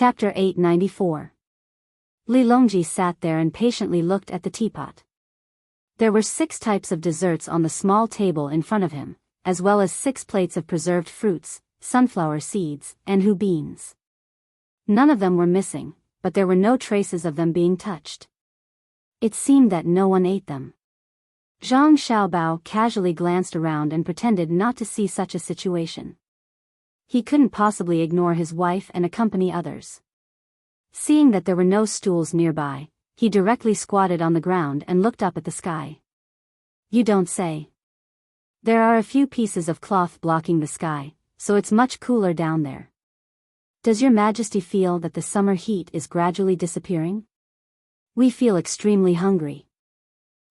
Chapter 894. Li Longji sat there and patiently looked at the teapot. There were 6 types of desserts on the small table in front of him, as well as 6 plates of preserved fruits, sunflower seeds, and hu beans. None of them were missing, but there were no traces of them being touched. It seemed that no one ate them. Zhang Xiaobao casually glanced around and pretended not to see such a situation. He couldn't possibly ignore his wife and accompany others. Seeing that there were no stools nearby, he directly squatted on the ground and looked up at the sky. You don't say. There are a few pieces of cloth blocking the sky, so it's much cooler down there. Does your Majesty feel that the summer heat is gradually disappearing? We feel extremely hungry.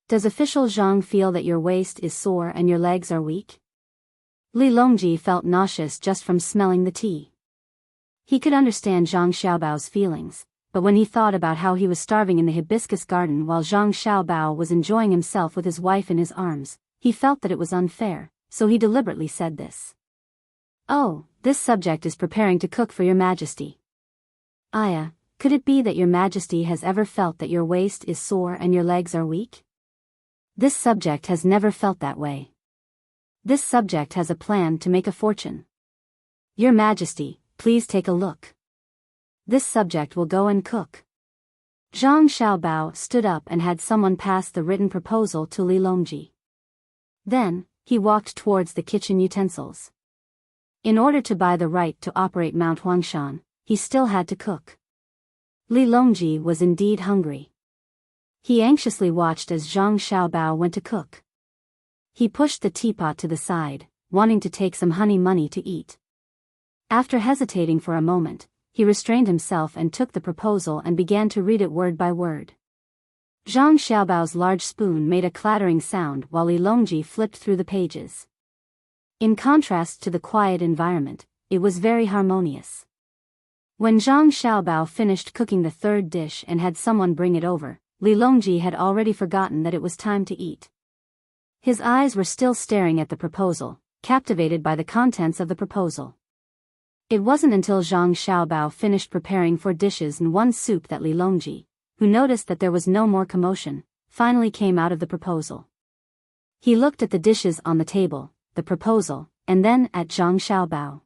Does official Zhang feel that your waist is sore and your legs are weak? Li Longji felt nauseous just from smelling the tea. He could understand Zhang Xiaobao's feelings, but when he thought about how he was starving in the hibiscus garden while Zhang Xiaobao was enjoying himself with his wife in his arms, he felt that it was unfair, so he deliberately said this. Oh, this subject is preparing to cook for your Majesty. Aya, could it be that your Majesty has ever felt that your waist is sore and your legs are weak? This subject has never felt that way. This subject has a plan to make a fortune. Your Majesty, please take a look. This subject will go and cook. Zhang Xiaobao stood up and had someone pass the written proposal to Li Longji. Then, he walked towards the kitchen utensils. In order to buy the right to operate Mount Huangshan, he still had to cook. Li Longji was indeed hungry. He anxiously watched as Zhang Xiaobao went to cook. He pushed the teapot to the side, wanting to take some honey money to eat. After hesitating for a moment, he restrained himself and took the proposal and began to read it word by word. Zhang Xiaobao's large spoon made a clattering sound while Li Longji flipped through the pages. In contrast to the quiet environment, it was very harmonious. When Zhang Xiaobao finished cooking the 3rd dish and had someone bring it over, Li Longji had already forgotten that it was time to eat. His eyes were still staring at the proposal, captivated by the contents of the proposal. It wasn't until Zhang Xiaobao finished preparing 4 dishes and 1 soup that Li Longji, who noticed that there was no more commotion, finally came out of the proposal. He looked at the dishes on the table, the proposal, and then at Zhang Xiaobao.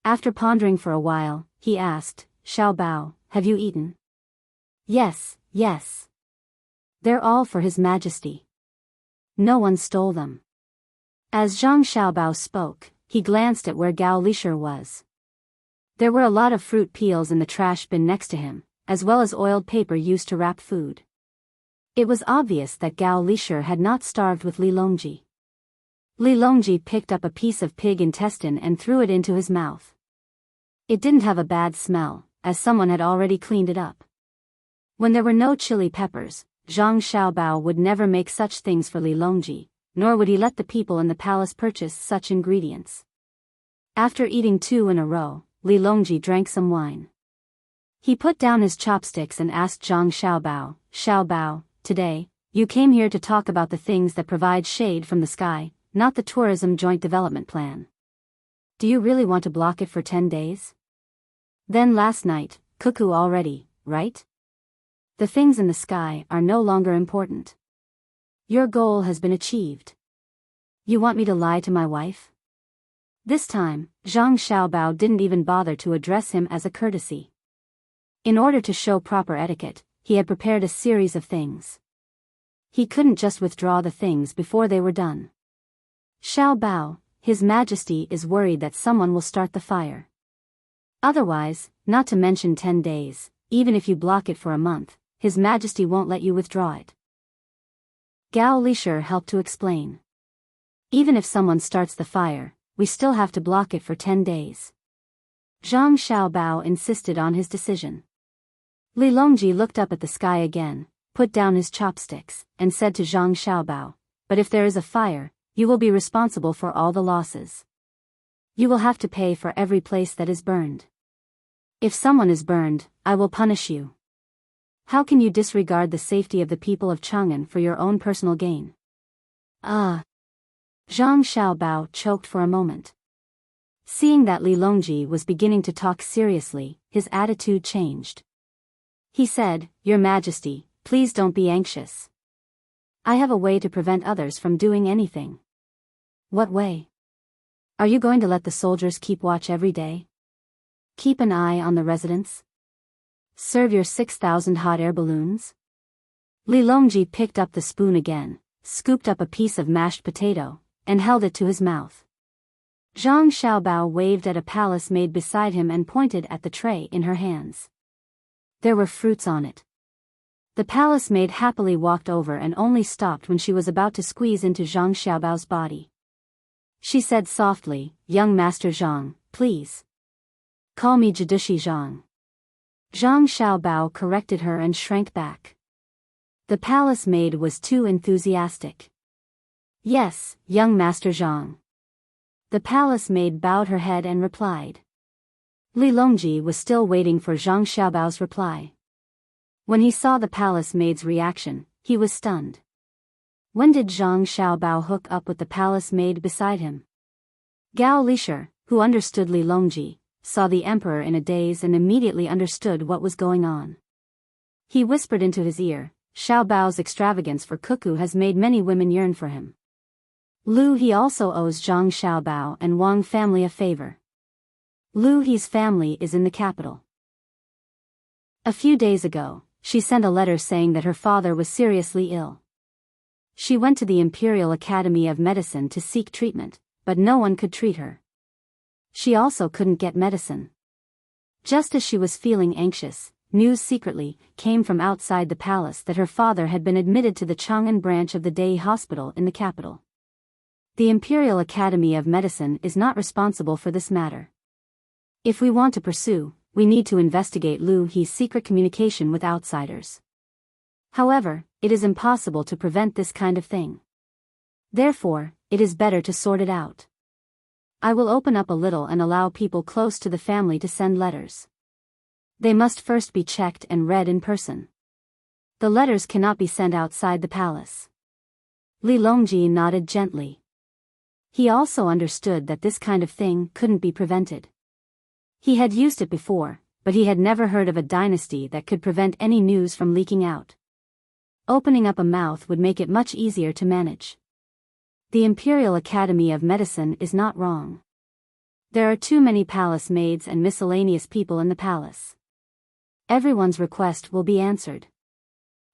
After pondering for a while, he asked, Xiaobao, have you eaten? Yes, yes. They're all for His Majesty. No one stole them. As Zhang Xiaobao spoke, he glanced at where Gao Lishir was. There were a lot of fruit peels in the trash bin next to him, as well as oiled paper used to wrap food. It was obvious that Gao Lishir had not starved with Li Longji. Li Longji picked up a piece of pig intestine and threw it into his mouth. It didn't have a bad smell, as someone had already cleaned it up. When there were no chili peppers, Zhang Xiaobao would never make such things for Li Longji, nor would he let the people in the palace purchase such ingredients. After eating 2 in a row, Li Longji drank some wine. He put down his chopsticks and asked Zhang Xiaobao, Xiaobao, today, you came here to talk about the things that provide shade from the sky, not the tourism joint development plan. Do you really want to block it for 10 days? Then last night, cuckoo already, right? The things in the sky are no longer important. Your goal has been achieved. You want me to lie to my wife? This time, Zhang Xiaobao didn't even bother to address him as a courtesy. In order to show proper etiquette, he had prepared a series of things. He couldn't just withdraw the things before they were done. Xiaobao, His Majesty is worried that someone will start the fire. Otherwise, not to mention 10 days, even if you block it for a month, His Majesty won't let you withdraw it. Gao Lishir helped to explain. Even if someone starts the fire, we still have to block it for 10 days. Zhang Xiaobao insisted on his decision. Li Longji looked up at the sky again, put down his chopsticks, and said to Zhang Xiaobao, but if there is a fire, you will be responsible for all the losses. You will have to pay for every place that is burned. If someone is burned, I will punish you. How can you disregard the safety of the people of Chang'an for your own personal gain? Zhang Xiaobao choked for a moment. Seeing that Li Longji was beginning to talk seriously, his attitude changed. He said, "Your Majesty, please don't be anxious. I have a way to prevent others from doing anything." "What way? Are you going to let the soldiers keep watch every day? Keep an eye on the residents? Serve your 6,000 hot air balloons?" Li Longji picked up the spoon again, scooped up a piece of mashed potato, and held it to his mouth. Zhang Xiaobao waved at a palace maid beside him and pointed at the tray in her hands. There were fruits on it. The palace maid happily walked over and only stopped when she was about to squeeze into Zhang Xiaobao's body. She said softly, "Young Master Zhang, please. Call me Jidushi Zhang." Zhang Xiaobao corrected her and shrank back. The palace maid was too enthusiastic. "Yes, young Master Zhang." The palace maid bowed her head and replied. Li Longji was still waiting for Zhang Xiaobao's reply. When he saw the palace maid's reaction, he was stunned. When did Zhang Xiaobao hook up with the palace maid beside him? Gao Lisher, who understood Li Longji, saw the emperor in a daze and immediately understood what was going on. He whispered into his ear, "Xiaobao's extravagance for cuckoo has made many women yearn for him. Lu He also owes Zhang Xiaobao and Wang family a favor. Lu He's family is in the capital." A few days ago, she sent a letter saying that her father was seriously ill. She went to the Imperial Academy of Medicine to seek treatment, but no one could treat her. She also couldn't get medicine. Just as she was feeling anxious, news secretly came from outside the palace that her father had been admitted to the Chang'an branch of the Dei Hospital in the capital. The Imperial Academy of Medicine is not responsible for this matter. If we want to pursue, we need to investigate Lu He's secret communication with outsiders. However, it is impossible to prevent this kind of thing. Therefore, it is better to sort it out. I will open up a little and allow people close to the family to send letters. They must first be checked and read in person. The letters cannot be sent outside the palace. Li Longji nodded gently. He also understood that this kind of thing couldn't be prevented. He had used it before, but he had never heard of a dynasty that could prevent any news from leaking out. Opening up a mouth would make it much easier to manage. The Imperial Academy of Medicine is not wrong. There are too many palace maids and miscellaneous people in the palace. Everyone's request will be answered.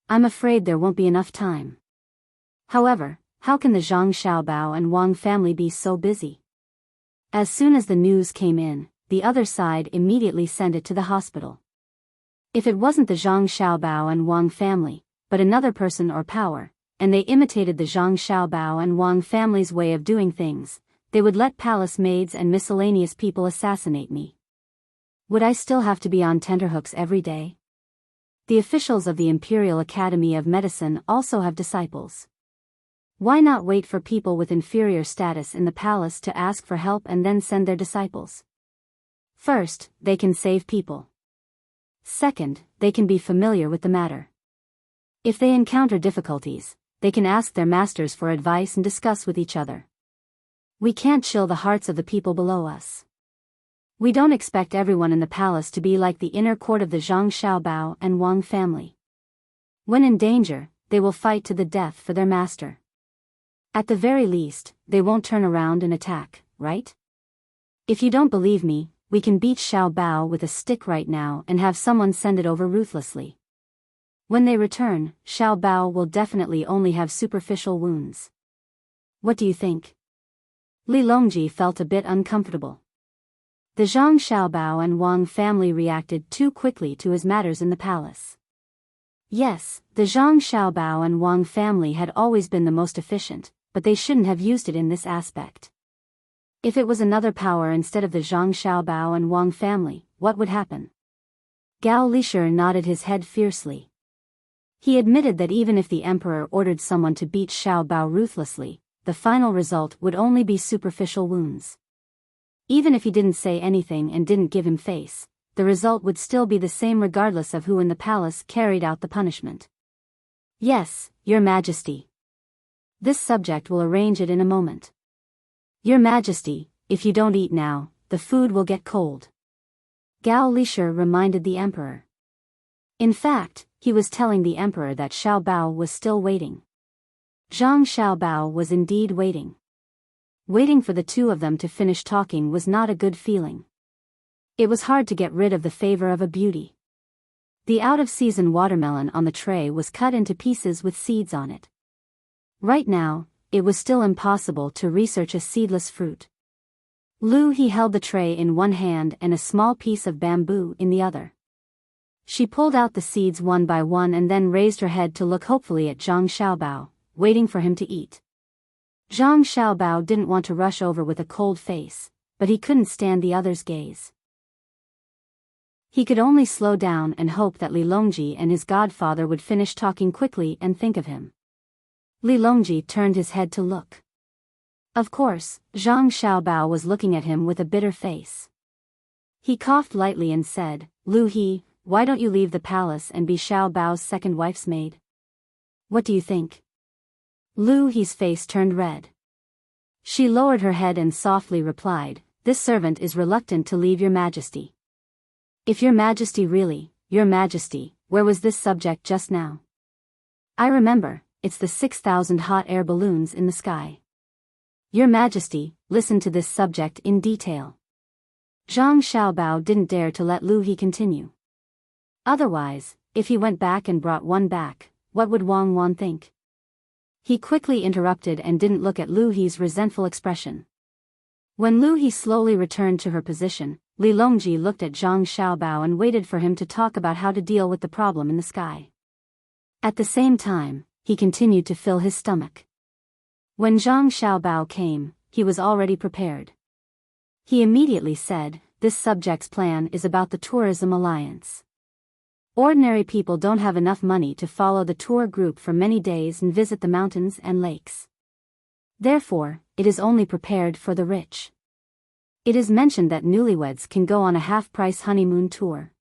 I'm afraid there won't be enough time. However, how can the Zhang Xiaobao and Wang family be so busy? As soon as the news came in, the other side immediately sent it to the hospital. If it wasn't the Zhang Xiaobao and Wang family, but another person or power, and they imitated the Zhang Xiaobao and Wang family's way of doing things, they would let palace maids and miscellaneous people assassinate me. Would I still have to be on tenterhooks every day? The officials of the Imperial Academy of Medicine also have disciples. Why not wait for people with inferior status in the palace to ask for help and then send their disciples? First, they can save people. Second, they can be familiar with the matter. If they encounter difficulties, they can ask their masters for advice and discuss with each other. We can't chill the hearts of the people below us. We don't expect everyone in the palace to be like the inner court of the Zhang Xiaobao and Wang family. When in danger, they will fight to the death for their master. At the very least, they won't turn around and attack, right? If you don't believe me, we can beat Xiaobao with a stick right now and have someone send it over ruthlessly. When they return, Xiaobao will definitely only have superficial wounds. What do you think? Li Longji felt a bit uncomfortable. The Zhang Xiaobao and Wang family reacted too quickly to his matters in the palace. Yes, the Zhang Xiaobao and Wang family had always been the most efficient, but they shouldn't have used it in this aspect. If it was another power instead of the Zhang Xiaobao and Wang family, what would happen? Gao Lisher nodded his head fiercely. He admitted that even if the emperor ordered someone to beat Xiaobao ruthlessly, the final result would only be superficial wounds. Even if he didn't say anything and didn't give him face, the result would still be the same regardless of who in the palace carried out the punishment. Yes, Your Majesty. This subject will arrange it in a moment. Your Majesty, if you don't eat now, the the food will get cold. Gao Lisher reminded the emperor. In fact, he was telling the emperor that Xiao Bao was still waiting. Zhang Xiaobao was indeed waiting. Waiting for the two of them to finish talking was not a good feeling. It was hard to get rid of the favor of a beauty. The out-of-season watermelon on the tray was cut into pieces with seeds on it. Right now, it was still impossible to research a seedless fruit. Lu He held the tray in one hand and a small piece of bamboo in the other. She pulled out the seeds one by one and then raised her head to look hopefully at Zhang Xiaobao, waiting for him to eat. Zhang Xiaobao didn't want to rush over with a cold face, but he couldn't stand the other's gaze. He could only slow down and hope that Li Longji and his godfather would finish talking quickly and think of him. Li Longji turned his head to look. Of course, Zhang Xiaobao was looking at him with a bitter face. He coughed lightly and said, "Lu He, why don't you leave the palace and be Xiao Bao's second wife's maid? What do you think?" Lu He's face turned red. She lowered her head and softly replied, "This servant is reluctant to leave your majesty." "If your majesty really, your majesty, where was this subject just now?" "I remember, it's the 6,000 hot air balloons in the sky." "Your majesty, listen to this subject in detail." Zhang Xiaobao didn't dare to let Lu He continue. Otherwise, if he went back and brought one back, what would Wang Wan think? He quickly interrupted and didn't look at Lu He's resentful expression. When Lu He slowly returned to her position, Li Longji looked at Zhang Xiaobao and waited for him to talk about how to deal with the problem in the sky. At the same time, he continued to fill his stomach. When Zhang Xiaobao came, he was already prepared. He immediately said, "This subject's plan is about the tourism alliance. Ordinary people don't have enough money to follow the tour group for many days and visit the mountains and lakes. Therefore, it is only prepared for the rich. It is mentioned that newlyweds can go on a half-price honeymoon tour.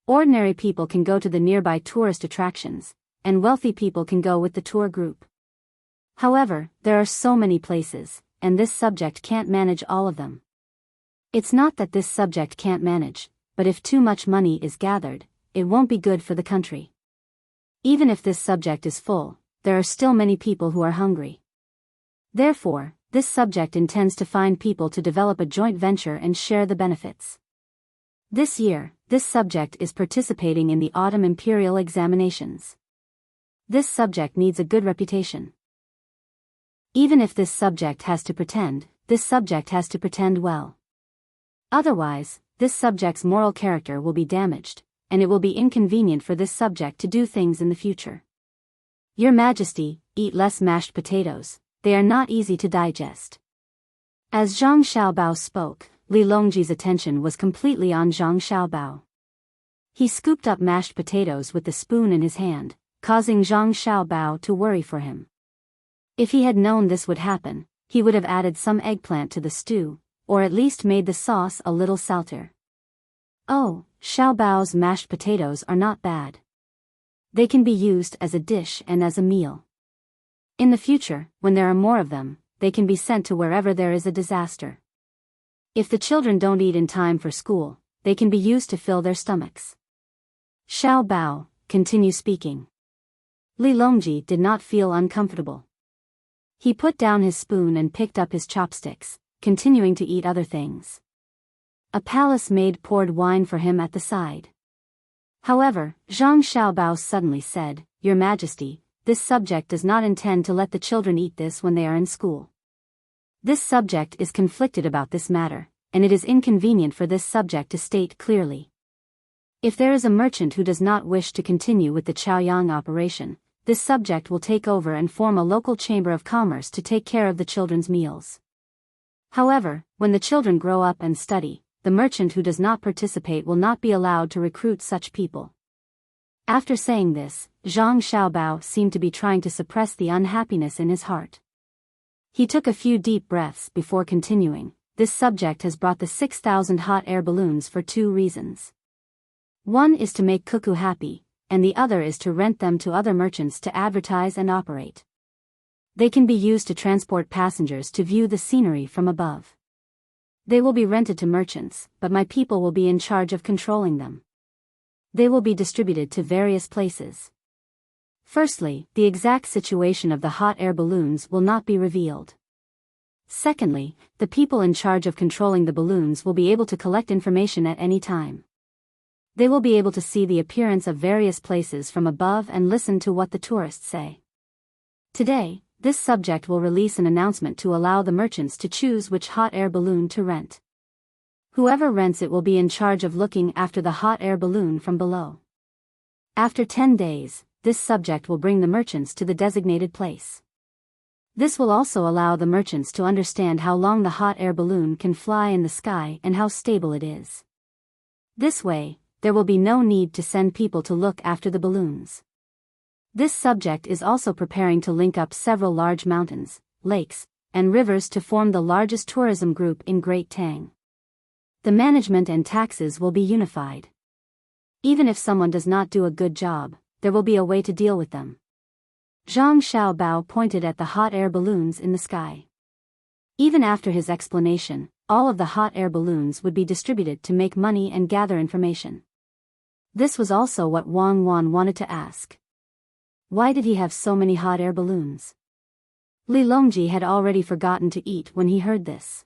Ordinary people can go to the nearby tourist attractions, and wealthy people can go with the tour group. However, there are so many places, and this subject can't manage all of them. It's not that this subject can't manage, but if too much money is gathered, it won't be good for the country. Even if this subject is full, there are still many people who are hungry. Therefore, this subject intends to find people to develop a joint venture and share the benefits. This year, this subject is participating in the autumn imperial examinations. This subject needs a good reputation. Even if this subject has to pretend, this subject has to pretend well. Otherwise, this subject's moral character will be damaged, and it will be inconvenient for this subject to do things in the future. Your Majesty, eat less mashed potatoes. They are not easy to digest." As Zhang Xiaobao spoke, Li Longji's attention was completely on Zhang Xiaobao. He scooped up mashed potatoes with the spoon in his hand, causing Zhang Xiaobao to worry for him. If he had known this would happen, he would have added some eggplant to the stew, or at least made the sauce a little salter. "Oh, Xiaobao's mashed potatoes are not bad. They can be used as a dish and as a meal. In the future, when there are more of them, they can be sent to wherever there is a disaster. If the children don't eat in time for school, they can be used to fill their stomachs." Xiao Bao, continue speaking. Li Longji did not feel uncomfortable. He put down his spoon and picked up his chopsticks, continuing to eat other things. A palace maid poured wine for him at the side. However, Zhang Xiaobao suddenly said, "Your Majesty, this subject does not intend to let the children eat this when they are in school. This subject is conflicted about this matter, and it is inconvenient for this subject to state clearly. If there is a merchant who does not wish to continue with the Chaoyang operation, this subject will take over and form a local chamber of commerce to take care of the children's meals. However, when the children grow up and study, the merchant who does not participate will not be allowed to recruit such people." After saying this, Zhang Xiaobao seemed to be trying to suppress the unhappiness in his heart. He took a few deep breaths before continuing. "This subject has brought the 6,000 hot air balloons for two reasons. One is to make Cuckoo happy, and the other is to rent them to other merchants to advertise and operate. They can be used to transport passengers to view the scenery from above. They will be rented to merchants, but my people will be in charge of controlling them. They will be distributed to various places. Firstly, the exact situation of the hot air balloons will not be revealed. Secondly, the people in charge of controlling the balloons will be able to collect information at any time. They will be able to see the appearance of various places from above and listen to what the tourists say. Today, this subject will release an announcement to allow the merchants to choose which hot air balloon to rent. Whoever rents it will be in charge of looking after the hot air balloon from below. After 10 days, this subject will bring the merchants to the designated place. This will also allow the merchants to understand how long the hot air balloon can fly in the sky and how stable it is. This way, there will be no need to send people to look after the balloons. This subject is also preparing to link up several large mountains, lakes, and rivers to form the largest tourism group in Great Tang. The management and taxes will be unified. Even if someone does not do a good job, there will be a way to deal with them. Zhang Xiaobao pointed at the hot air balloons in the sky. Even after his explanation, all of the hot air balloons would be distributed to make money and gather information. This was also what Wang Wan wanted to ask. Why did he have so many hot air balloons? Li Longji had already forgotten to eat when he heard this.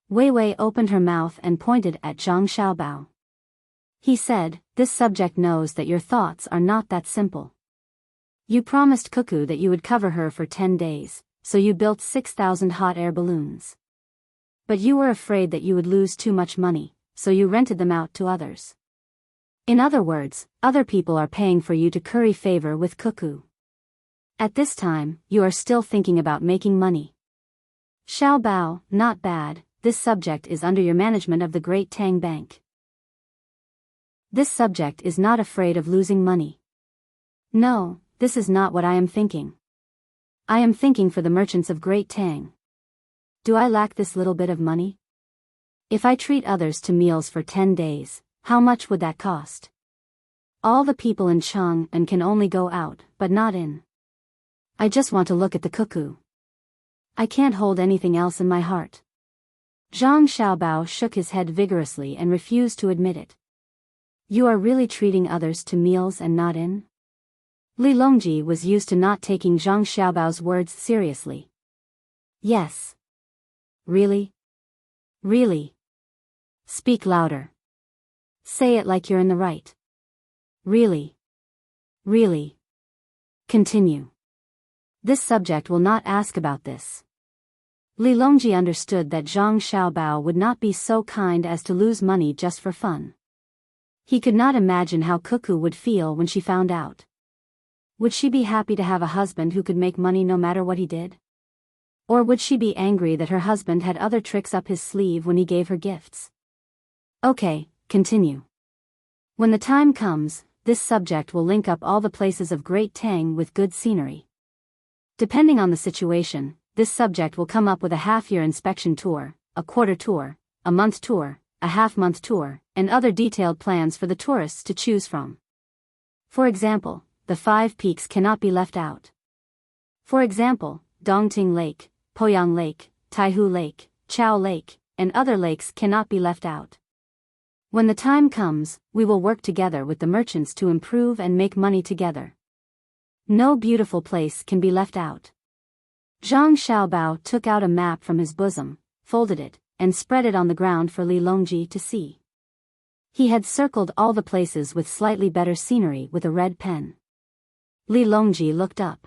Wei Wei opened her mouth and pointed at Zhang Xiaobao. He said, "This subject knows that your thoughts are not that simple. You promised Cuckoo that you would cover her for 10 days, so you built 6,000 hot air balloons. But you were afraid that you would lose too much money, so you rented them out to others. In other words, other people are paying for you to curry favor with Cuckoo. At this time, you are still thinking about making money. Xiaobao, not bad, this subject is under your management of the Great Tang Bank. This subject is not afraid of losing money. No, this is not what I am thinking. I am thinking for the merchants of Great Tang. Do I lack this little bit of money? If I treat others to meals for 10 days, how much would that cost? All the people in Chang'an can only go out, but not in. I just want to look at the Cuckoo. I can't hold anything else in my heart." Zhang Xiaobao shook his head vigorously and refused to admit it. "You are really treating others to meals and not in?" Li Longji was used to not taking Zhang Xiaobao's words seriously. "Yes." "Really? Really? Speak louder. Say it like you're in the right. Really? Really? Continue. This subject will not ask about this." Li Longji understood that Zhang Xiaobao would not be so kind as to lose money just for fun. He could not imagine how Cuckoo would feel when she found out. Would she be happy to have a husband who could make money no matter what he did? Or would she be angry that her husband had other tricks up his sleeve when he gave her gifts? Okay, continue. When the time comes, this subject will link up all the places of Great Tang with good scenery. Depending on the situation, this subject will come up with a half-year inspection tour, a quarter tour, a month tour, a half-month tour, and other detailed plans for the tourists to choose from. For example, the 5 peaks cannot be left out. For example, Dongting Lake, Poyang Lake, Taihu Lake, Chao Lake, and other lakes cannot be left out. When the time comes, we will work together with the merchants to improve and make money together. No beautiful place can be left out. Zhang Xiaobao took out a map from his bosom, folded it, and spread it on the ground for Li Longji to see. He had circled all the places with slightly better scenery with a red pen. Li Longji looked up.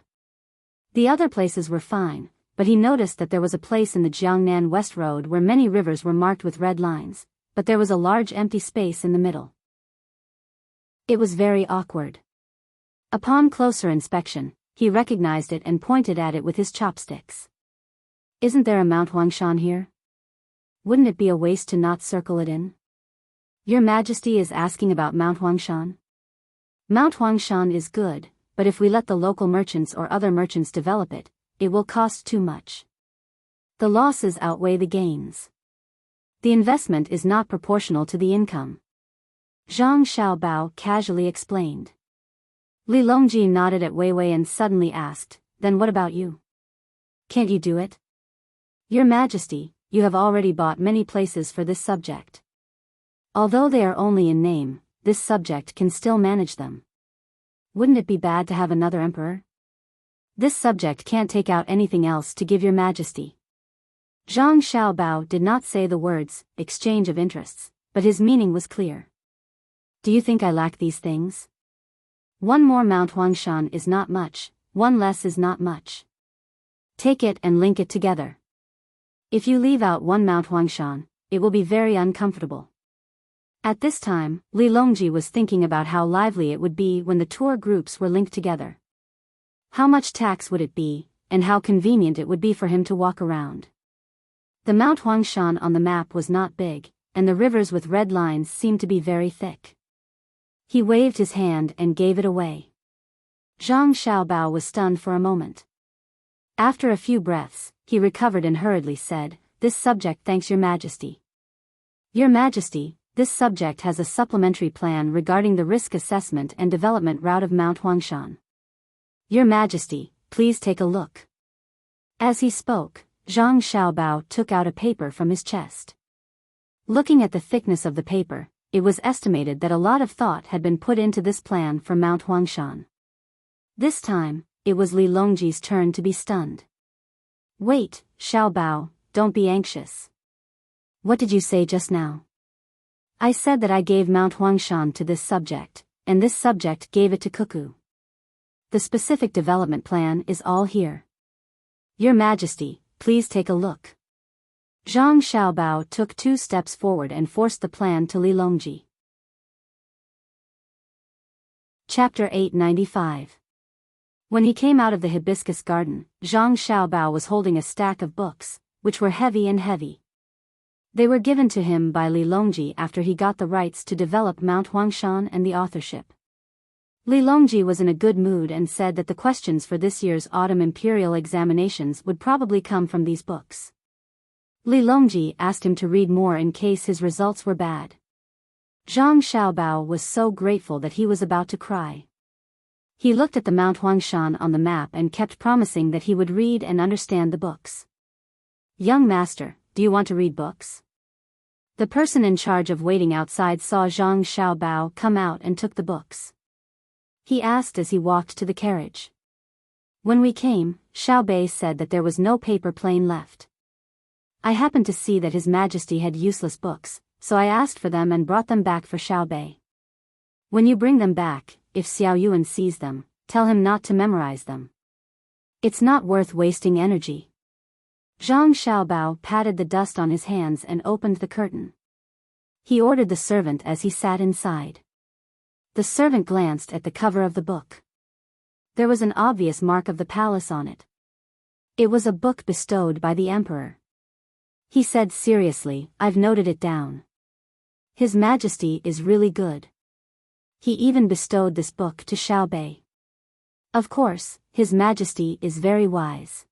The other places were fine, but he noticed that there was a place in the Jiangnan West Road where many rivers were marked with red lines, but there was a large empty space in the middle. It was very awkward. Upon closer inspection, he recognized it and pointed at it with his chopsticks. "Isn't there a Mount Huangshan here? Wouldn't it be a waste to not circle it in? Your Majesty is asking about Mount Huangshan? Mount Huangshan is good, but if we let the local merchants or other merchants develop it, it will cost too much. The losses outweigh the gains. The investment is not proportional to the income." Zhang Xiaobao casually explained. Li Longji nodded at Wei Wei and suddenly asked, "Then what about you? Can't you do it? Your Majesty, you have already bought many places for this subject. Although they are only in name, this subject can still manage them. Wouldn't it be bad to have another emperor? This subject can't take out anything else to give your majesty. Zhang Xiaobao did not say the words, exchange of interests, but his meaning was clear. Do you think I lack these things? One more Mount Huangshan is not much, one less is not much. Take it and link it together. If you leave out one Mount Huangshan, it will be very uncomfortable. At this time, Li Longji was thinking about how lively it would be when the tour groups were linked together. How much tax would it be, and how convenient it would be for him to walk around. The Mount Huangshan on the map was not big, and the rivers with red lines seemed to be very thick. He waved his hand and gave it away. Zhang Xiaobao was stunned for a moment. After a few breaths, he recovered and hurriedly said, "This subject thanks your majesty." "Your majesty, this subject has a supplementary plan regarding the risk assessment and development route of Mount Huangshan. Your majesty, please take a look." As he spoke, Zhang Xiaobao took out a paper from his chest. Looking at the thickness of the paper, it was estimated that a lot of thought had been put into this plan for Mount Huangshan. This time, it was Li Longji's turn to be stunned. "Wait, Xiaobao, don't be anxious. What did you say just now?" "I said that I gave Mount Huangshan to this subject, and this subject gave it to Cuckoo. The specific development plan is all here. Your Majesty, please take a look." Zhang Xiaobao took 2 steps forward and forced the plan to Li Longji. Chapter 895. When he came out of the hibiscus garden, Zhang Xiaobao was holding a stack of books, which were heavy. They were given to him by Li Longji after he got the rights to develop Mount Huangshan and the authorship. Li Longji was in a good mood and said that the questions for this year's autumn imperial examinations would probably come from these books. Li Longji asked him to read more in case his results were bad. Zhang Xiaobao was so grateful that he was about to cry. He looked at the Mount Huangshan on the map and kept promising that he would read and understand the books. "Young master, do you want to read books?" The person in charge of waiting outside saw Zhang Xiaobao come out and took the books. He asked as he walked to the carriage. "When we came, Xiaobei said that there was no paper plane left. I happened to see that His Majesty had useless books, so I asked for them and brought them back for Xiaobei. When you bring them back, if Xiao Yuan sees them, tell him not to memorize them. It's not worth wasting energy." Zhang Xiaobao patted the dust on his hands and opened the curtain. He ordered the servant as he sat inside. The servant glanced at the cover of the book. There was an obvious mark of the palace on it. It was a book bestowed by the emperor. He said seriously, "I've noted it down. His Majesty is really good. He even bestowed this book to Xiaobei. Of course, His Majesty is very wise.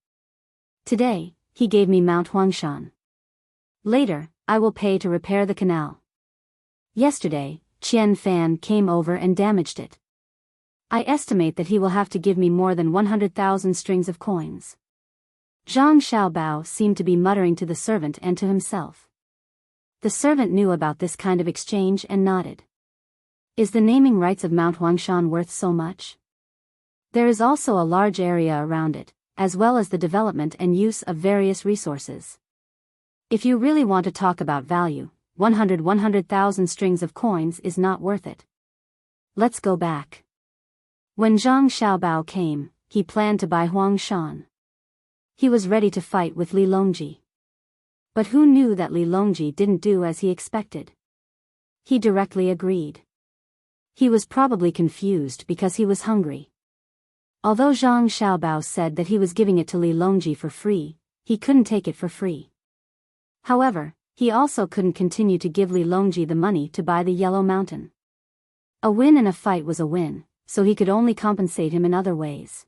Today, he gave me Mount Huangshan. Later, I will pay to repair the canal. Yesterday, Qian Fan came over and damaged it. I estimate that he will have to give me more than 100,000 strings of coins." Zhang Xiaobao seemed to be muttering to the servant and to himself. The servant knew about this kind of exchange and nodded. Is the naming rights of Mount Huangshan worth so much? There is also a large area around it, as well as the development and use of various resources. If you really want to talk about value, 100,000 strings of coins is not worth it. Let's go back. When Zhang Xiaobao came, he planned to buy Huangshan. He was ready to fight with Li Longji. But who knew that Li Longji didn't do as he expected? He directly agreed. He was probably confused because he was hungry. Although Zhang Xiaobao said that he was giving it to Li Longji for free, he couldn't take it for free. However, he also couldn't continue to give Li Longji the money to buy the Yellow Mountain. A win in a fight was a win, so he could only compensate him in other ways.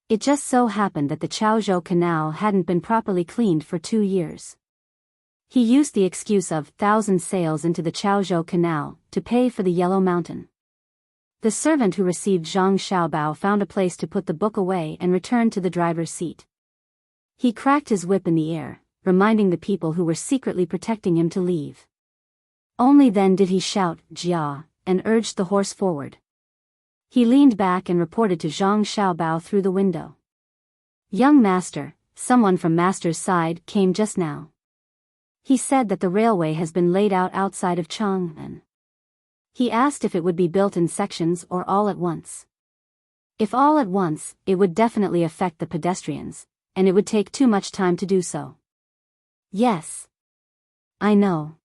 It just so happened that the Chaozhou Canal hadn't been properly cleaned for 2 years. He used the excuse of 1,000 sails into the Chaozhou Canal to pay for the Yellow Mountain. The servant who received Zhang Xiaobao found a place to put the book away and returned to the driver's seat. He cracked his whip in the air, reminding the people who were secretly protecting him to leave. Only then did he shout, "Jia," and urged the horse forward. He leaned back and reported to Zhang Xiaobao through the window. "Young master, someone from master's side came just now. He said that the railway has been laid out outside of Chang'an. He asked if it would be built in sections or all at once. If all at once, it would definitely affect the pedestrians, and it would take too much time to do so." "Yes. I know.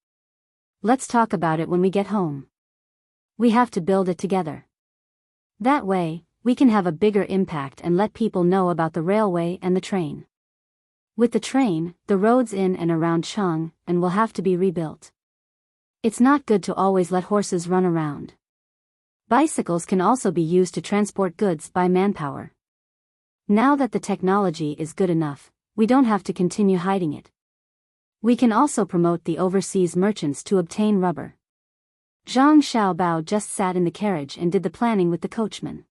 Let's talk about it when we get home. We have to build it together. That way, we can have a bigger impact and let people know about the railway and the train. With the train, the roads in and around Chang'an will have to be rebuilt. It's not good to always let horses run around. Bicycles can also be used to transport goods by manpower. Now that the technology is good enough, we don't have to continue hiding it. We can also promote the overseas merchants to obtain rubber." Zhang Xiaobao just sat in the carriage and did the planning with the coachman.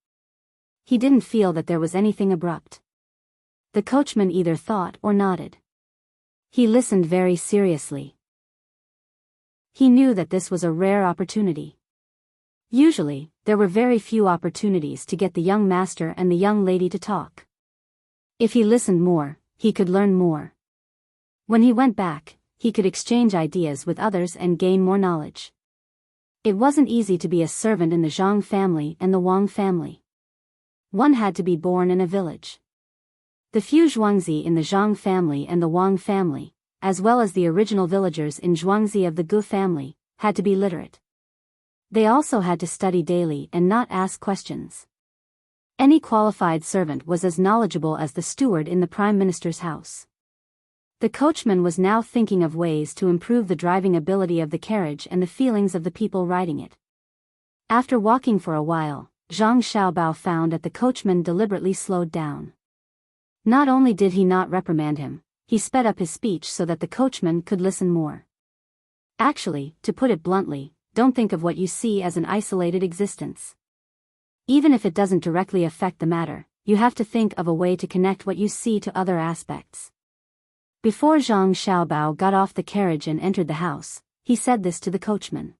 He didn't feel that there was anything abrupt. The coachman either thought or nodded. He listened very seriously. He knew that this was a rare opportunity. Usually, there were very few opportunities to get the young master and the young lady to talk. If he listened more, he could learn more. When he went back, he could exchange ideas with others and gain more knowledge. It wasn't easy to be a servant in the Zhang family and the Wang family. One had to be born in a village. The few Zhuangzi in the Zhang family and the Wang family, as well as the original villagers in Zhuangzi of the Gu family, had to be literate. They also had to study daily and not ask questions. Any qualified servant was as knowledgeable as the steward in the Prime Minister's house. The coachman was now thinking of ways to improve the driving ability of the carriage and the feelings of the people riding it. After walking for a while, Zhang Xiaobao found that the coachman deliberately slowed down. Not only did he not reprimand him, he sped up his speech so that the coachman could listen more. Actually, to put it bluntly, don't think of what you see as an isolated existence. Even if it doesn't directly affect the matter, you have to think of a way to connect what you see to other aspects. Before Zhang Xiaobao got off the carriage and entered the house, he said this to the coachman.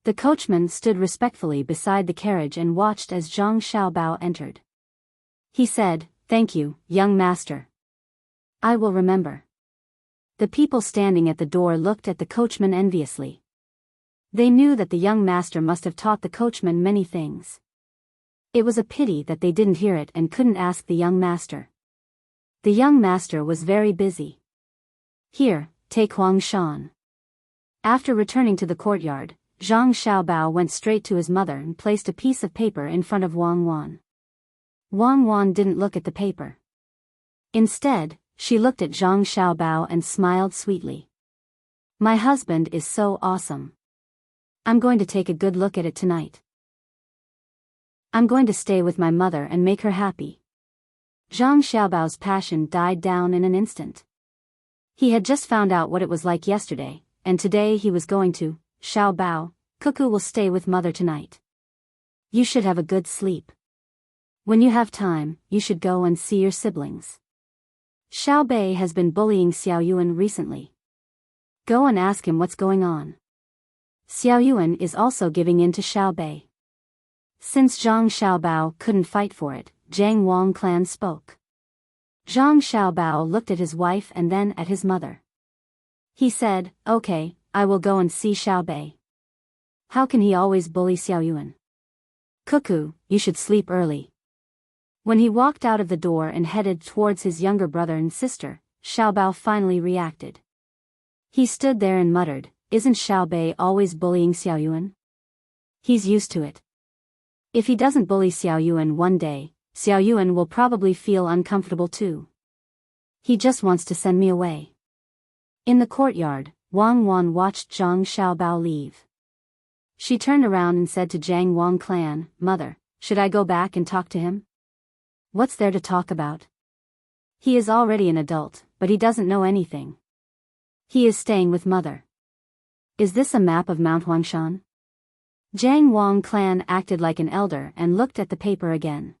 The coachman stood respectfully beside the carriage and watched as Zhang Xiaobao entered. He said, "Thank you, young master. I will remember." The people standing at the door looked at the coachman enviously. They knew that the young master must have taught the coachman many things. It was a pity that they didn't hear it and couldn't ask the young master. The young master was very busy. "Here, take Huang Shan." After returning to the courtyard, Zhang Xiaobao went straight to his mother and placed a piece of paper in front of Wang Wan. Wang Wan didn't look at the paper. Instead, she looked at Zhang Xiaobao and smiled sweetly. "My husband is so awesome. I'm going to take a good look at it tonight. I'm going to stay with my mother and make her happy." Zhang Xiaobao's passion died down in an instant. He had just found out what it was like yesterday, and today he was going to. "Xiaobao, Cuckoo will stay with mother tonight. You should have a good sleep. When you have time, you should go and see your siblings. Xiaobei has been bullying Xiaoyuan recently. Go and ask him what's going on. Xiaoyuan is also giving in to Xiaobei." Since Zhang Xiaobao couldn't fight for it, Zhang Wang clan spoke. Zhang Xiaobao looked at his wife and then at his mother. He said, "Okay, I will go and see Xiaobei. How can he always bully Xiaoyuan? Cuckoo, you should sleep early." When he walked out of the door and headed towards his younger brother and sister, Xiaobao finally reacted. He stood there and muttered, "Isn't Xiaobei always bullying Xiaoyuan? He's used to it. If he doesn't bully Xiaoyuan one day, Xiaoyuan will probably feel uncomfortable too. He just wants to send me away." In the courtyard, Wang Wan watched Zhang Xiaobao leave. She turned around and said to Zhang Wang clan, "Mother, should I go back and talk to him? What's there to talk about? He is already an adult, but he doesn't know anything. He is staying with mother. Is this a map of Mount Huangshan?" Zhang Wang clan acted like an elder and looked at the paper again.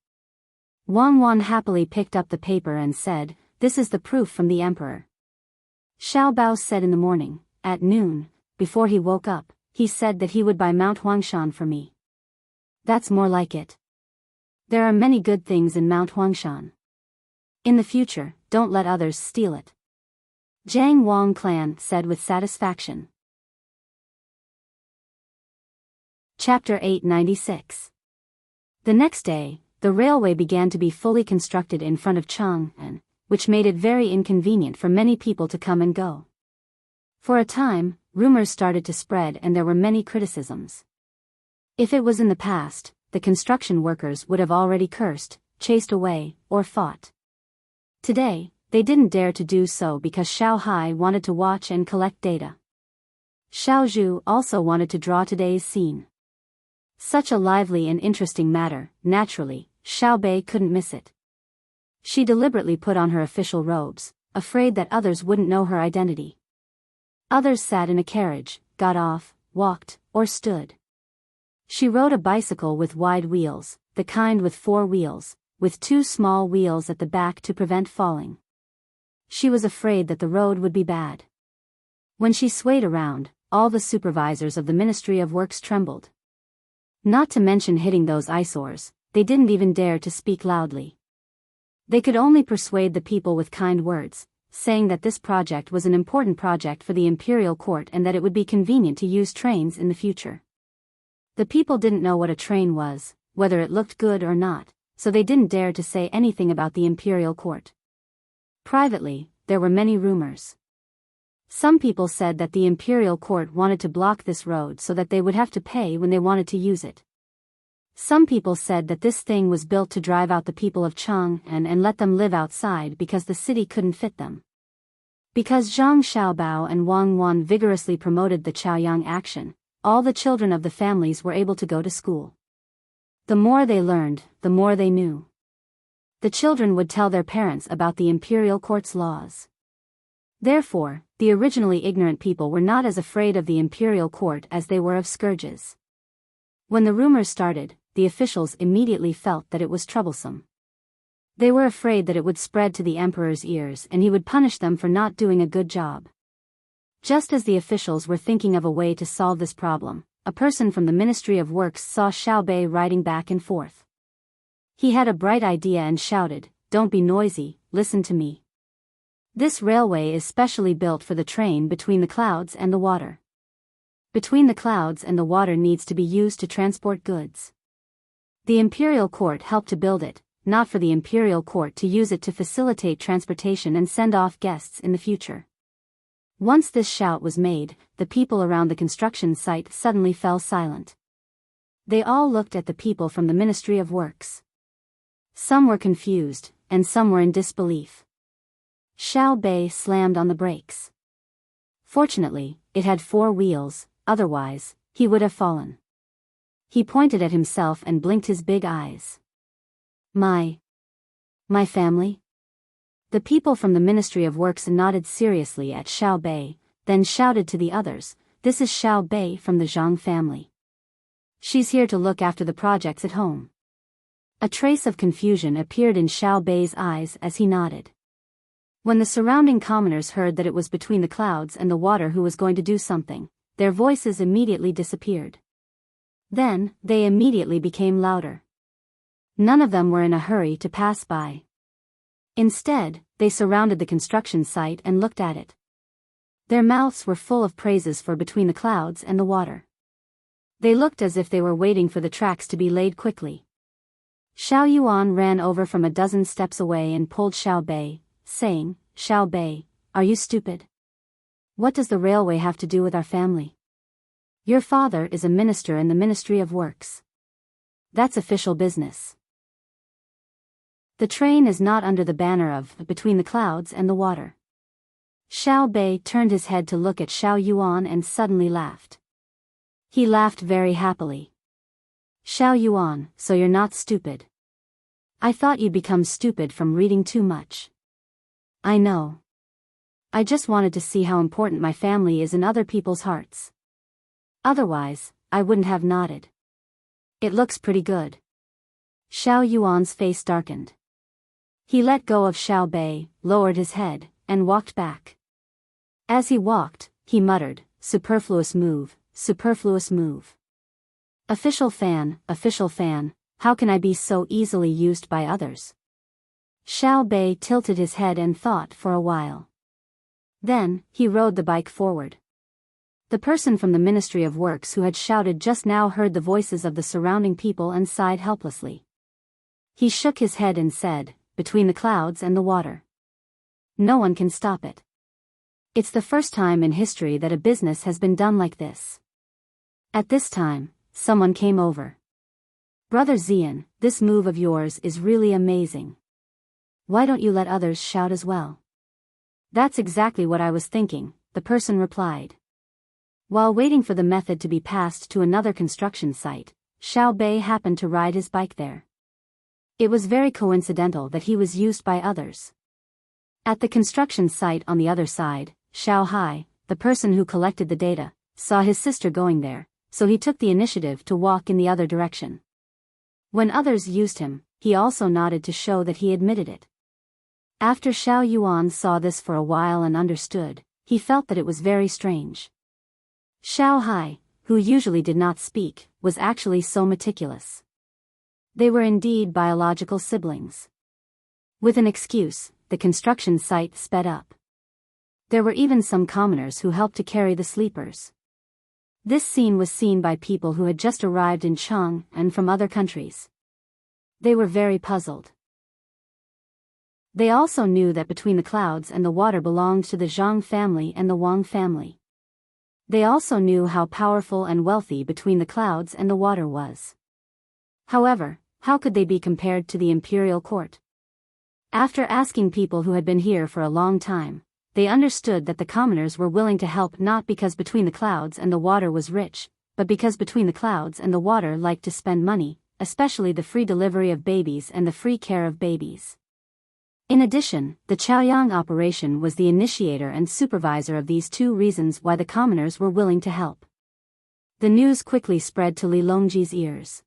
Wang Wan happily picked up the paper and said, "This is the proof from the emperor. Xiao Bao said in the morning. At noon, before he woke up, he said that he would buy Mount Huangshan for me. That's more like it. There are many good things in Mount Huangshan. In the future, don't let others steal it. Jiang Wang clan said with satisfaction. Chapter 896. The next day, the railway began to be fully constructed in front of Chang'an, which made it very inconvenient for many people to come and go. For a time, rumors started to spread and there were many criticisms. If it was in the past, the construction workers would have already cursed, chased away, or fought. Today, they didn't dare to do so because Xiao Hai wanted to watch and collect data. Xiao Zhu also wanted to draw today's scene. Such a lively and interesting matter, naturally, Xiao Bei couldn't miss it. She deliberately put on her official robes, afraid that others wouldn't know her identity. Others sat in a carriage, got off, walked, or stood. She rode a bicycle with wide wheels, the kind with 4 wheels, with 2 small wheels at the back to prevent falling. She was afraid that the road would be bad. When she swayed around, all the supervisors of the Ministry of Works trembled. Not to mention hitting those eyesores, they didn't even dare to speak loudly. They could only persuade the people with kind words, saying that this project was an important project for the imperial court and that it would be convenient to use trains in the future. The people didn't know what a train was, whether it looked good or not, so they didn't dare to say anything about the imperial court. Privately, there were many rumors. Some people said that the imperial court wanted to block this road so that they would have to pay when they wanted to use it. Some people said that this thing was built to drive out the people of Chang'an and let them live outside because the city couldn't fit them. Because Zhang Xiaobao and Wang Wan vigorously promoted the Chaoyang action, all the children of the families were able to go to school. The more they learned, the more they knew. The children would tell their parents about the imperial court's laws. Therefore, the originally ignorant people were not as afraid of the imperial court as they were of scourges. When the rumors started, the officials immediately felt that it was troublesome. They were afraid that it would spread to the emperor's ears and he would punish them for not doing a good job. Just as the officials were thinking of a way to solve this problem, a person from the Ministry of Works saw Xiao Bei riding back and forth. He had a bright idea and shouted, "Don't be noisy, listen to me. This railway is specially built for the train between the clouds and the water. Between the clouds and the water needs to be used to transport goods. The imperial court helped to build it, not for the imperial court to use it to facilitate transportation and send off guests in the future." Once this shout was made, the people around the construction site suddenly fell silent. They all looked at the people from the Ministry of Works. Some were confused, and some were in disbelief. Xiao Bei slammed on the brakes. Fortunately, it had 4 wheels, otherwise, he would have fallen. He pointed at himself and blinked his big eyes. My family? The people from the Ministry of Works nodded seriously at Xiao Bei, then shouted to the others, "This is Xiao Bei from the Zhang family. She's here to look after the projects at home." A trace of confusion appeared in Xiao Bei's eyes as he nodded. When the surrounding commoners heard that it was between the clouds and the water who was going to do something, their voices immediately disappeared. Then, they immediately became louder. None of them were in a hurry to pass by. Instead, they surrounded the construction site and looked at it. Their mouths were full of praises for between the clouds and the water. They looked as if they were waiting for the tracks to be laid quickly. Xiao Yuan ran over from a dozen steps away and pulled Xiao Bei, saying, "Xiao Bei, are you stupid? What does the railway have to do with our family? Your father is a minister in the Ministry of Works. That's official business. The train is not under the banner of between the clouds and the water." Xiao Bei turned his head to look at Xiao Yuan and suddenly laughed. He laughed very happily. "Xiao Yuan, so you're not stupid. I thought you'd become stupid from reading too much. I know. I just wanted to see how important my family is in other people's hearts. Otherwise, I wouldn't have nodded. It looks pretty good." Xiao Yuan's face darkened. He let go of Xiao Bei, lowered his head, and walked back. As he walked, he muttered, "Superfluous move, superfluous move. Official fan, how can I be so easily used by others?" Xiao Bei tilted his head and thought for a while. Then, he rode the bike forward. The person from the Ministry of Works who had shouted just now heard the voices of the surrounding people and sighed helplessly. He shook his head and said, "Between the clouds and the water. No one can stop it. It's the first time in history that a business has been done like this." At this time, someone came over. "Brother Xian, this move of yours is really amazing. Why don't you let others shout as well?" "That's exactly what I was thinking," the person replied. While waiting for the method to be passed to another construction site, Xiao Bei happened to ride his bike there. It was very coincidental that he was used by others. At the construction site on the other side, Xiao Hai, the person who collected the data, saw his sister going there, so he took the initiative to walk in the other direction. When others used him, he also nodded to show that he admitted it. After Xiao Yuan saw this for a while and understood, he felt that it was very strange. Xiao Hai, who usually did not speak, was actually so meticulous. They were indeed biological siblings. With an excuse, the construction site sped up. There were even some commoners who helped to carry the sleepers. This scene was seen by people who had just arrived in Chang and from other countries. They were very puzzled. They also knew that between the clouds and the water belonged to the Zhang family and the Wang family. They also knew how powerful and wealthy between the clouds and the water was. However, how could they be compared to the imperial court? After asking people who had been here for a long time, they understood that the commoners were willing to help not because between the clouds and the water was rich, but because between the clouds and the water liked to spend money, especially the free delivery of babies and the free care of babies. In addition, the Chaoyang operation was the initiator and supervisor of these two reasons why the commoners were willing to help. The news quickly spread to Li Longji's ears.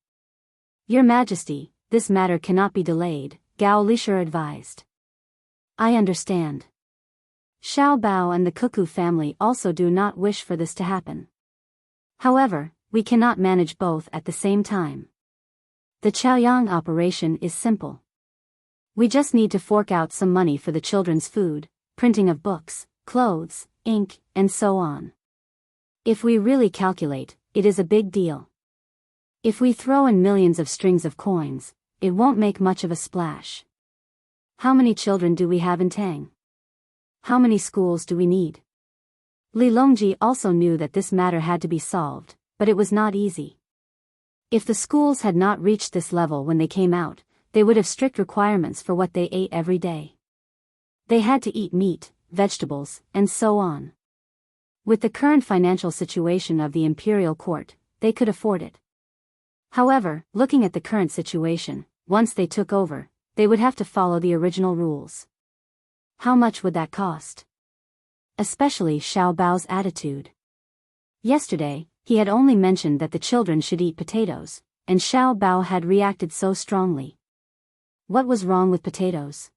"Your Majesty, this matter cannot be delayed," Gao Lishur advised. "I understand. Xiao Bao and the Cuckoo family also do not wish for this to happen. However, we cannot manage both at the same time. The Chaoyang operation is simple. We just need to fork out some money for the children's food, printing of books, clothes, ink, and so on. If we really calculate, it is a big deal. If we throw in millions of strings of coins, it won't make much of a splash. How many children do we have in Tang? How many schools do we need?" Li Longji also knew that this matter had to be solved, but it was not easy. If the schools had not reached this level when they came out, they would have strict requirements for what they ate every day. They had to eat meat, vegetables, and so on. With the current financial situation of the imperial court, they could afford it. However, looking at the current situation, once they took over, they would have to follow the original rules. How much would that cost? Especially Xiao Bao's attitude. Yesterday, he had only mentioned that the children should eat potatoes, and Xiao Bao had reacted so strongly. What was wrong with potatoes?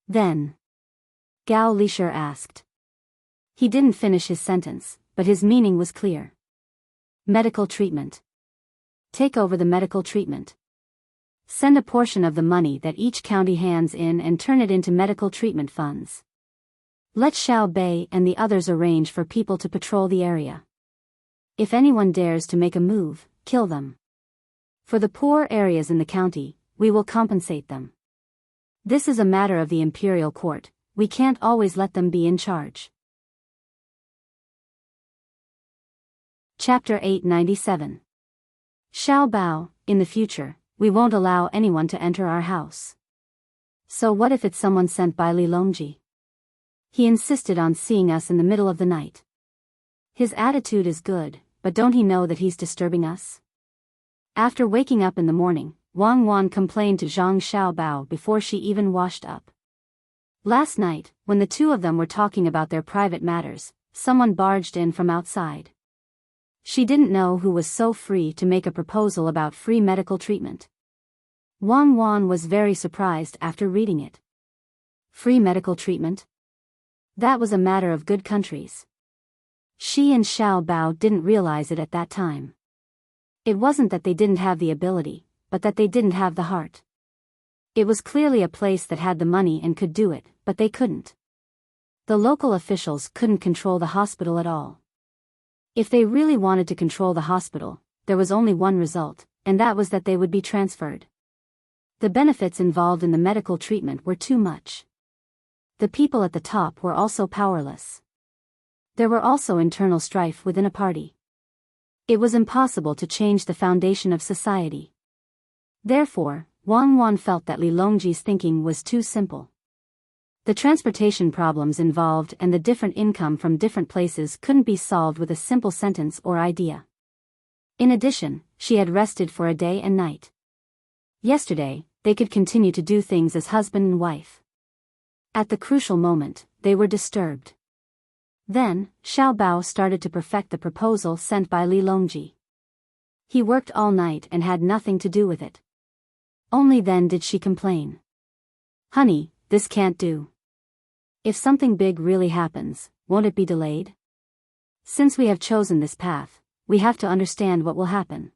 Then, Gao Lishur asked. He didn't finish his sentence, but his meaning was clear. Medical treatment. Take over the medical treatment. Send a portion of the money that each county hands in and turn it into medical treatment funds. Let Xiao Bei and the others arrange for people to patrol the area. If anyone dares to make a move, kill them. For the poor areas in the county, we will compensate them. This is a matter of the imperial court, we can't always let them be in charge. Chapter 897. Xiao Bao, in the future, we won't allow anyone to enter our house. So what if it's someone sent by Li Longji? He insisted on seeing us in the middle of the night. His attitude is good, but don't he know that he's disturbing us? After waking up in the morning, Wang Wan complained to Zhang Xiaobao before she even washed up. Last night, when the two of them were talking about their private matters, someone barged in from outside. She didn't know who was so free to make a proposal about free medical treatment. Wang Wan was very surprised after reading it. Free medical treatment? That was a matter of good countries. She and Xiao Bao didn't realize it at that time. It wasn't that they didn't have the ability, but that they didn't have the heart. It was clearly a place that had the money and could do it, but they couldn't. The local officials couldn't control the hospital at all. If they really wanted to control the hospital, there was only one result, and that was that they would be transferred. The benefits involved in the medical treatment were too much. The people at the top were also powerless. There were also internal strife within a party. It was impossible to change the foundation of society. Therefore, Wang Wan felt that Li Longji's thinking was too simple. The transportation problems involved and the different income from different places couldn't be solved with a simple sentence or idea. In addition, she had rested for a day and night. Yesterday, they could continue to do things as husband and wife. At the crucial moment, they were disturbed. Then, Xiao Bao started to perfect the proposal sent by Li Longji. He worked all night and had nothing to do with it. Only then did she complain. "Honey, this can't do. If something big really happens, won't it be delayed? Since we have chosen this path, we have to understand what will happen.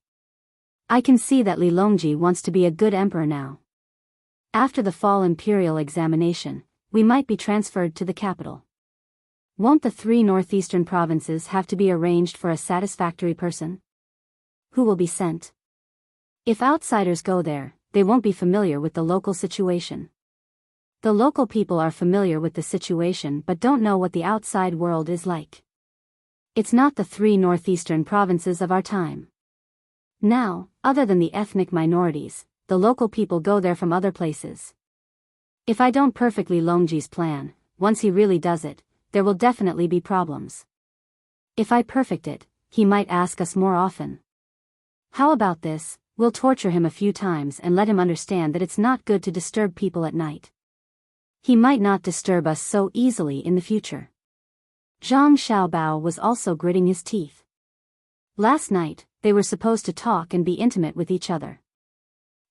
I can see that Li Longji wants to be a good emperor now. After the fall imperial examination, we might be transferred to the capital. Won't the 3 northeastern provinces have to be arranged for a satisfactory person? Who will be sent? If outsiders go there, they won't be familiar with the local situation. The local people are familiar with the situation but don't know what the outside world is like. It's not the 3 northeastern provinces of our time. Now, other than the ethnic minorities, the local people go there from other places. If I don't perfectly Longji's plan, once he really does it, there will definitely be problems. If I perfect it, he might ask us more often. How about this? We'll torture him a few times and let him understand that it's not good to disturb people at night. He might not disturb us so easily in the future." Zhang Xiaobao was also gritting his teeth. Last night, they were supposed to talk and be intimate with each other.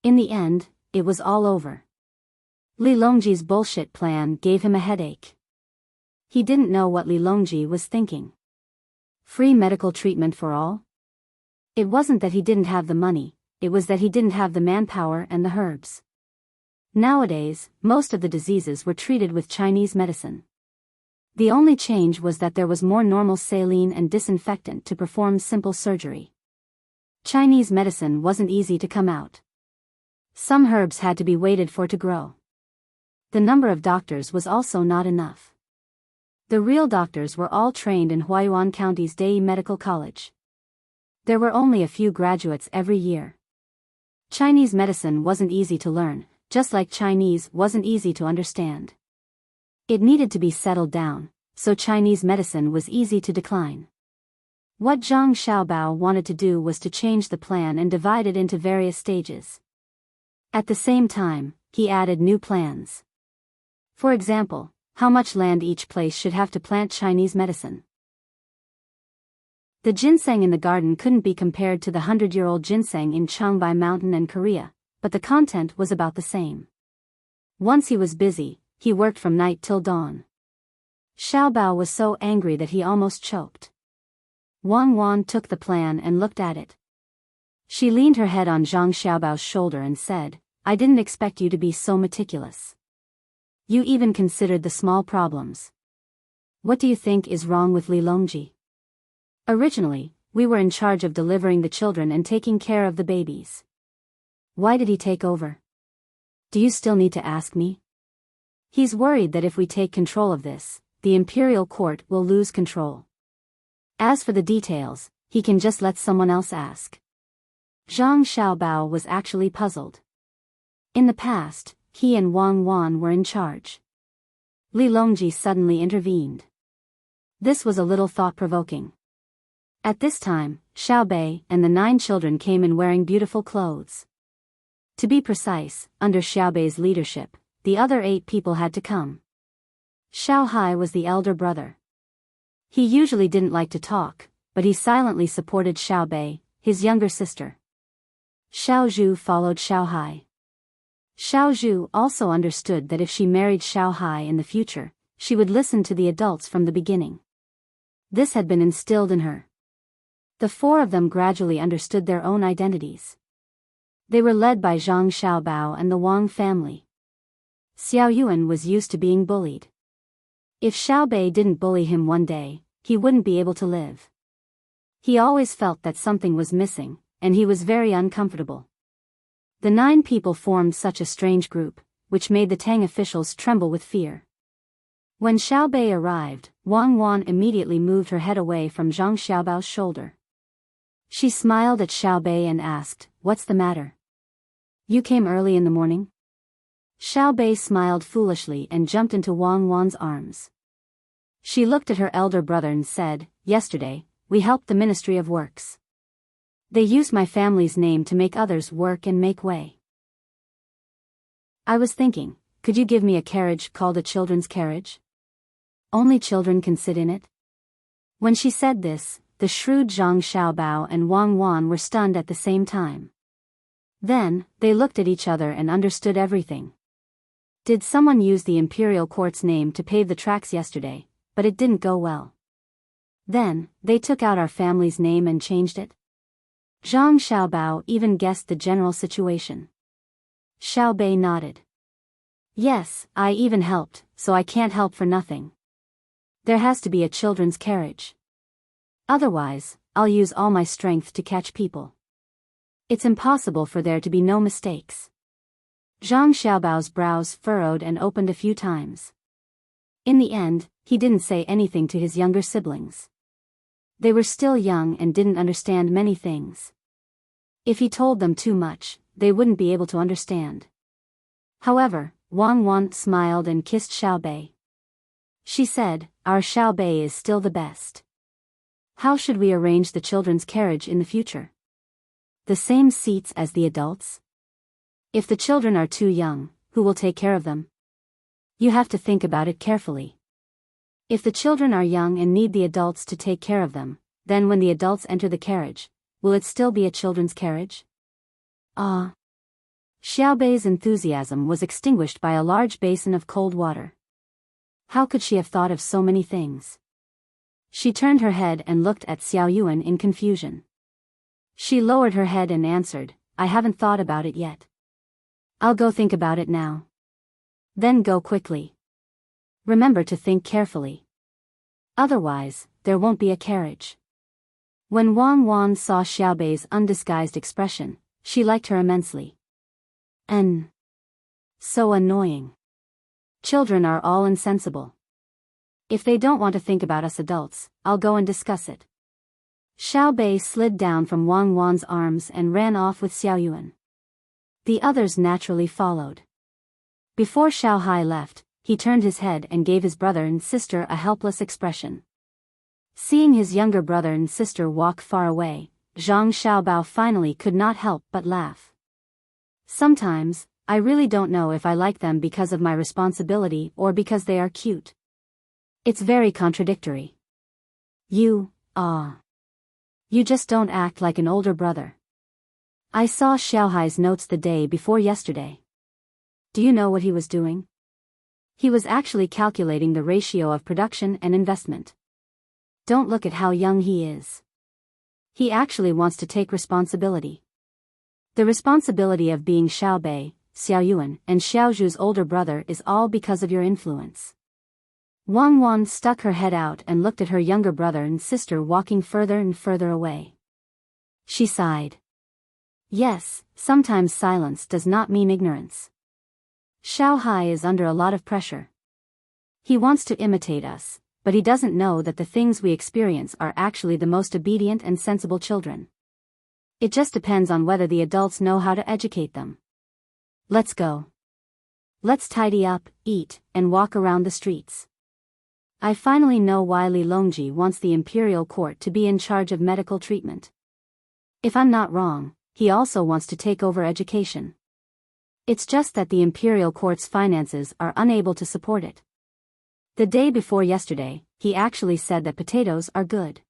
In the end, it was all over. Li Longji's bullshit plan gave him a headache. He didn't know what Li Longji was thinking. Free medical treatment for all? It wasn't that he didn't have the money, it was that he didn't have the manpower and the herbs. Nowadays, most of the diseases were treated with Chinese medicine. The only change was that there was more normal saline and disinfectant to perform simple surgery. Chinese medicine wasn't easy to come out. Some herbs had to be waited for to grow. The number of doctors was also not enough. The real doctors were all trained in Huayuan County's Dei Medical College. There were only a few graduates every year. Chinese medicine wasn't easy to learn, just like Chinese wasn't easy to understand. It needed to be settled down, so Chinese medicine was easy to decline. What Zhang Xiaobao wanted to do was to change the plan and divide it into various stages. At the same time, he added new plans. For example, how much land each place should have to plant Chinese medicine. The ginseng in the garden couldn't be compared to the 100-year-old ginseng in Changbai Mountain and Korea, but the content was about the same. Once he was busy, he worked from night till dawn. Xiaobao was so angry that he almost choked. Wang Wan took the plan and looked at it. She leaned her head on Zhang Xiaobao's shoulder and said, "I didn't expect you to be so meticulous. You even considered the small problems. What do you think is wrong with Li Longji? Originally, we were in charge of delivering the children and taking care of the babies. Why did he take over? Do you still need to ask me? He's worried that if we take control of this, the imperial court will lose control. As for the details, he can just let someone else ask." Zhang Xiaobao was actually puzzled. In the past, he and Wang Wan were in charge. Li Longji suddenly intervened. This was a little thought-provoking. At this time, Xiaobei and the 9 children came in wearing beautiful clothes. To be precise, under Xiaobei's leadership, the other 8 people had to come. Xiao Hai was the elder brother. He usually didn't like to talk, but he silently supported Xiaobei, his younger sister. Xiao Zhu followed Xiao Hai. Xiao Zhu also understood that if she married Xiao Hai in the future, she would listen to the adults from the beginning. This had been instilled in her. The four of them gradually understood their own identities. They were led by Zhang Xiaobao and the Wang family. Xiao Yuan was used to being bullied. If Xiaobei didn't bully him one day, he wouldn't be able to live. He always felt that something was missing, and he was very uncomfortable. The 9 people formed such a strange group, which made the Tang officials tremble with fear. When Xiaobei arrived, Wang Wan immediately moved her head away from Zhang Xiaobao's shoulder. She smiled at Xiaobei and asked, "What's the matter? You came early in the morning?" Xiaobei smiled foolishly and jumped into Wang Wan's arms. She looked at her elder brother and said, "Yesterday, we helped the Ministry of Works. They used my family's name to make others work and make way. I was thinking, could you give me a carriage called a children's carriage? Only children can sit in it." When she said this, the shrewd Zhang Xiaobao and Wang Wan were stunned at the same time. Then, they looked at each other and understood everything. Did someone use the imperial court's name to pave the tracks yesterday, but it didn't go well? Then, they took out our family's name and changed it? Zhang Xiaobao even guessed the general situation. Xiaobei nodded. "Yes, I even helped, so I can't help for nothing. There has to be a children's carriage. Otherwise, I'll use all my strength to catch people. It's impossible for there to be no mistakes." Zhang Xiaobao's brows furrowed and opened a few times. In the end, he didn't say anything to his younger siblings. They were still young and didn't understand many things. If he told them too much, they wouldn't be able to understand. However, Wang Wan smiled and kissed Xiaobei. She said, "Our Xiaobei is still the best. How should we arrange the children's carriage in the future? The same seats as the adults? If the children are too young, who will take care of them? You have to think about it carefully. If the children are young and need the adults to take care of them, then when the adults enter the carriage, will it still be a children's carriage?" Ah. Xiaobei's enthusiasm was extinguished by a large basin of cold water. How could she have thought of so many things? She turned her head and looked at Xiao Yuan in confusion. She lowered her head and answered, "I haven't thought about it yet. I'll go think about it now." "Then go quickly. Remember to think carefully. Otherwise, there won't be a carriage." When Wang Wan saw Xiaobei's undisguised expression, she liked her immensely. So annoying. Children are all insensible. If they don't want to think about us adults, I'll go and discuss it. Xiaobei slid down from Wang Wan's arms and ran off with Xiao Yuan. The others naturally followed. Before Xiao Hai left, he turned his head and gave his brother and sister a helpless expression. Seeing his younger brother and sister walk far away, Zhang Xiaobao finally could not help but laugh. "Sometimes, I really don't know if I like them because of my responsibility or because they are cute. It's very contradictory. You just don't act like an older brother." I saw Xiaohai's notes the day before yesterday. Do you know what he was doing? He was actually calculating the ratio of production and investment. Don't look at how young he is. He actually wants to take responsibility. The responsibility of being Xiaobei, Xiao Yuan, and Xiaozhu's older brother is all because of your influence. Wang Wan stuck her head out and looked at her younger brother and sister walking further and further away. She sighed. Yes, sometimes silence does not mean ignorance. Xiao Hai is under a lot of pressure. He wants to imitate us, but he doesn't know that the things we experience are actually the most obedient and sensible children. It just depends on whether the adults know how to educate them. Let's go. Let's tidy up, eat, and walk around the streets. I finally know why Li Longji wants the imperial court to be in charge of medical treatment. If I'm not wrong, he also wants to take over education. It's just that the imperial court's finances are unable to support it. The day before yesterday, he actually said that potatoes are good.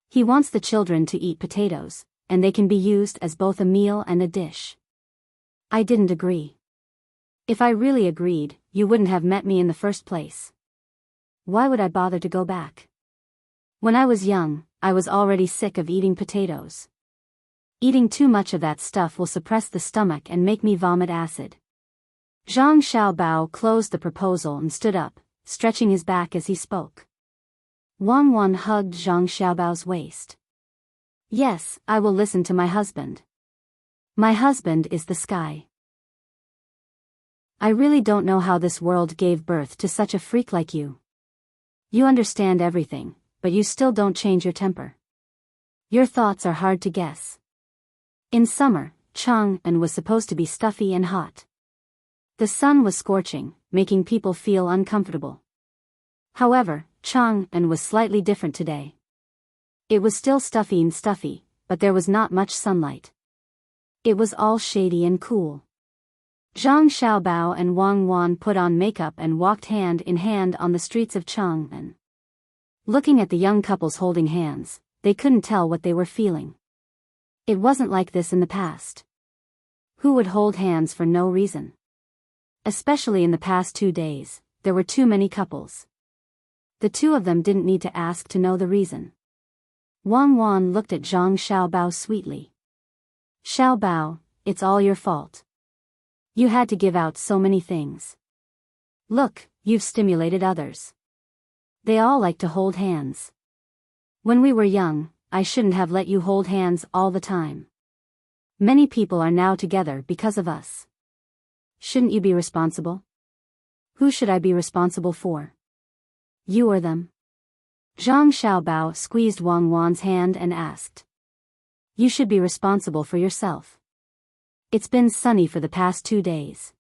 He wants the children to eat potatoes, and they can be used as both a meal and a dish. I didn't agree. If I really agreed, you wouldn't have met me in the first place. Why would I bother to go back? When I was young, I was already sick of eating potatoes. Eating too much of that stuff will suppress the stomach and make me vomit acid. Zhang Xiaobao closed the proposal and stood up, stretching his back as he spoke. Wang Wan hugged Zhang Xiaobao's waist. Yes, I will listen to my husband. My husband is the sky. I really don't know how this world gave birth to such a freak like you. You understand everything, but you still don't change your temper. Your thoughts are hard to guess. In summer, Chang'an was supposed to be stuffy and hot. The sun was scorching, making people feel uncomfortable. However, Chang'an was slightly different today. It was still stuffy, but there was not much sunlight. It was all shady and cool. Zhang Xiaobao and Wang Wan put on makeup and walked hand in hand on the streets of Chang'an. Looking at the young couples holding hands, they couldn't tell what they were feeling. It wasn't like this in the past. Who would hold hands for no reason? Especially in the past 2 days, there were too many couples. The two of them didn't need to ask to know the reason. Wang Wan looked at Zhang Xiaobao sweetly. Xiaobao, it's all your fault. You had to give out so many things. Look, you've stimulated others. They all like to hold hands. When we were young, I shouldn't have let you hold hands all the time. Many people are now together because of us. Shouldn't you be responsible? Who should I be responsible for? You or them? Zhang Xiaobao squeezed Wang Wan's hand and asked. You should be responsible for yourself. It's been sunny for the past 2 days.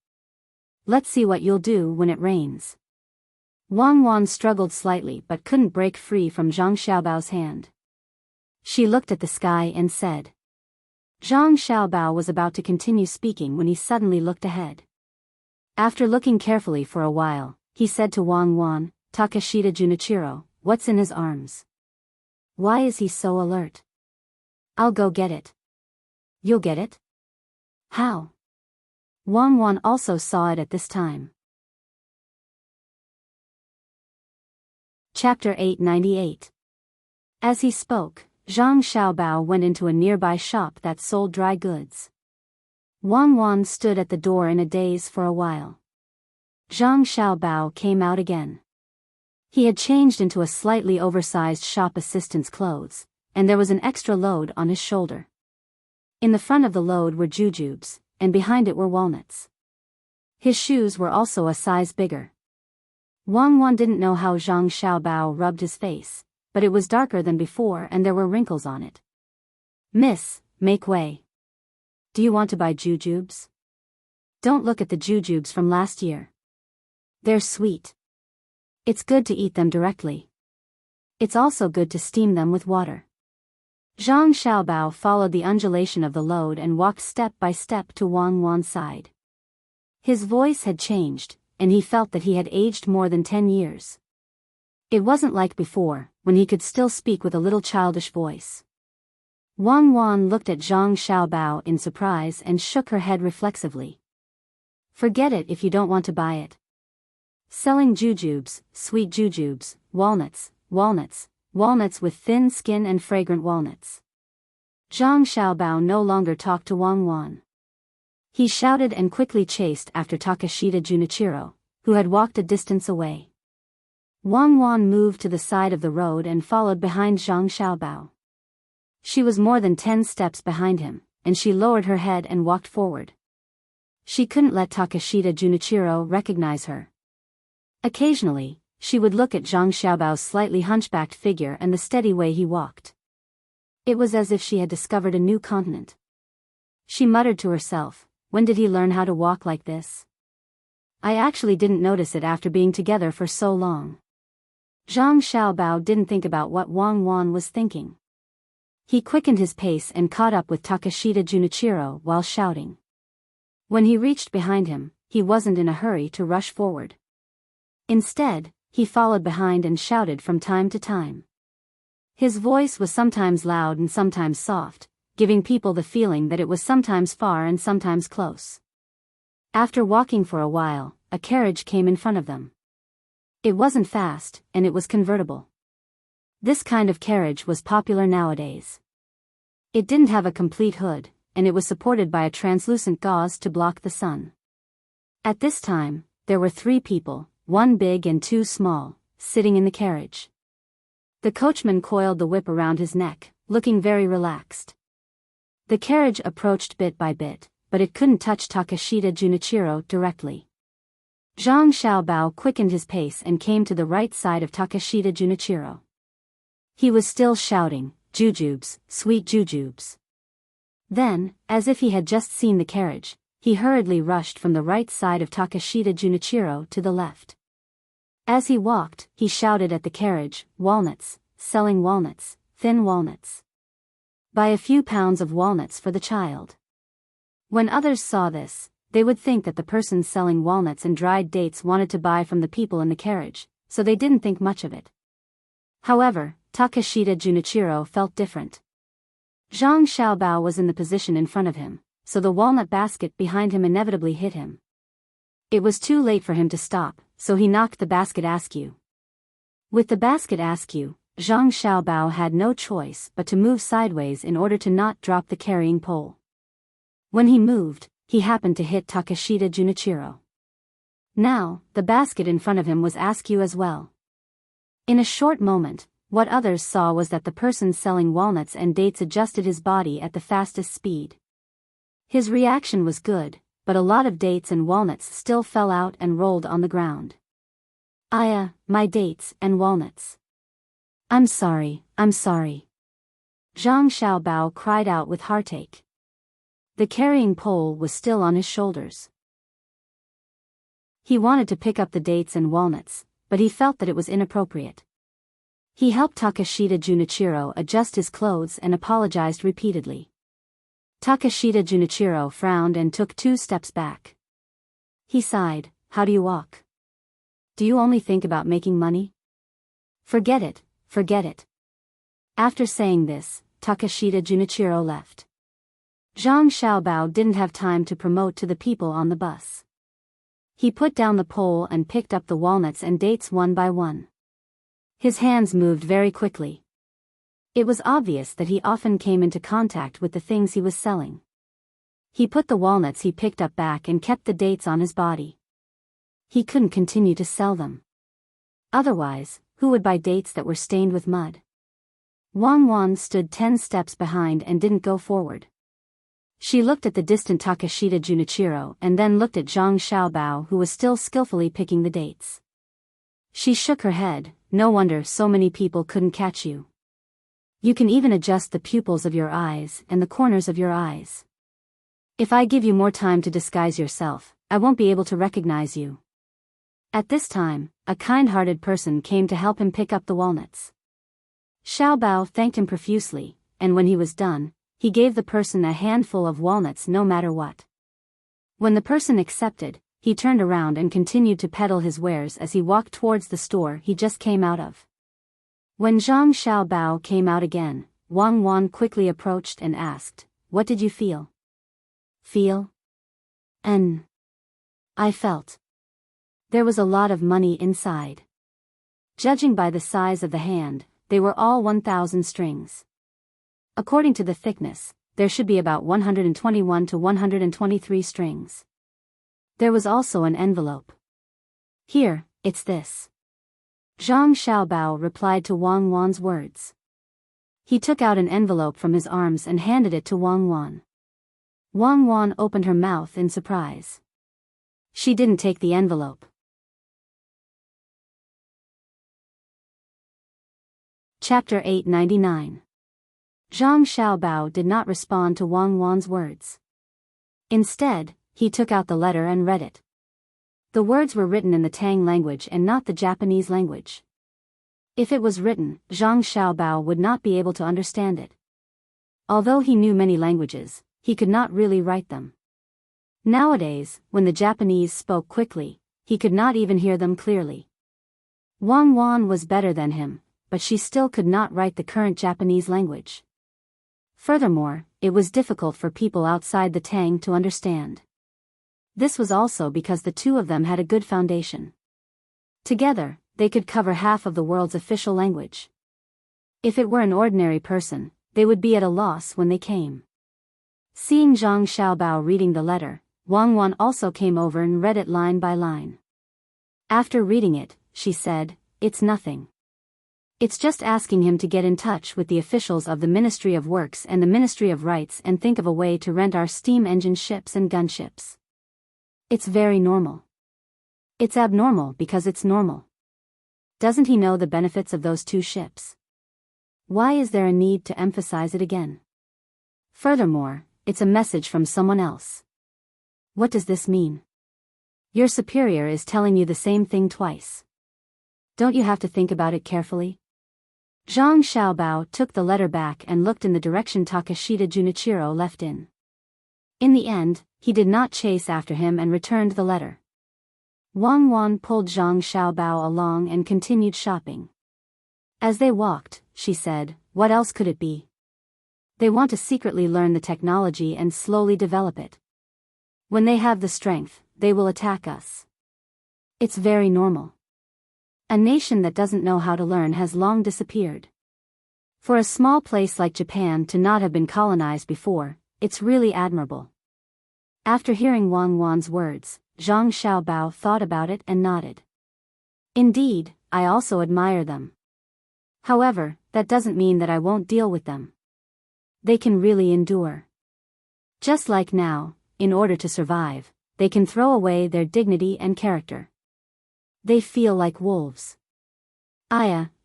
Let's see what you'll do when it rains. Wang Wan struggled slightly but couldn't break free from Zhang Xiaobao's hand. She looked at the sky and said. Zhang Xiaobao was about to continue speaking when he suddenly looked ahead. After looking carefully for a while, he said to Wang Wan, Takashita Junichiro, what's in his arms? Why is he so alert? I'll go get it. You'll get it? How? Wang Wan also saw it at this time. Chapter 898. As he spoke, Zhang Xiaobao went into a nearby shop that sold dry goods. Wang Wan stood at the door in a daze for a while. Zhang Xiaobao came out again. He had changed into a slightly oversized shop assistant's clothes, and there was an extra load on his shoulder. In the front of the load were jujubes, and behind it were walnuts. His shoes were also a size bigger. Wang Wan didn't know how Zhang Xiaobao rubbed his face, but it was darker than before and there were wrinkles on it. Miss, make way. Do you want to buy jujubes? Don't look at the jujubes from last year. They're sweet. It's good to eat them directly. It's also good to steam them with water. Zhang Xiaobao followed the undulation of the load and walked step by step to Wang Wan's side. His voice had changed, and he felt that he had aged more than 10 years. It wasn't like before, when he could still speak with a little childish voice. Wang Wan looked at Zhang Xiaobao in surprise and shook her head reflexively. Forget it if you don't want to buy it. Selling jujubes, sweet jujubes, walnuts with thin skin and fragrant walnuts. Zhang Xiaobao no longer talked to Wang Wan. He shouted and quickly chased after Takashita Junichiro, who had walked a distance away. Wang Wan moved to the side of the road and followed behind Zhang Xiaobao. She was more than 10 steps behind him, and she lowered her head and walked forward. She couldn't let Takashita Junichiro recognize her. Occasionally, she would look at Zhang Xiaobao's slightly hunchbacked figure and the steady way he walked. It was as if she had discovered a new continent. She muttered to herself, when did he learn how to walk like this? I actually didn't notice it after being together for so long. Zhang Xiaobao didn't think about what Wang Wan was thinking. He quickened his pace and caught up with Takashita Junichiro while shouting. When he reached behind him, he wasn't in a hurry to rush forward. Instead, he followed behind and shouted from time to time. His voice was sometimes loud and sometimes soft, giving people the feeling that it was sometimes far and sometimes close. After walking for a while, a carriage came in front of them. It wasn't fast, and it was convertible. This kind of carriage was popular nowadays. It didn't have a complete hood, and it was supported by a translucent gauze to block the sun. At this time, there were 3 people, 1 big and 2 small, sitting in the carriage. The coachman coiled the whip around his neck, looking very relaxed. The carriage approached bit by bit, but it couldn't touch Takeshita Junichiro directly. Zhang Xiaobao quickened his pace and came to the right side of Takeshita Junichiro. He was still shouting, "Jujubes, sweet jujubes." Then, as if he had just seen the carriage, he hurriedly rushed from the right side of Takeshita Junichiro to the left. As he walked, he shouted at the carriage, "Walnuts, selling walnuts, thin walnuts. Buy a few pounds of walnuts for the child." When others saw this, they would think that the person selling walnuts and dried dates wanted to buy from the people in the carriage, so they didn't think much of it. However, Takeshita Junichiro felt different. Zhang Xiaobao was in the position in front of him, so the walnut basket behind him inevitably hit him. It was too late for him to stop, so he knocked the basket askew. With the basket askew, Zhang Xiaobao had no choice but to move sideways in order to not drop the carrying pole. When he moved, he happened to hit Takeshita Junichiro. Now, the basket in front of him was askew as well. In a short moment, what others saw was that the person selling walnuts and dates adjusted his body at the fastest speed. His reaction was good, but a lot of dates and walnuts still fell out and rolled on the ground. "Aya, my dates and walnuts. I'm sorry, I'm sorry." Zhang Xiaobao cried out with heartache. The carrying pole was still on his shoulders. He wanted to pick up the dates and walnuts, but he felt that it was inappropriate. He helped Takeshita Junichiro adjust his clothes and apologized repeatedly. Takeshita Junichiro frowned and took 2 steps back. He sighed, "How do you walk? Do you only think about making money? Forget it, forget it." After saying this, Takeshita Junichiro left. Zhang Xiaobao didn't have time to promote to the people on the bus. He put down the pole and picked up the walnuts and dates one by one. His hands moved very quickly. It was obvious that he often came into contact with the things he was selling. He put the walnuts he picked up back and kept the dates on his body. He couldn't continue to sell them. Otherwise, who would buy dates that were stained with mud? Wang Wan stood 10 steps behind and didn't go forward. She looked at the distant Takeshita Junichiro and then looked at Zhang Xiaobao, who was still skillfully picking the dates. She shook her head. "No wonder so many people couldn't catch you. You can even adjust the pupils of your eyes and the corners of your eyes. If I give you more time to disguise yourself, I won't be able to recognize you." At this time, a kind-hearted person came to help him pick up the walnuts. Xiaobao thanked him profusely, and when he was done, he gave the person a handful of walnuts no matter what. When the person accepted, he turned around and continued to peddle his wares as he walked towards the store he just came out of. When Zhang Xiaobao came out again, Wang Wan quickly approached and asked, "What did you feel?" "Feel? I felt. There was a lot of money inside. Judging by the size of the hand, they were all 1,000 strings. According to the thickness, there should be about 121 to 123 strings. There was also an envelope. Here, it's this." Zhang Xiaobao replied to Wang Wan's words. He took out an envelope from his arms and handed it to Wang Wan. Wang Wan opened her mouth in surprise. She didn't take the envelope. Chapter 899. Zhang Xiaobao did not respond to Wang Wan's words. Instead, he took out the letter and read it. The words were written in the Tang language and not the Japanese language. If it was written, Zhang Xiaobao would not be able to understand it. Although he knew many languages, he could not really write them. Nowadays, when the Japanese spoke quickly, he could not even hear them clearly. Wang Wan was better than him, but she still could not write the current Japanese language. Furthermore, it was difficult for people outside the Tang to understand. This was also because the two of them had a good foundation. Together, they could cover half of the world's official language. If it were an ordinary person, they would be at a loss when they came. Seeing Zhang Xiaobao reading the letter, Wang Wan also came over and read it line by line. After reading it, she said, "It's nothing. It's just asking him to get in touch with the officials of the Ministry of Works and the Ministry of Rights and think of a way to rent our steam engine ships and gunships. It's very normal. It's abnormal because it's normal. Doesn't he know the benefits of those two ships? Why is there a need to emphasize it again? Furthermore, it's a message from someone else. What does this mean? Your superior is telling you the same thing twice. Don't you have to think about it carefully?" Zhang Xiaobao took the letter back and looked in the direction Takashita Junichiro left in. In the end, he did not chase after him and returned the letter. Wang Wan pulled Zhang Xiaobao along and continued shopping. As they walked, she said, "What else could it be? They want to secretly learn the technology and slowly develop it. When they have the strength, they will attack us. It's very normal. A nation that doesn't know how to learn has long disappeared. For a small place like Japan to not have been colonized before, it's really admirable." After hearing Wang Wan's words, Zhang Xiaobao thought about it and nodded. "Indeed, I also admire them. However, that doesn't mean that I won't deal with them. They can really endure. Just like now, in order to survive, they can throw away their dignity and character. They feel like wolves.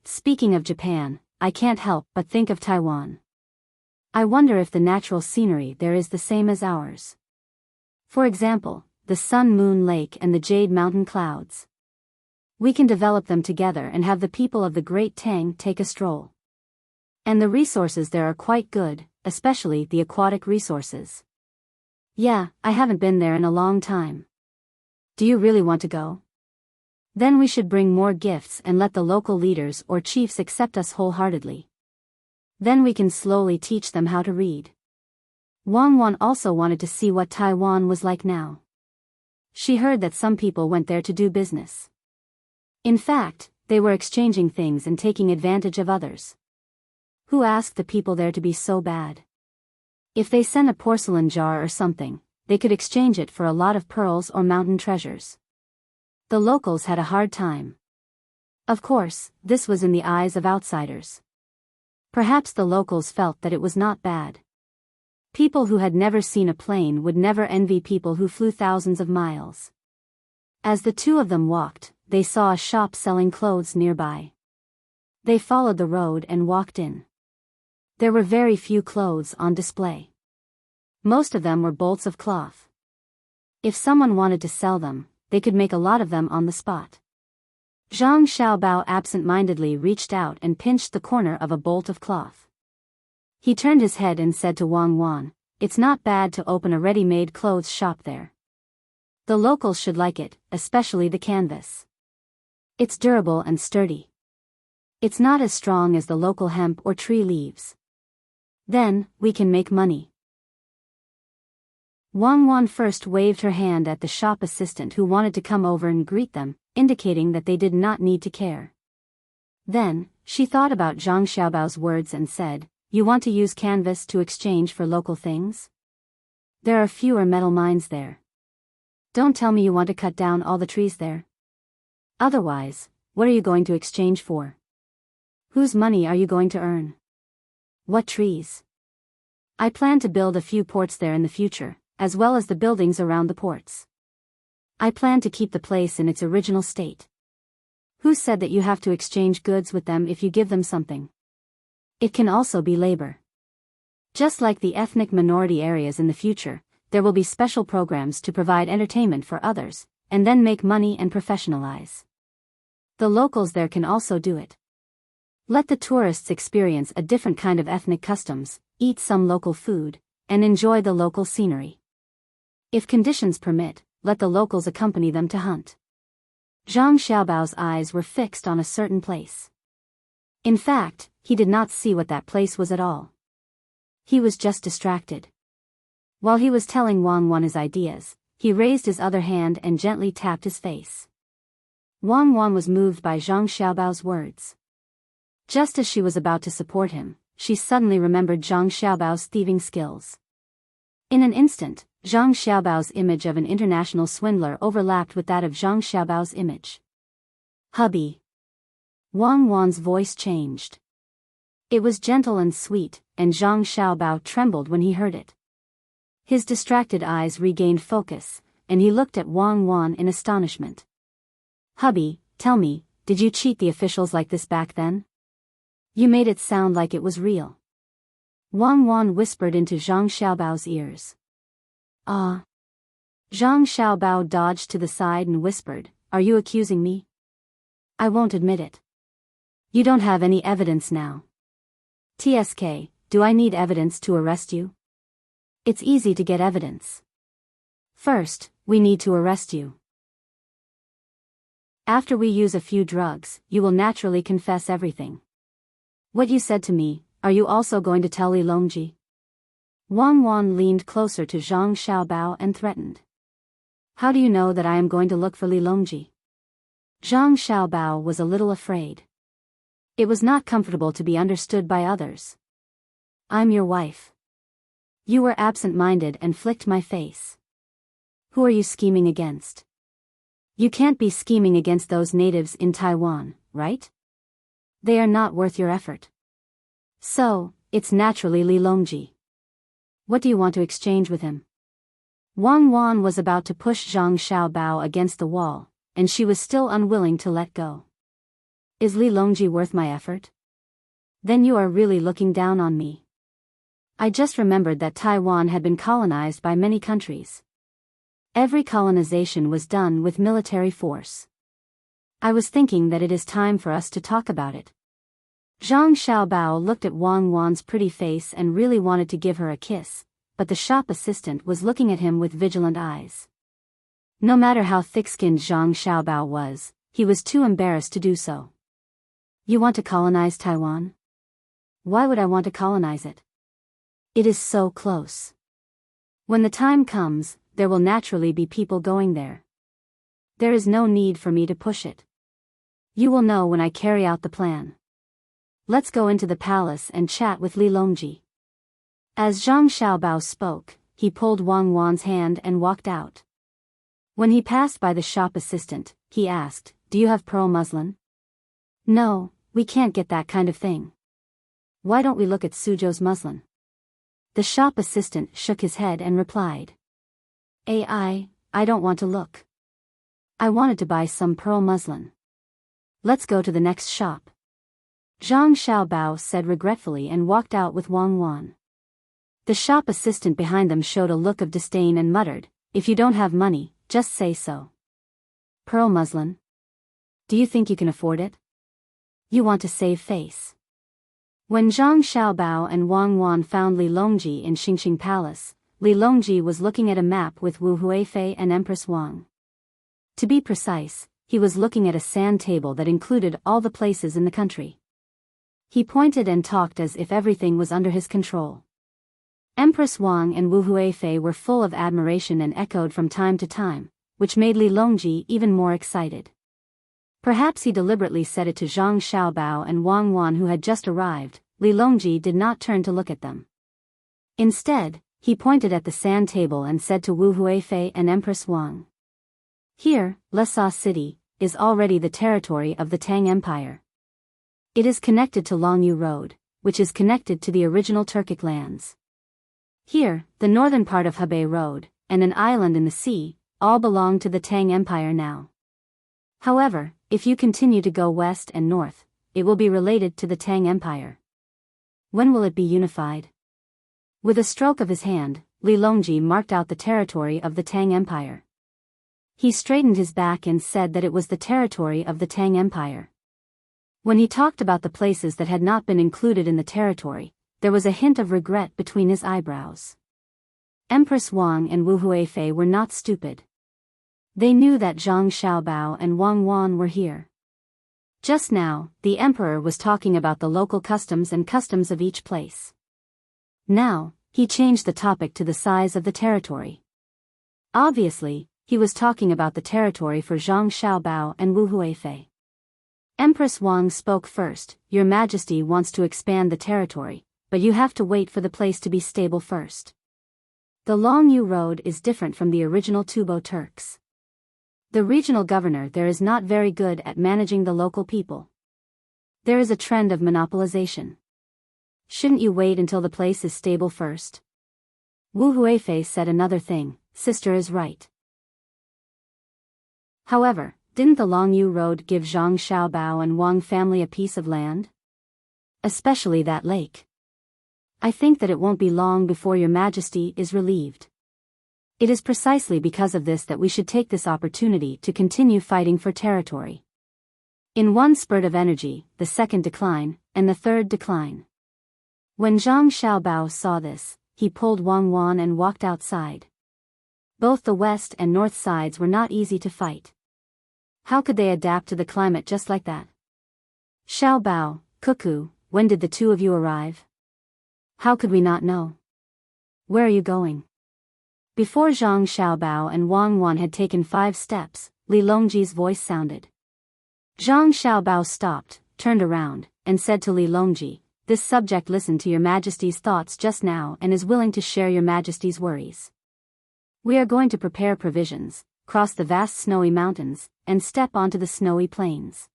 Speaking of Japan, I can't help but think of Taiwan. I wonder if the natural scenery there is the same as ours. For example, the Sun-Moon Lake and the Jade Mountain clouds. We can develop them together and have the people of the Great Tang take a stroll. And the resources there are quite good, especially the aquatic resources. Yeah, I haven't been there in a long time. Do you really want to go? Then we should bring more gifts and let the local leaders or chiefs accept us wholeheartedly. Then we can slowly teach them how to read." Wang Wan also wanted to see what Taiwan was like now. She heard that some people went there to do business. In fact, they were exchanging things and taking advantage of others. Who asked the people there to be so bad? If they sent a porcelain jar or something, they could exchange it for a lot of pearls or mountain treasures. The locals had a hard time. Of course, this was in the eyes of outsiders. Perhaps the locals felt that it was not bad. People who had never seen a plane would never envy people who flew thousands of miles. As the two of them walked, they saw a shop selling clothes nearby. They followed the road and walked in. There were very few clothes on display. Most of them were bolts of cloth. If someone wanted to sell them, they could make a lot of them on the spot. Zhang Xiaobao absent-mindedly reached out and pinched the corner of a bolt of cloth. He turned his head and said to Wang Wan, "It's not bad to open a ready-made clothes shop there. The locals should like it, especially the canvas. It's durable and sturdy. It's not as strong as the local hemp or tree leaves. Then, we can make money." Wang Wan first waved her hand at the shop assistant who wanted to come over and greet them, indicating that they did not need to care. Then, she thought about Zhang Xiaobao's words and said, "You want to use canvas to exchange for local things? There are fewer metal mines there. Don't tell me you want to cut down all the trees there. Otherwise, what are you going to exchange for? Whose money are you going to earn? What trees? I plan to build a few ports there in the future, as well as the buildings around the ports. I plan to keep the place in its original state. Who said that you have to exchange goods with them if you give them something? It can also be labor. Just like the ethnic minority areas in the future, there will be special programs to provide entertainment for others, and then make money and professionalize. The locals there can also do it. Let the tourists experience a different kind of ethnic customs, eat some local food, and enjoy the local scenery. If conditions permit, let the locals accompany them to hunt." Zhang Xiaobao's eyes were fixed on a certain place. In fact, he did not see what that place was at all. He was just distracted. While he was telling Wang Wan his ideas, he raised his other hand and gently tapped his face. Wang Wan was moved by Zhang Xiaobao's words. Just as she was about to support him, she suddenly remembered Zhang Xiaobao's thieving skills. In an instant, Zhang Xiaobao's image of an international swindler overlapped with that of Zhang Xiaobao's image. Hubby. Wang Wan's voice changed. It was gentle and sweet, and Zhang Xiaobao trembled when he heard it. His distracted eyes regained focus, and he looked at Wang Wan in astonishment. Hubby, tell me, did you cheat the officials like this back then? You made it sound like it was real. Wang Wan whispered into Zhang Xiaobao's ears. Ah. Zhang Xiaobao dodged to the side and whispered, Are you accusing me? I won't admit it. You don't have any evidence now. TSK, do I need evidence to arrest you? It's easy to get evidence. First, we need to arrest you. After we use a few drugs, you will naturally confess everything. What you said to me, are you also going to tell Li Longji? Wang Wan leaned closer to Zhang Xiaobao and threatened. How do you know that I am going to look for Li Longji? Zhang Xiaobao was a little afraid. It was not comfortable to be understood by others. I'm your wife. You were absent-minded and flicked my face. Who are you scheming against? You can't be scheming against those natives in Taiwan, right? They are not worth your effort. So, it's naturally Li Longji. What do you want to exchange with him? Wang Wan was about to push Zhang Xiaobao against the wall, and she was still unwilling to let go. Is Li Longji worth my effort? Then you are really looking down on me. I just remembered that Taiwan had been colonized by many countries. Every colonization was done with military force. I was thinking that it is time for us to talk about it. Zhang Xiaobao looked at Wang Wan's pretty face and really wanted to give her a kiss, but the shop assistant was looking at him with vigilant eyes. No matter how thick-skinned Zhang Xiaobao was, he was too embarrassed to do so. You want to colonize Taiwan? Why would I want to colonize it? It is so close. When the time comes, there will naturally be people going there. There is no need for me to push it. You will know when I carry out the plan. Let's go into the palace and chat with Li Longji. As Zhang Xiaobao spoke, he pulled Wang Wan's hand and walked out. When he passed by the shop assistant, he asked, Do you have pearl muslin? No, we can't get that kind of thing. Why don't we look at Suzhou's muslin? The shop assistant shook his head and replied. I don't want to look. I wanted to buy some pearl muslin. Let's go to the next shop. Zhang Xiaobao said regretfully and walked out with Wang Wan. The shop assistant behind them showed a look of disdain and muttered, If you don't have money, just say so. Pearl muslin? Do you think you can afford it? You want to save face. When Zhang Xiaobao and Wang Wan found Li Longji in Xingqing Palace, Li Longji was looking at a map with Wu Huifei and Empress Wang. To be precise, he was looking at a sand table that included all the places in the country. He pointed and talked as if everything was under his control. Empress Wang and Wu Huifei were full of admiration and echoed from time to time, which made Li Longji even more excited. Perhaps he deliberately said it to Zhang Xiaobao and Wang Wan who had just arrived. Li Longji did not turn to look at them. Instead, he pointed at the sand table and said to Wu Huifei and Empress Wang. Here, Lhasa City, is already the territory of the Tang Empire. It is connected to Longyu Road, which is connected to the original Turkic lands. Here, the northern part of Hebei Road, and an island in the sea, all belong to the Tang Empire now. However, if you continue to go west and north, it will be related to the Tang Empire. When will it be unified? With a stroke of his hand, Li Longji marked out the territory of the Tang Empire. He straightened his back and said that it was the territory of the Tang Empire. When he talked about the places that had not been included in the territory, there was a hint of regret between his eyebrows. Empress Wang and Wu Huifei were not stupid. They knew that Zhang Xiaobao and Wang Wan were here. Just now, the emperor was talking about the local customs and customs of each place. Now, he changed the topic to the size of the territory. Obviously, he was talking about the territory for Zhang Xiaobao and Wu Huifei. Empress Wang spoke first. Your Majesty wants to expand the territory, but you have to wait for the place to be stable first. The Longyu Road is different from the original Tubo Turks. The regional governor there is not very good at managing the local people. There is a trend of monopolization. Shouldn't you wait until the place is stable first? Wu Huifei said another thing. Sister is right. However, didn't the Longyu Road give Zhang Xiaobao and Wang family a piece of land? Especially that lake. I think that it won't be long before your Majesty is relieved. It is precisely because of this that we should take this opportunity to continue fighting for territory. In one spurt of energy, the second decline, and the third decline. When Zhang Xiaobao saw this, he pulled Wang Wan and walked outside. Both the west and north sides were not easy to fight. How could they adapt to the climate just like that? Xiaobao, Cuckoo, when did the two of you arrive? How could we not know? Where are you going? Before Zhang Xiaobao and Wang Wan had taken 5 steps, Li Longji's voice sounded. Zhang Xiaobao stopped, turned around, and said to Li Longji, this subject listened to your Majesty's thoughts just now and is willing to share your Majesty's worries. We are going to prepare provisions, cross the vast snowy mountains, and step onto the snowy plains.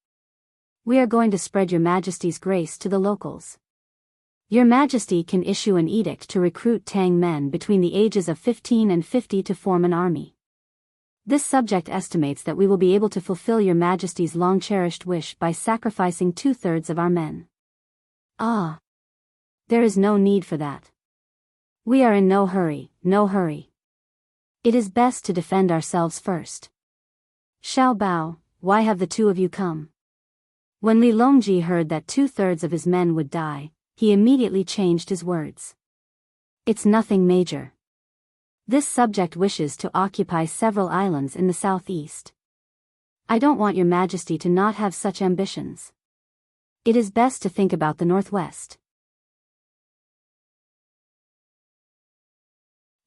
We are going to spread your Majesty's grace to the locals. Your Majesty can issue an edict to recruit Tang men between the ages of 15 and 50 to form an army. This subject estimates that we will be able to fulfill your Majesty's long-cherished wish by sacrificing 2/3 of our men. Ah! There is no need for that. We are in no hurry, no hurry. It is best to defend ourselves first. Xiaobao, why have the two of you come? When Li Longji heard that 2/3 of his men would die, he immediately changed his words. It's nothing major. This subject wishes to occupy several islands in the southeast. I don't want your Majesty to not have such ambitions. It is best to think about the northwest.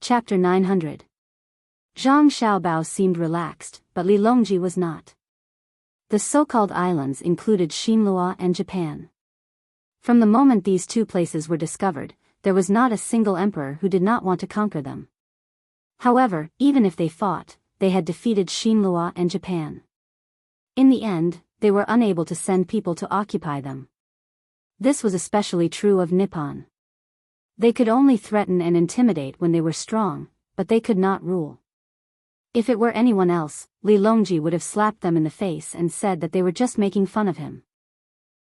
Chapter 900. Zhang Xiaobao seemed relaxed, but Li Longji was not. The so-called islands included Xinlua and Japan. From the moment these two places were discovered, there was not a single emperor who did not want to conquer them. However, even if they fought, they had defeated Xinlua and Japan. In the end, they were unable to send people to occupy them. This was especially true of Nippon. They could only threaten and intimidate when they were strong, but they could not rule. If it were anyone else, Li Longji would have slapped them in the face and said that they were just making fun of him.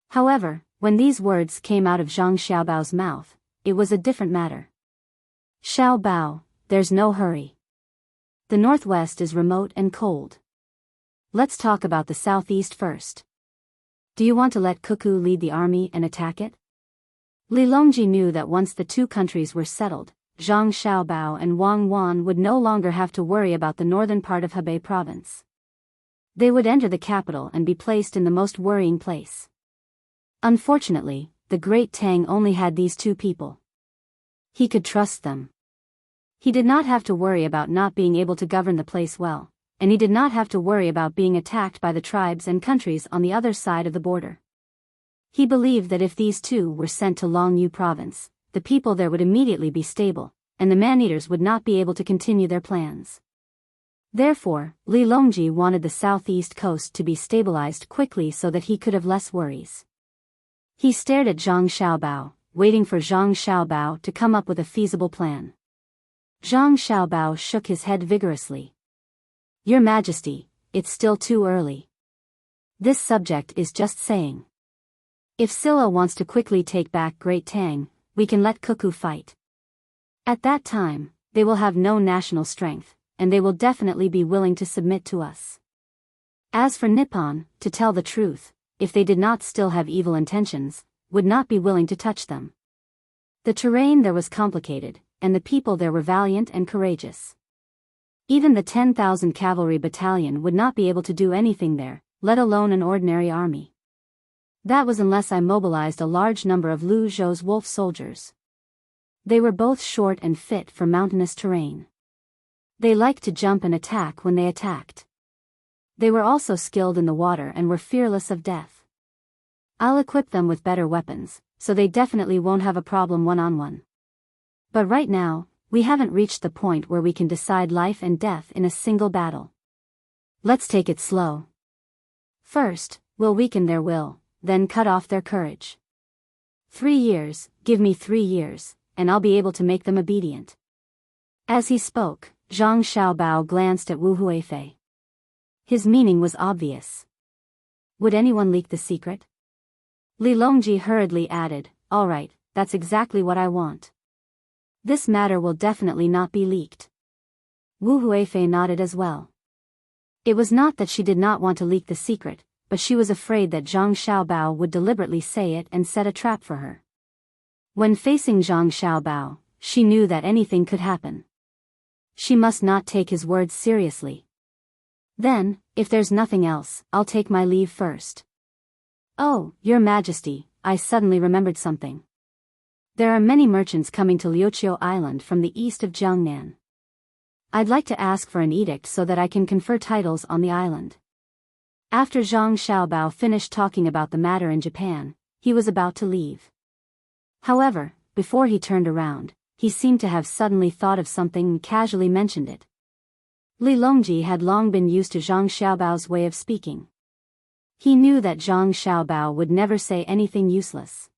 However, when these words came out of Zhang Xiaobao's mouth, it was a different matter. Xiaobao, there's no hurry. The northwest is remote and cold. Let's talk about the southeast first. Do you want to let Cuckoo lead the army and attack it? Li Longji knew that once the two countries were settled, Zhang Xiaobao and Wang Wan would no longer have to worry about the northern part of Hebei province. They would enter the capital and be placed in the most worrying place. Unfortunately, the great Tang only had these two people. He could trust them. He did not have to worry about not being able to govern the place well, and he did not have to worry about being attacked by the tribes and countries on the other side of the border. He believed that if these two were sent to Longyu province, the people there would immediately be stable, and the man-eaters would not be able to continue their plans. Therefore, Li Longji wanted the southeast coast to be stabilized quickly so that he could have less worries. He stared at Zhang Xiaobao, waiting for Zhang Xiaobao to come up with a feasible plan. Zhang Xiaobao shook his head vigorously. Your Majesty, it's still too early. This subject is just saying. If Silla wants to quickly take back Great Tang, we can let Cuckoo fight. At that time, they will have no national strength, and they will definitely be willing to submit to us. As for Nippon, to tell the truth, if they did not still have evil intentions, would not be willing to touch them. The terrain there was complicated, and the people there were valiant and courageous. Even the 10,000 cavalry battalion would not be able to do anything there, let alone an ordinary army. That was unless I mobilized a large number of Lu Zhou's wolf soldiers. They were both short and fit for mountainous terrain. They liked to jump and attack when they attacked. They were also skilled in the water and were fearless of death. I'll equip them with better weapons, so they definitely won't have a problem one-on-one. But right now, we haven't reached the point where we can decide life and death in a single battle. Let's take it slow. First, we'll weaken their will, then cut off their courage. 3 years, give me 3 years, and I'll be able to make them obedient. As he spoke, Zhang Xiaobao glanced at Wu Huifei. His meaning was obvious. Would anyone leak the secret? Li Longji hurriedly added, "All right, that's exactly what I want. This matter will definitely not be leaked." Wu Huifei nodded as well. It was not that she did not want to leak the secret, but she was afraid that Zhang Xiaobao would deliberately say it and set a trap for her. When facing Zhang Xiaobao, she knew that anything could happen. She must not take his words seriously. Then, if there's nothing else, I'll take my leave first. Oh, Your Majesty, I suddenly remembered something. There are many merchants coming to Liuqiu Island from the east of Jiangnan. I'd like to ask for an edict so that I can confer titles on the island. After Zhang Xiaobao finished talking about the matter in Japan, he was about to leave. However, before he turned around, he seemed to have suddenly thought of something and casually mentioned it. Li Longji had long been used to Zhang Xiaobao's way of speaking. He knew that Zhang Xiaobao would never say anything useless.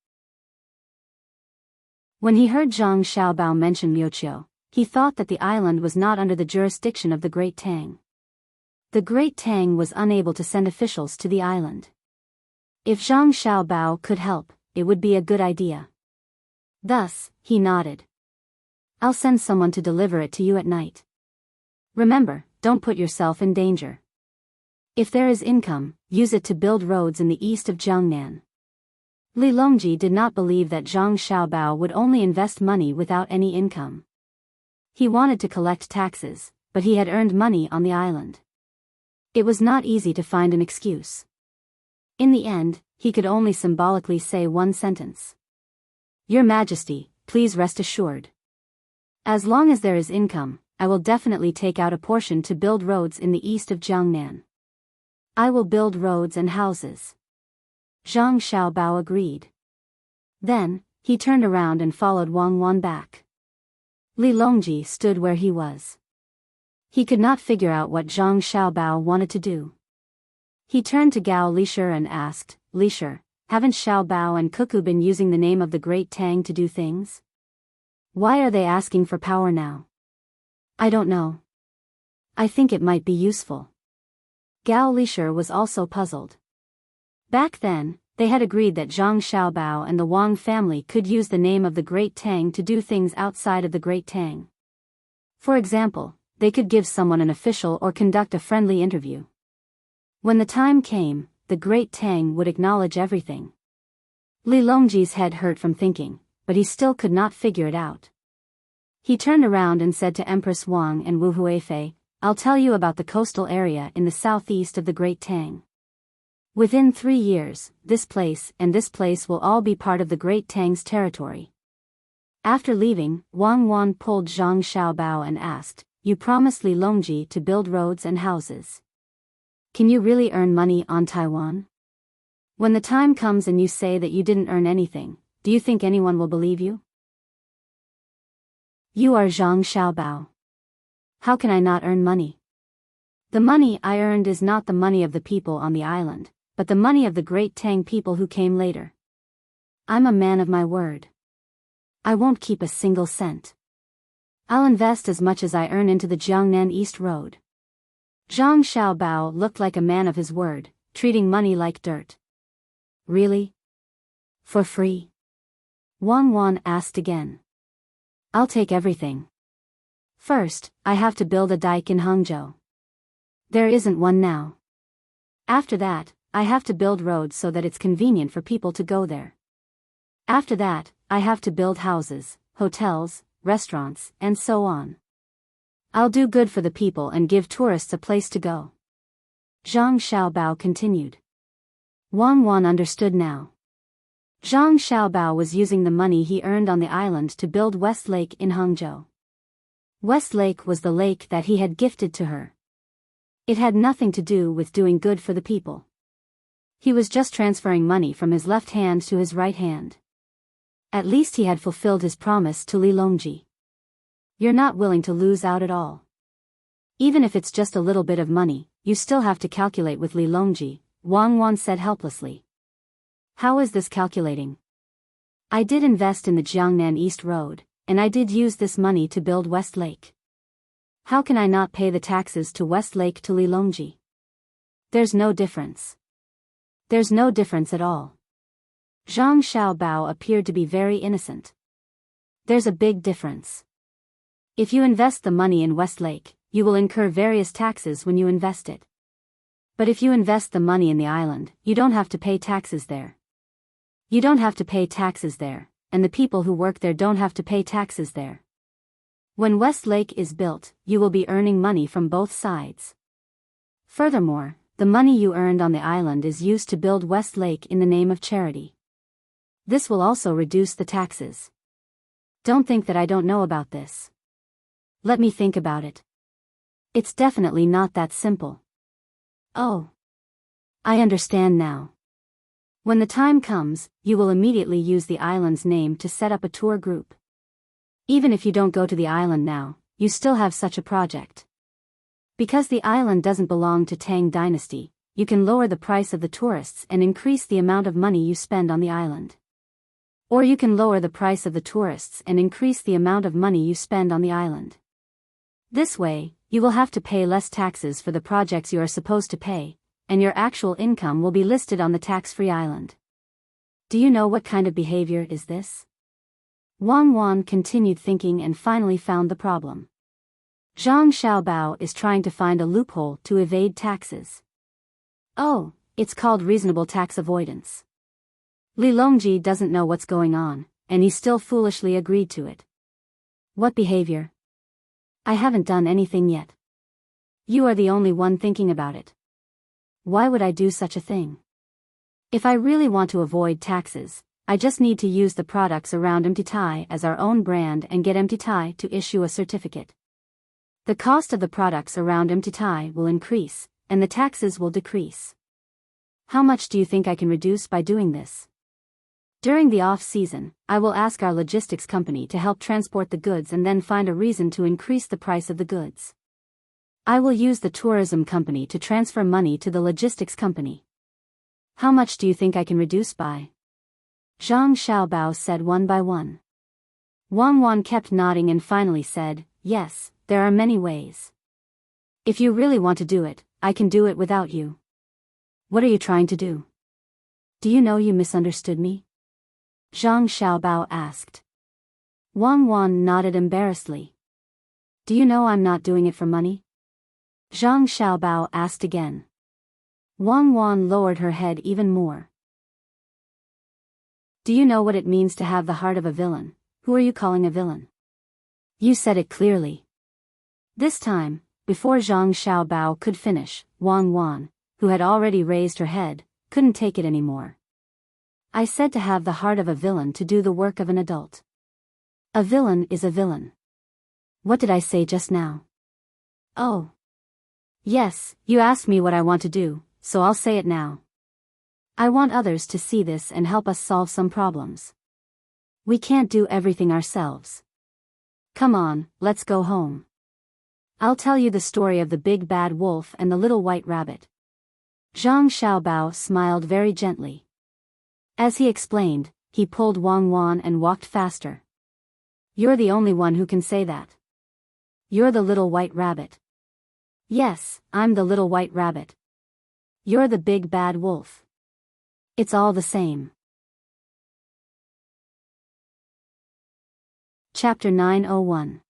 When he heard Zhang Xiaobao mention Liuqiu, he thought that the island was not under the jurisdiction of the Great Tang. The Great Tang was unable to send officials to the island. If Zhang Xiaobao could help, it would be a good idea. Thus, he nodded. I'll send someone to deliver it to you at night. Remember, don't put yourself in danger. If there is income, use it to build roads in the east of Jiangnan. Li Longji did not believe that Zhang Xiaobao would only invest money without any income. He wanted to collect taxes, but he had earned money on the island. It was not easy to find an excuse. In the end, he could only symbolically say one sentence. Your Majesty, please rest assured. As long as there is income, I will definitely take out a portion to build roads in the east of Jiangnan. I will build roads and houses. Zhang Xiaobao agreed. Then, he turned around and followed Wang Wan back. Li Longji stood where he was. He could not figure out what Zhang Xiaobao wanted to do. He turned to Gao Lishir and asked, Lishir, haven't Xiaobao and Cuckoo been using the name of the Great Tang to do things? Why are they asking for power now? I don't know. I think it might be useful. Gao Lishir was also puzzled. Back then, they had agreed that Zhang Xiaobao and the Wang family could use the name of the Great Tang to do things outside of the Great Tang. For example, they could give someone an official or conduct a friendly interview. When the time came, the Great Tang would acknowledge everything. Li Longji's head hurt from thinking, but he still could not figure it out. He turned around and said to Empress Wang and Wu Huifei, I'll tell you about the coastal area in the southeast of the Great Tang. Within 3 years, this place will all be part of the Great Tang's territory. After leaving, Wang Wan pulled Zhang Xiaobao and asked, You promised Li Longji to build roads and houses. Can you really earn money on Taiwan? When the time comes and you say that you didn't earn anything, do you think anyone will believe you? You are Zhang Xiaobao. How can I not earn money? The money I earned is not the money of the people on the island, but the money of the Great Tang people who came later. I'm a man of my word. I won't keep a single cent. I'll invest as much as I earn into the Jiangnan East Road. Zhang Xiaobao looked like a man of his word, treating money like dirt. Really? For free? Wang Wan asked again. I'll take everything. First, I have to build a dike in Hangzhou. There isn't one now. After that, I have to build roads so that it's convenient for people to go there. After that, I have to build houses, hotels, restaurants, and so on. I'll do good for the people and give tourists a place to go. Zhang Xiaobao continued. Wang Wan understood now. Zhang Xiaobao was using the money he earned on the island to build West Lake in Hangzhou. West Lake was the lake that he had gifted to her. It had nothing to do with doing good for the people. He was just transferring money from his left hand to his right hand. At least he had fulfilled his promise to Lilongji. You're not willing to lose out at all. Even if it's just a little bit of money, you still have to calculate with Lilongji, Wang Wan said helplessly. How is this calculating? I did invest in the Jiangnan East Road, and I did use this money to build West Lake. How can I not pay the taxes to West Lake to Lilongji? There's no difference. There's no difference at all. Zhang Xiaobao appeared to be very innocent. There's a big difference. If you invest the money in West Lake, you will incur various taxes when you invest it. But if you invest the money in the island, you don't have to pay taxes there. You don't have to pay taxes there, and the people who work there don't have to pay taxes there. When West Lake is built, you will be earning money from both sides. Furthermore, the money you earned on the island is used to build West Lake in the name of charity. This will also reduce the taxes. Don't think that I don't know about this. Let me think about it. It's definitely not that simple. Oh. I understand now. When the time comes, you will immediately use the island's name to set up a tour group. Even if you don't go to the island now, you still have such a project. Because the island doesn't belong to Tang dynasty, you can lower the price of the tourists and increase the amount of money you spend on the island. Or you can lower the price of the tourists and increase the amount of money you spend on the island. This way, you will have to pay less taxes for the projects you are supposed to pay, and your actual income will be listed on the tax-free island. Do you know what kind of behavior is this? Wang Wan continued thinking and finally found the problem. Zhang Xiaobao is trying to find a loophole to evade taxes. Oh, it's called reasonable tax avoidance. Lilongji doesn't know what's going on, and he still foolishly agreed to it. What behavior? I haven't done anything yet. You are the only one thinking about it. Why would I do such a thing? If I really want to avoid taxes, I just need to use the products around MTTI as our own brand and get MTTI to issue a certificate. The cost of the products around MTTI will increase, and the taxes will decrease. How much do you think I can reduce by doing this? During the off-season, I will ask our logistics company to help transport the goods and then find a reason to increase the price of the goods. I will use the tourism company to transfer money to the logistics company. How much do you think I can reduce by? Zhang Xiaobao said one by one. Wang Wan kept nodding and finally said, yes, there are many ways. If you really want to do it, I can do it without you. What are you trying to do? Do you know you misunderstood me? Zhang Xiaobao asked. Wang Wan nodded embarrassedly. Do you know I'm not doing it for money? Zhang Xiaobao asked again. Wang Wan lowered her head even more. Do you know what it means to have the heart of a villain? Who are you calling a villain? You said it clearly. This time, before Zhang Xiaobao could finish, Wang Wan, who had already raised her head, couldn't take it anymore. I said to have the heart of a villain to do the work of an adult. A villain is a villain. What did I say just now? Oh. Yes, you asked me what I want to do, so I'll say it now. I want others to see this and help us solve some problems. We can't do everything ourselves. Come on, let's go home. I'll tell you the story of the big bad wolf and the little white rabbit. Zhang Xiaobao smiled very gently. As he explained, he pulled Wang Wan and walked faster. You're the only one who can say that. You're the little white rabbit. Yes, I'm the little white rabbit. You're the big bad wolf. It's all the same. Chapter 901.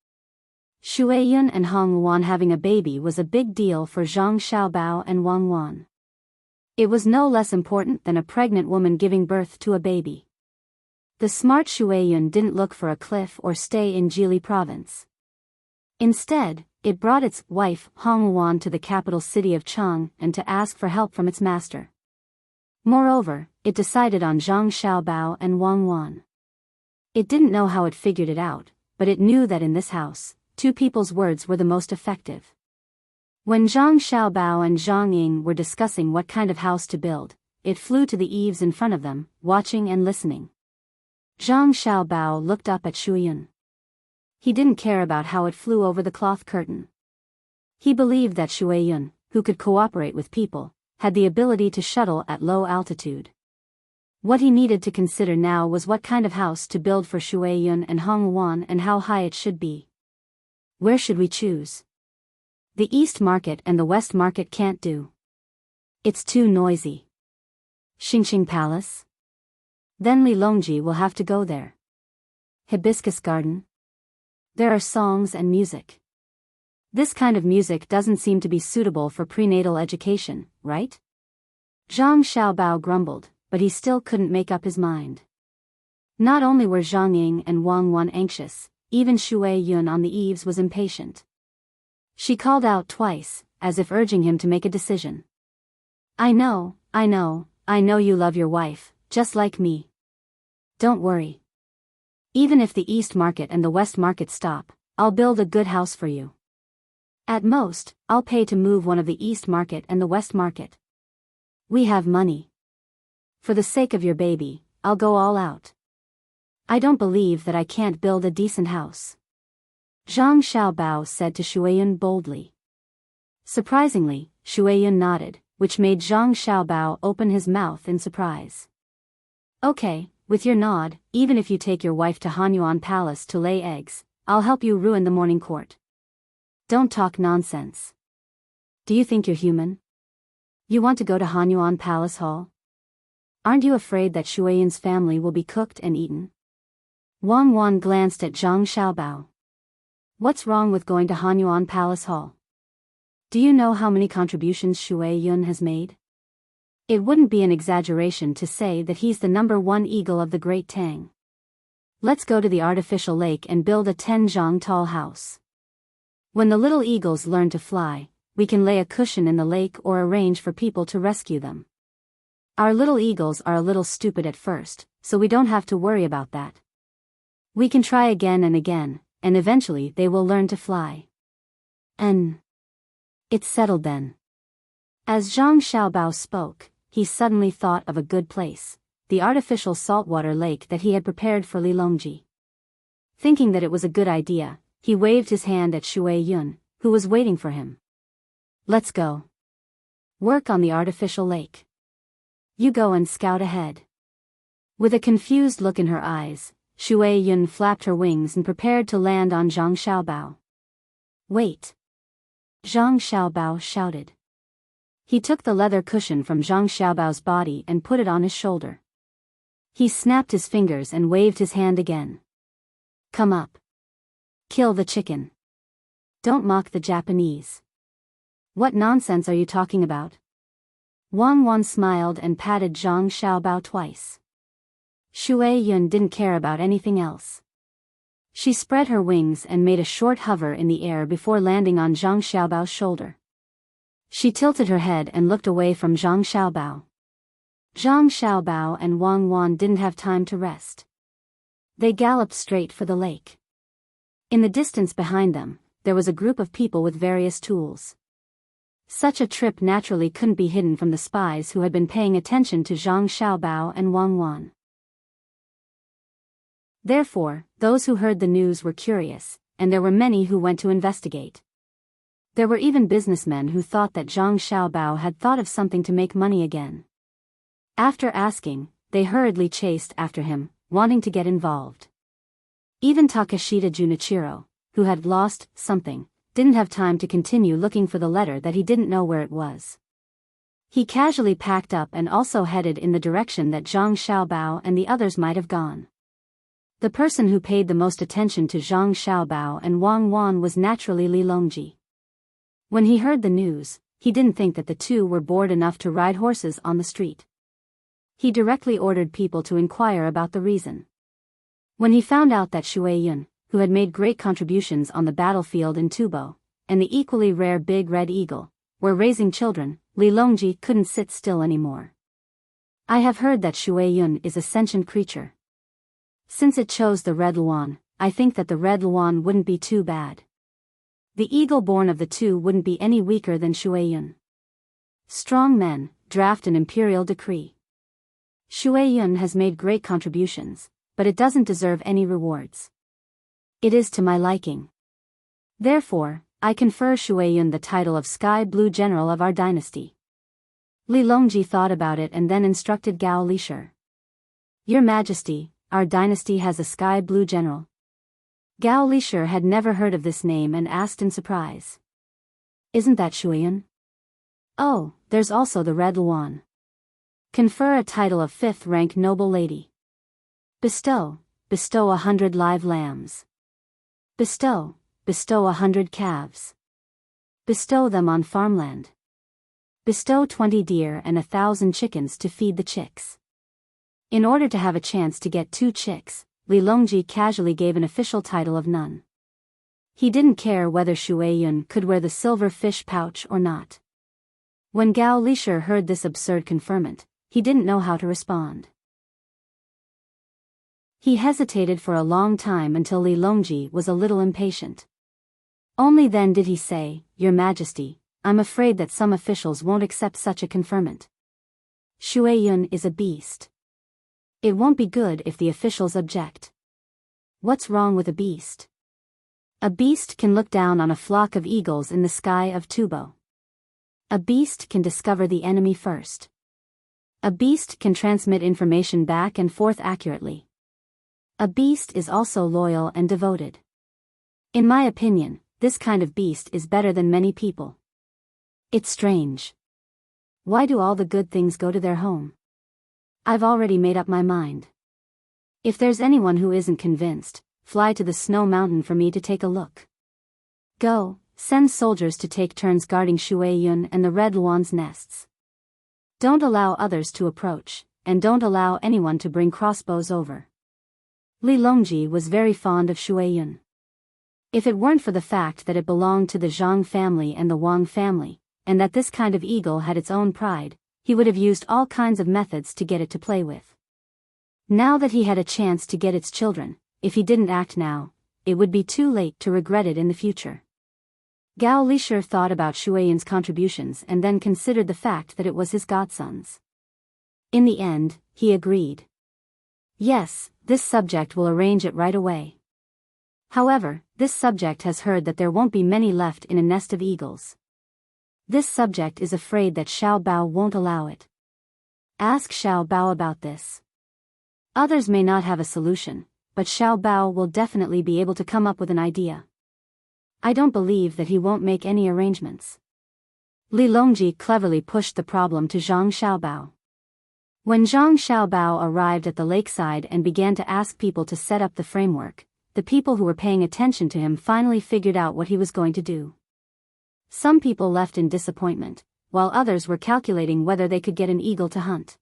Shueyun and Hong Wan having a baby was a big deal for Zhang Xiaobao and Wang Wan. It was no less important than a pregnant woman giving birth to a baby. The smart Shueyun didn't look for a cliff or stay in Jili province. Instead, it brought its wife Hong Wan to the capital city of Chang and to ask for help from its master. Moreover, it decided on Zhang Xiaobao and Wang Wan. It didn't know how it figured it out, but it knew that in this house, two people's words were the most effective. When Zhang Xiaobao and Zhang Ying were discussing what kind of house to build, it flew to the eaves in front of them, watching and listening. Zhang Xiaobao looked up at Shuiyun. He didn't care about how it flew over the cloth curtain. He believed that Shuiyun, who could cooperate with people, had the ability to shuttle at low altitude. What he needed to consider now was what kind of house to build for Shuiyun and Hong Wan and how high it should be. Where should we choose? The East Market and the West Market can't do. It's too noisy. Xingxing Palace? Then Li Longji will have to go there. Hibiscus Garden? There are songs and music. This kind of music doesn't seem to be suitable for prenatal education, right? Zhang Xiaobao grumbled, but he still couldn't make up his mind. Not only were Zhang Ying and Wang Wan anxious, even Shui Yun on the eaves was impatient. She called out twice, as if urging him to make a decision. I know you love your wife, just like me. Don't worry. Even if the East Market and the West Market stop, I'll build a good house for you. At most, I'll pay to move one of the East Market and the West Market. We have money. For the sake of your baby, I'll go all out. I don't believe that I can't build a decent house. Zhang Xiaobao said to Shuiyun boldly. Surprisingly, Shuiyun nodded, which made Zhang Xiaobao open his mouth in surprise. Okay, with your nod, even if you take your wife to Hanyuan Palace to lay eggs, I'll help you ruin the morning court. Don't talk nonsense. Do you think you're human? You want to go to Hanyuan Palace Hall? Aren't you afraid that Shuiyun's family will be cooked and eaten? Wang Wan glanced at Zhang Xiaobao. What's wrong with going to Hanyuan Palace Hall? Do you know how many contributions Shuiyun has made? It wouldn't be an exaggeration to say that he's the #1 eagle of the great Tang. Let's go to the artificial lake and build a 10-zhang tall house. When the little eagles learn to fly, we can lay a cushion in the lake or arrange for people to rescue them. Our little eagles are a little stupid at first, so we don't have to worry about that. We can try again and again, and eventually they will learn to fly. It's settled then. As Zhang Xiaobao spoke, he suddenly thought of a good place, the artificial saltwater lake that he had prepared for Li Longji. Thinking that it was a good idea, he waved his hand at Shuiyun, who was waiting for him. Let's go. Work on the artificial lake. You go and scout ahead. With a confused look in her eyes, Shuiyun flapped her wings and prepared to land on Zhang Xiaobao. Wait! Zhang Xiaobao shouted. He took the leather cushion from Zhang Xiaobao's body and put it on his shoulder. He snapped his fingers and waved his hand again. Come up. Kill the chicken. Don't mock the Japanese. What nonsense are you talking about? Wang Wan smiled and patted Zhang Xiaobao twice. Shuiyun didn't care about anything else. She spread her wings and made a short hover in the air before landing on Zhang Xiaobao's shoulder. She tilted her head and looked away from Zhang Xiaobao. Zhang Xiaobao and Wang Wan didn't have time to rest. They galloped straight for the lake. In the distance behind them, there was a group of people with various tools. Such a trip naturally couldn't be hidden from the spies who had been paying attention to Zhang Xiaobao and Wang Wan. Therefore, those who heard the news were curious, and there were many who went to investigate. There were even businessmen who thought that Zhang Xiaobao had thought of something to make money again. After asking, they hurriedly chased after him, wanting to get involved. Even Takashita Junichiro, who had lost something, didn't have time to continue looking for the letter that he didn't know where it was. He casually packed up and also headed in the direction that Zhang Xiaobao and the others might have gone. The person who paid the most attention to Zhang Xiaobao and Wang Wan was naturally Li Longji. When he heard the news, he didn't think that the two were bored enough to ride horses on the street. He directly ordered people to inquire about the reason. When he found out that Shuiyun, who had made great contributions on the battlefield in Tubo, and the equally rare Big Red Eagle, were raising children, Li Longji couldn't sit still anymore. I have heard that Shuiyun is a sentient creature. Since it chose the Red Luan, I think that the Red Luan wouldn't be too bad. The eagle born of the two wouldn't be any weaker than Shuai-yun. Strong men, draft an imperial decree. Shuai-yun has made great contributions, but it doesn't deserve any rewards. It is to my liking. Therefore, I confer Shuai-yun the title of Sky Blue General of our dynasty. Li Longji thought about it and then instructed Gao Lishur. Your Majesty, our dynasty has a Sky Blue General. Gao Lishur had never heard of this name and asked in surprise. Isn't that Shuai-yun? Oh, there's also the Red Luan. Confer a title of 5th rank noble lady. Bestow 100 live lambs. Bestow 100 calves. Bestow them on farmland. Bestow 20 deer and 1,000 chickens to feed the chicks. In order to have a chance to get 2 chicks, Li Longji casually gave an official title of none. He didn't care whether Shuai-yun could wear the silver fish pouch or not. When Gao Lishur heard this absurd conferment, he didn't know how to respond. He hesitated for a long time until Li Longji was a little impatient. Only then did he say, Your Majesty, I'm afraid that some officials won't accept such a conferment. Shuai-yun is a beast. It won't be good if the officials object. What's wrong with a beast? A beast can look down on a flock of eagles in the sky of Tubo. A beast can discover the enemy first. A beast can transmit information back and forth accurately. A beast is also loyal and devoted. In my opinion, this kind of beast is better than many people. It's strange. Why do all the good things go to their home? I've already made up my mind. If there's anyone who isn't convinced, fly to the snow mountain for me to take a look. Go, send soldiers to take turns guarding Shuai-yun and the Red Luan's nests. Don't allow others to approach, and don't allow anyone to bring crossbows over. Li Longji was very fond of Shuai-yun. If it weren't for the fact that it belonged to the Zhang family and the Wang family, and that this kind of eagle had its own pride, he would have used all kinds of methods to get it to play with. Now that he had a chance to get its children, if he didn't act now, it would be too late to regret it in the future. Gao Lishur thought about Shuai-yun's contributions and then considered the fact that it was his godsons. In the end, he agreed. Yes, this subject will arrange it right away. However, this subject has heard that there won't be many left in a nest of eagles. This subject is afraid that Xiao Bao won't allow it. Ask Xiao Bao about this. Others may not have a solution, but Xiao Bao will definitely be able to come up with an idea. I don't believe that he won't make any arrangements. Li Longji cleverly pushed the problem to Zhang Xiaobao. When Zhang Xiaobao arrived at the lakeside and began to ask people to set up the framework, the people who were paying attention to him finally figured out what he was going to do. Some people left in disappointment, while others were calculating whether they could get an eagle to hunt.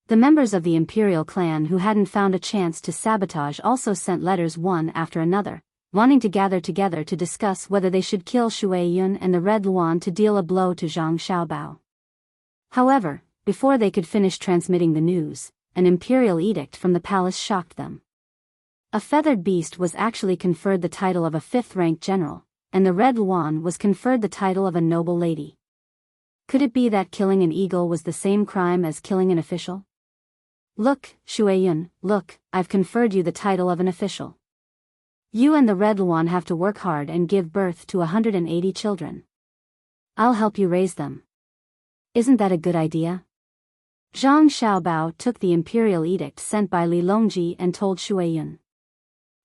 The members of the imperial clan who hadn't found a chance to sabotage also sent letters one after another, wanting to gather together to discuss whether they should kill Shuai-yun and the Red Luan to deal a blow to Zhang Xiaobao. However, before they could finish transmitting the news, an imperial edict from the palace shocked them. A feathered beast was actually conferred the title of a 5th-rank general, and the Red Luan was conferred the title of a noble lady. Could it be that killing an eagle was the same crime as killing an official? Look, Shuai-yun, look, I've conferred you the title of an official. You and the Red Luan have to work hard and give birth to 180 children. I'll help you raise them. Isn't that a good idea? Zhang Xiaobao took the imperial edict sent by Li Longji and told Shuai-yun.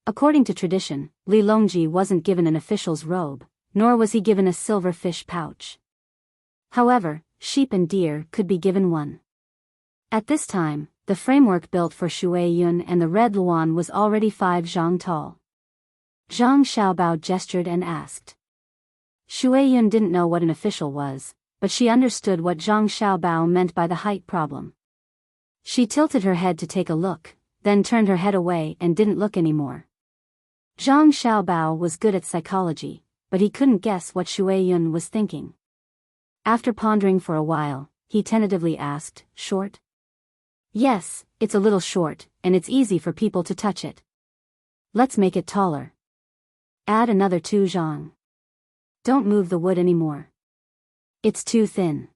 According to tradition, Li Longji wasn't given an official's robe, nor was he given a silver fish pouch. However, sheep and deer could be given one. At this time, the framework built for Shuai-yun and the Red Luan was already 5 zhang tall. Zhang Xiaobao gestured and asked. Shuai-yun didn't know what an official was, but she understood what Zhang Xiaobao meant by the height problem. She tilted her head to take a look, then turned her head away and didn't look anymore. Zhang Xiaobao was good at psychology, but he couldn't guess what Shuai-yun was thinking. After pondering for a while, he tentatively asked, Short? Yes, it's a little short, and it's easy for people to touch it. Let's make it taller. Add another 2 zhang. Don't move the wood anymore. It's too thin.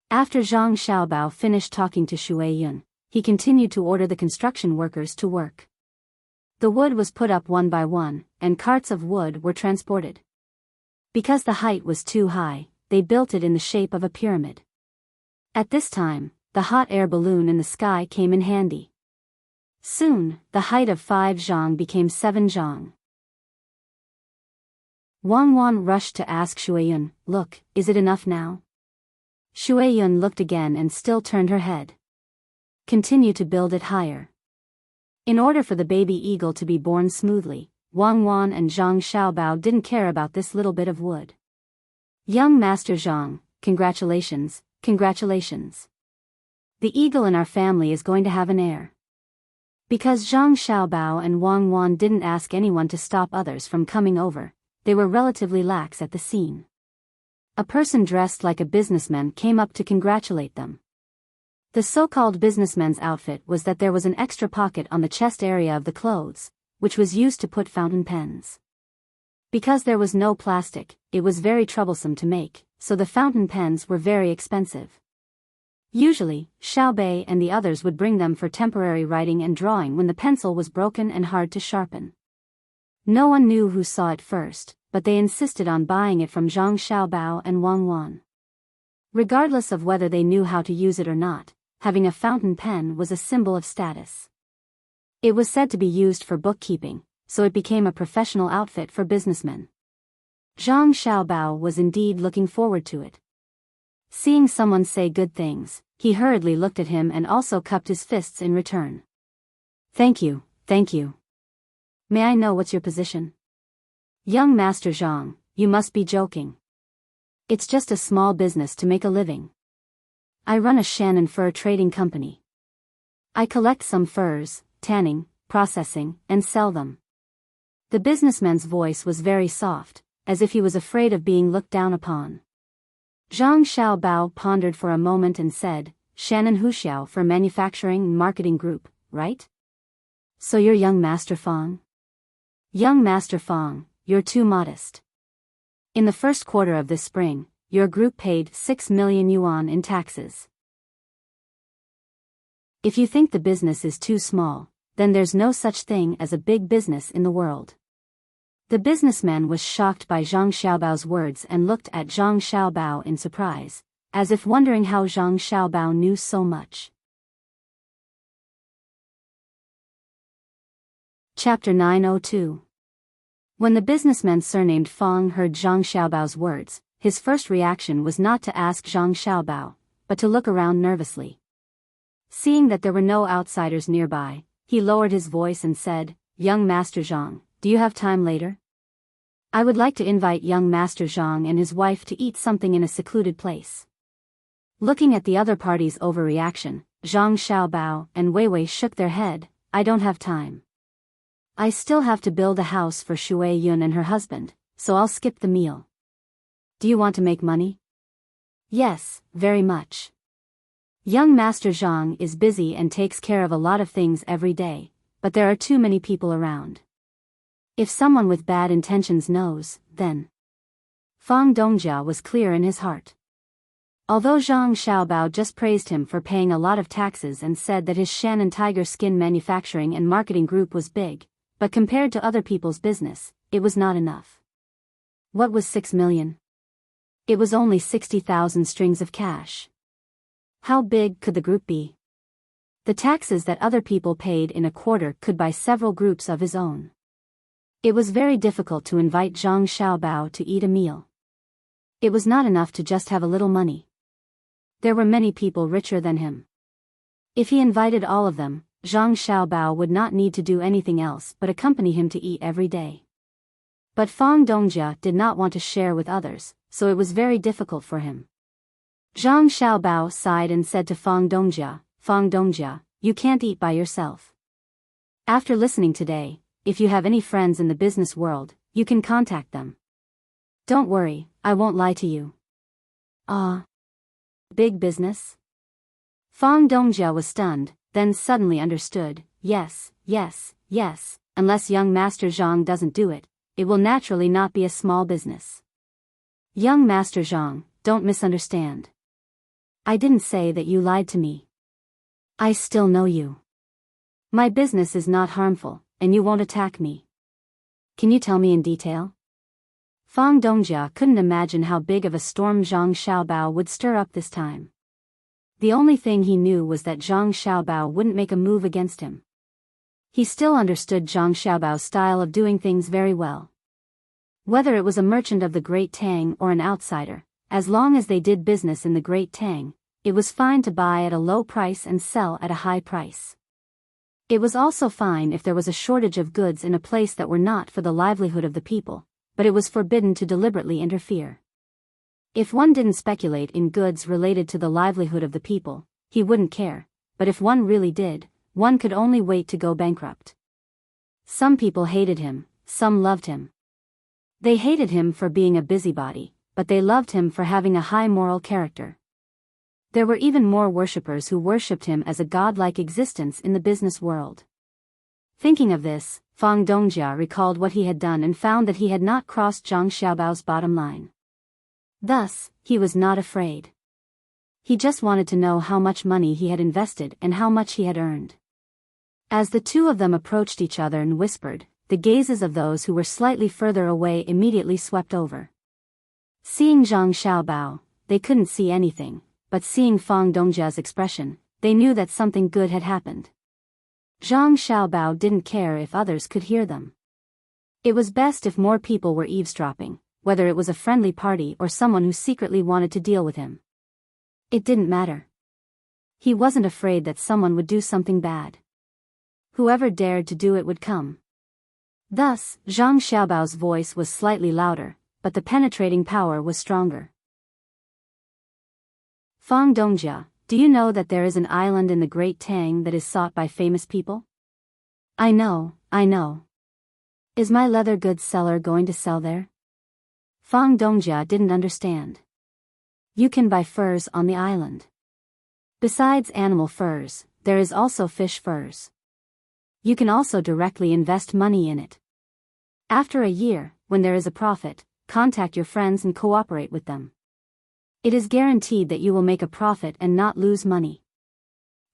After Zhang Xiaobao finished talking to Shui Yun, he continued to order the construction workers to work. The wood was put up one by one, and carts of wood were transported. Because the height was too high, they built it in the shape of a pyramid. At this time, the hot air balloon in the sky came in handy. Soon, the height of 5 zhang became 7 zhang. Wang Wan rushed to ask Shuiyun, "Look, is it enough now?" Shuiyun looked again and still turned her head. "Continue to build it higher." In order for the baby eagle to be born smoothly, Wang Wan and Zhang Xiaobao didn't care about this little bit of wood. "Young Master Zhang, congratulations, congratulations. The eagle in our family is going to have an heir." Because Zhang Xiaobao and Wang Wan didn't ask anyone to stop others from coming over, they were relatively lax at the scene. A person dressed like a businessman came up to congratulate them. The so-called businessman's outfit was that there was an extra pocket on the chest area of the clothes, which was used to put fountain pens. Because there was no plastic, it was very troublesome to make, so the fountain pens were very expensive. Usually, Xiaobei and the others would bring them for temporary writing and drawing when the pencil was broken and hard to sharpen. No one knew who saw it first, but they insisted on buying it from Zhang Xiaobao and Wang Wan. Regardless of whether they knew how to use it or not, having a fountain pen was a symbol of status. It was said to be used for bookkeeping, so it became a professional outfit for businessmen. Zhang Xiaobao was indeed looking forward to it. Seeing someone say good things, he hurriedly looked at him and also cupped his fists in return. Thank you, thank you. May I know what's your position?" "Young Master Zhang, you must be joking. It's just a small business to make a living. I run a Shannon fur trading company. I collect some furs, tanning, processing, and sell them." The businessman's voice was very soft, as if he was afraid of being looked down upon. Zhang Xiaobao pondered for a moment and said, "Shannon Huxiao for Manufacturing and Marketing Group, right? So you're young Master Fang?" "Young Master Fang, you're too modest. In the first quarter of this spring, your group paid 6 million yuan in taxes. If you think the business is too small, then there's no such thing as a big business in the world." The businessman was shocked by Zhang Xiaobao's words and looked at Zhang Xiaobao in surprise, as if wondering how Zhang Xiaobao knew so much. Chapter 902. When the businessman surnamed Fang heard Zhang Xiaobao's words, his first reaction was not to ask Zhang Xiaobao, but to look around nervously. Seeing that there were no outsiders nearby, he lowered his voice and said, "Young Master Zhang, do you have time later? I would like to invite young Master Zhang and his wife to eat something in a secluded place." Looking at the other party's overreaction, Zhang Xiaobao and Weiwei shook their head. "I don't have time. I still have to build a house for Shui Yun and her husband, so I'll skip the meal." "Do you want to make money?" "Yes, very much. Young Master Zhang is busy and takes care of a lot of things every day, but there are too many people around. If someone with bad intentions knows, then..." Fang Dongjia was clear in his heart. Although Zhang Xiaobao just praised him for paying a lot of taxes and said that his Shannon Tiger Skin Manufacturing and Marketing Group was big, but compared to other people's business, it was not enough. What was 6 million? It was only 60,000 strings of cash. How big could the group be? The taxes that other people paid in a quarter could buy several groups of his own. It was very difficult to invite Zhang Xiaobao to eat a meal. It was not enough to just have a little money. There were many people richer than him. If he invited all of them, Zhang Xiaobao would not need to do anything else but accompany him to eat every day. But Fang Dongjia did not want to share with others, so it was very difficult for him. Zhang Xiaobao sighed and said to Fang Dongjia, "You can't eat by yourself. After listening today, if you have any friends in the business world, you can contact them. Don't worry, I won't lie to you." "Ah, big business?" Fang Dongjia was stunned, then suddenly understood. Yes, unless young Master Zhang doesn't do it, it will naturally not be a small business. Young Master Zhang, don't misunderstand. I didn't say that you lied to me. I still know you. My business is not harmful, and you won't attack me. Can you tell me in detail? Fang Dongjia couldn't imagine how big of a storm Zhang Xiaobao would stir up this time. The only thing he knew was that Zhang Xiaobao wouldn't make a move against him. He still understood Zhang Xiaobao's style of doing things very well. Whether it was a merchant of the Great Tang or an outsider, as long as they did business in the Great Tang, it was fine to buy at a low price and sell at a high price. It was also fine if there was a shortage of goods in a place that were not for the livelihood of the people, but it was forbidden to deliberately interfere. If one didn't speculate in goods related to the livelihood of the people, he wouldn't care, but if one really did, one could only wait to go bankrupt. Some people hated him, some loved him. They hated him for being a busybody, but they loved him for having a high moral character. There were even more worshippers who worshipped him as a godlike existence in the business world. Thinking of this, Fang Dongjia recalled what he had done and found that he had not crossed Zhang Xiaobao's bottom line. Thus, he was not afraid. He just wanted to know how much money he had invested and how much he had earned. As the two of them approached each other and whispered, the gazes of those who were slightly further away immediately swept over. Seeing Zhang Xiaobao, they couldn't see anything, but seeing Fang Dongjia's expression, they knew that something good had happened. Zhang Xiaobao didn't care if others could hear them. It was best if more people were eavesdropping, whether it was a friendly party or someone who secretly wanted to deal with him. It didn't matter. He wasn't afraid that someone would do something bad. Whoever dared to do it would come. Thus, Zhang Xiaobao's voice was slightly louder, but the penetrating power was stronger. Fang Dongjia, do you know that there is an island in the Great Tang that is sought by famous people? I know. Is my leather goods seller going to sell there? Fang Dongjia didn't understand. You can buy furs on the island. Besides animal furs, there is also fish furs. You can also directly invest money in it. After a year, when there is a profit, contact your friends and cooperate with them. It is guaranteed that you will make a profit and not lose money.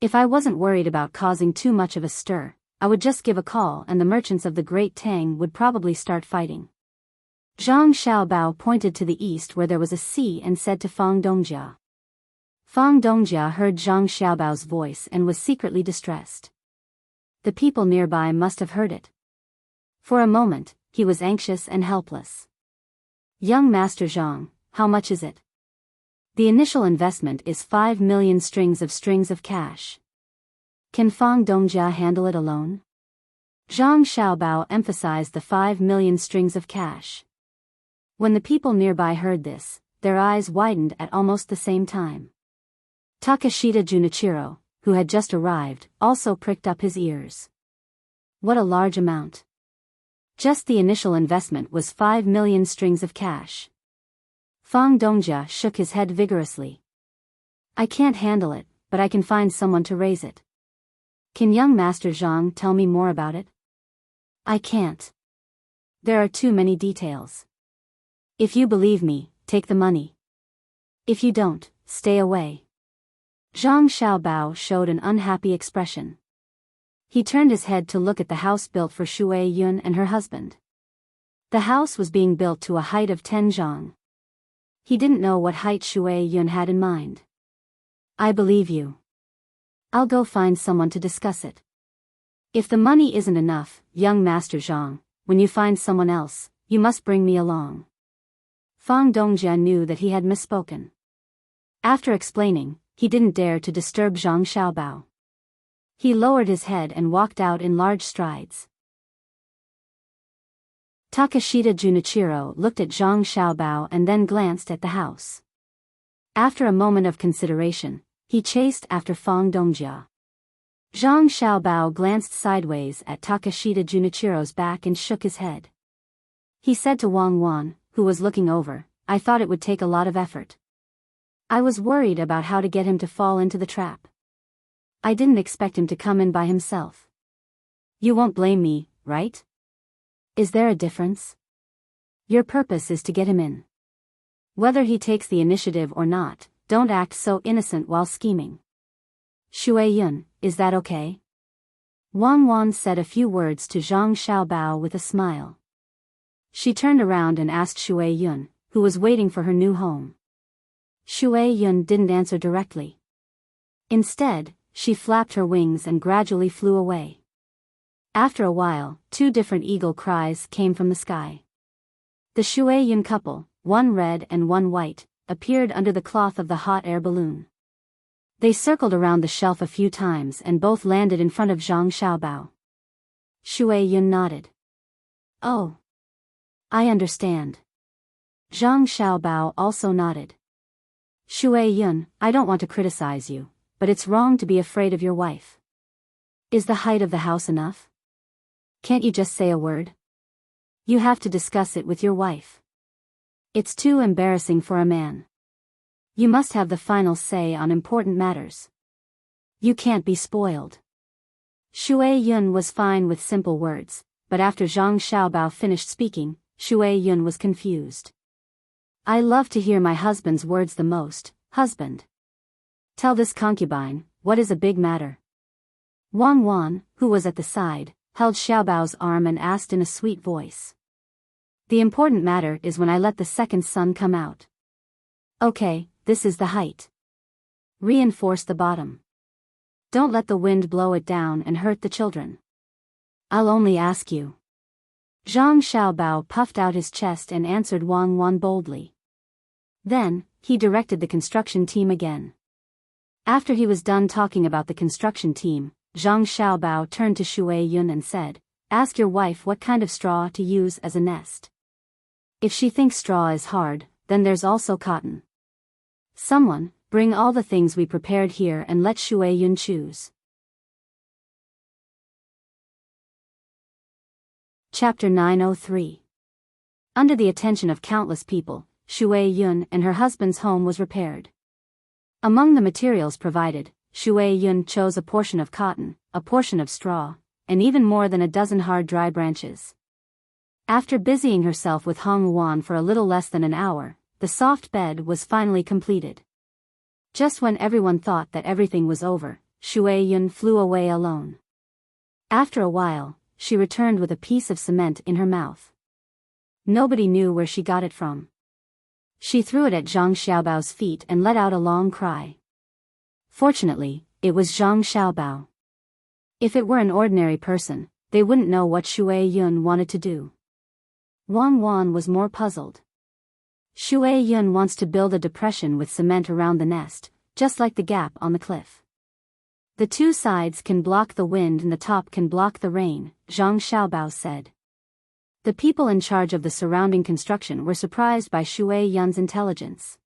If I wasn't worried about causing too much of a stir, I would just give a call and the merchants of the Great Tang would probably start fighting. Zhang Xiaobao pointed to the east where there was a sea and said to Fang Dongjia. Fang Dongjia heard Zhang Xiaobao's voice and was secretly distressed. The people nearby must have heard it. For a moment, he was anxious and helpless. Young Master Zhang, how much is it? The initial investment is 5 million strings of cash. Can Fang Dongjia handle it alone? Zhang Xiaobao emphasized the 5 million strings of cash. When the people nearby heard this, their eyes widened at almost the same time. Takashita Junichiro, who had just arrived, also pricked up his ears. What a large amount. Just the initial investment was 5 million strings of cash. Fang Dongjia shook his head vigorously. I can't handle it, but I can find someone to raise it. Can young Master Zhang tell me more about it? I can't. There are too many details. If you believe me, take the money. If you don't, stay away. Zhang Xiaobao showed an unhappy expression. He turned his head to look at the house built for Shui Yun and her husband. The house was being built to a height of 10 zhang. He didn't know what height Shui Yun had in mind. I believe you. I'll go find someone to discuss it. If the money isn't enough, young Master Zhang, when you find someone else, you must bring me along. Fang Dongjia knew that he had misspoken. After explaining, he didn't dare to disturb Zhang Xiaobao. He lowered his head and walked out in large strides. Takashita Junichiro looked at Zhang Xiaobao and then glanced at the house. After a moment of consideration, he chased after Fang Dongjia. Zhang Xiaobao glanced sideways at Takashita Junichiro's back and shook his head. He said to Wang Wan, who was looking over, I thought it would take a lot of effort. I was worried about how to get him to fall into the trap. I didn't expect him to come in by himself. You won't blame me, right? Is there a difference? Your purpose is to get him in. Whether he takes the initiative or not, don't act so innocent while scheming. Shui Yun, is that okay? Wang Wan said a few words to Zhang Xiaobao with a smile. She turned around and asked Shui Yun, who was waiting for her new home. Shui Yun didn't answer directly. Instead, she flapped her wings and gradually flew away. After a while, 2 different eagle cries came from the sky. The Shui Yun couple, one red and one white, appeared under the cloth of the hot air balloon. They circled around the shelf a few times and both landed in front of Zhang Xiaobao. Shui Yun nodded. Oh. I understand. Zhang Xiaobao also nodded. Shui Yun, I don't want to criticize you, but it's wrong to be afraid of your wife. Is the height of the house enough? Can't you just say a word? You have to discuss it with your wife. It's too embarrassing for a man. You must have the final say on important matters. You can't be spoiled. Shui Yun was fine with simple words, but after Zhang Xiaobao finished speaking, Shui Yun was confused. I love to hear my husband's words the most, husband. Tell this concubine, what is a big matter? Wang Wan, who was at the side, held Xiaobao's arm and asked in a sweet voice. The important matter is when I let the second son come out. Okay, this is the height. Reinforce the bottom. Don't let the wind blow it down and hurt the children. I'll only ask you. Zhang Xiaobao puffed out his chest and answered Wang Wan boldly. Then, he directed the construction team again. After he was done talking about the construction team, Zhang Xiaobao turned to Shui Yun and said, ask your wife what kind of straw to use as a nest. If she thinks straw is hard, then there's also cotton. Someone, bring all the things we prepared here and let Shui Yun choose. Chapter 903. Under the attention of countless people, Shui Yun and her husband's home was repaired. Among the materials provided, Shui Yun chose a portion of cotton, a portion of straw, and even more than a dozen hard dry branches. After busying herself with Hong Wan for a little less than an hour, the soft bed was finally completed. Just when everyone thought that everything was over, Shui Yun flew away alone. After a while, she returned with a piece of cement in her mouth. Nobody knew where she got it from. She threw it at Zhang Xiaobao's feet and let out a long cry. Fortunately, it was Zhang Xiaobao. If it were an ordinary person, they wouldn't know what Shui Yun wanted to do. Wang Wan was more puzzled. Shui Yun wants to build a depression with cement around the nest, just like the gap on the cliff. The 2 sides can block the wind and the top can block the rain, Zhang Xiaobao said. The people in charge of the surrounding construction were surprised by Shui Yun's intelligence.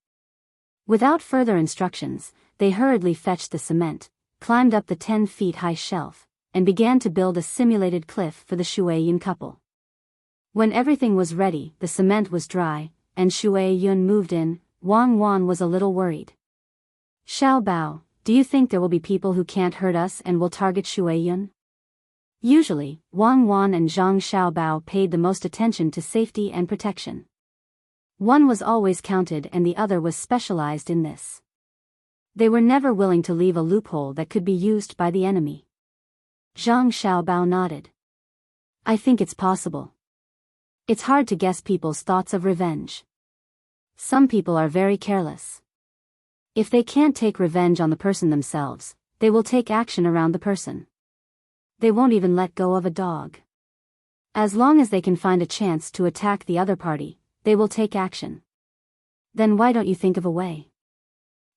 Without further instructions, they hurriedly fetched the cement, climbed up the 10-feet-high shelf, and began to build a simulated cliff for the Shui Yun couple. When everything was ready, the cement was dry, and Shui Yun moved in. Wang Wan was a little worried. Xiaobao, do you think there will be people who can't hurt us and will target Shui Yun? Usually, Wang Wan and Zhang Xiaobao paid the most attention to safety and protection. One was always counted and the other was specialized in this. They were never willing to leave a loophole that could be used by the enemy. Zhang Xiaobao nodded. I think it's possible. It's hard to guess people's thoughts of revenge. Some people are very careless. If they can't take revenge on the person themselves, they will take action around the person. They won't even let go of a dog. As long as they can find a chance to attack the other party, they will take action. Then why don't you think of a way?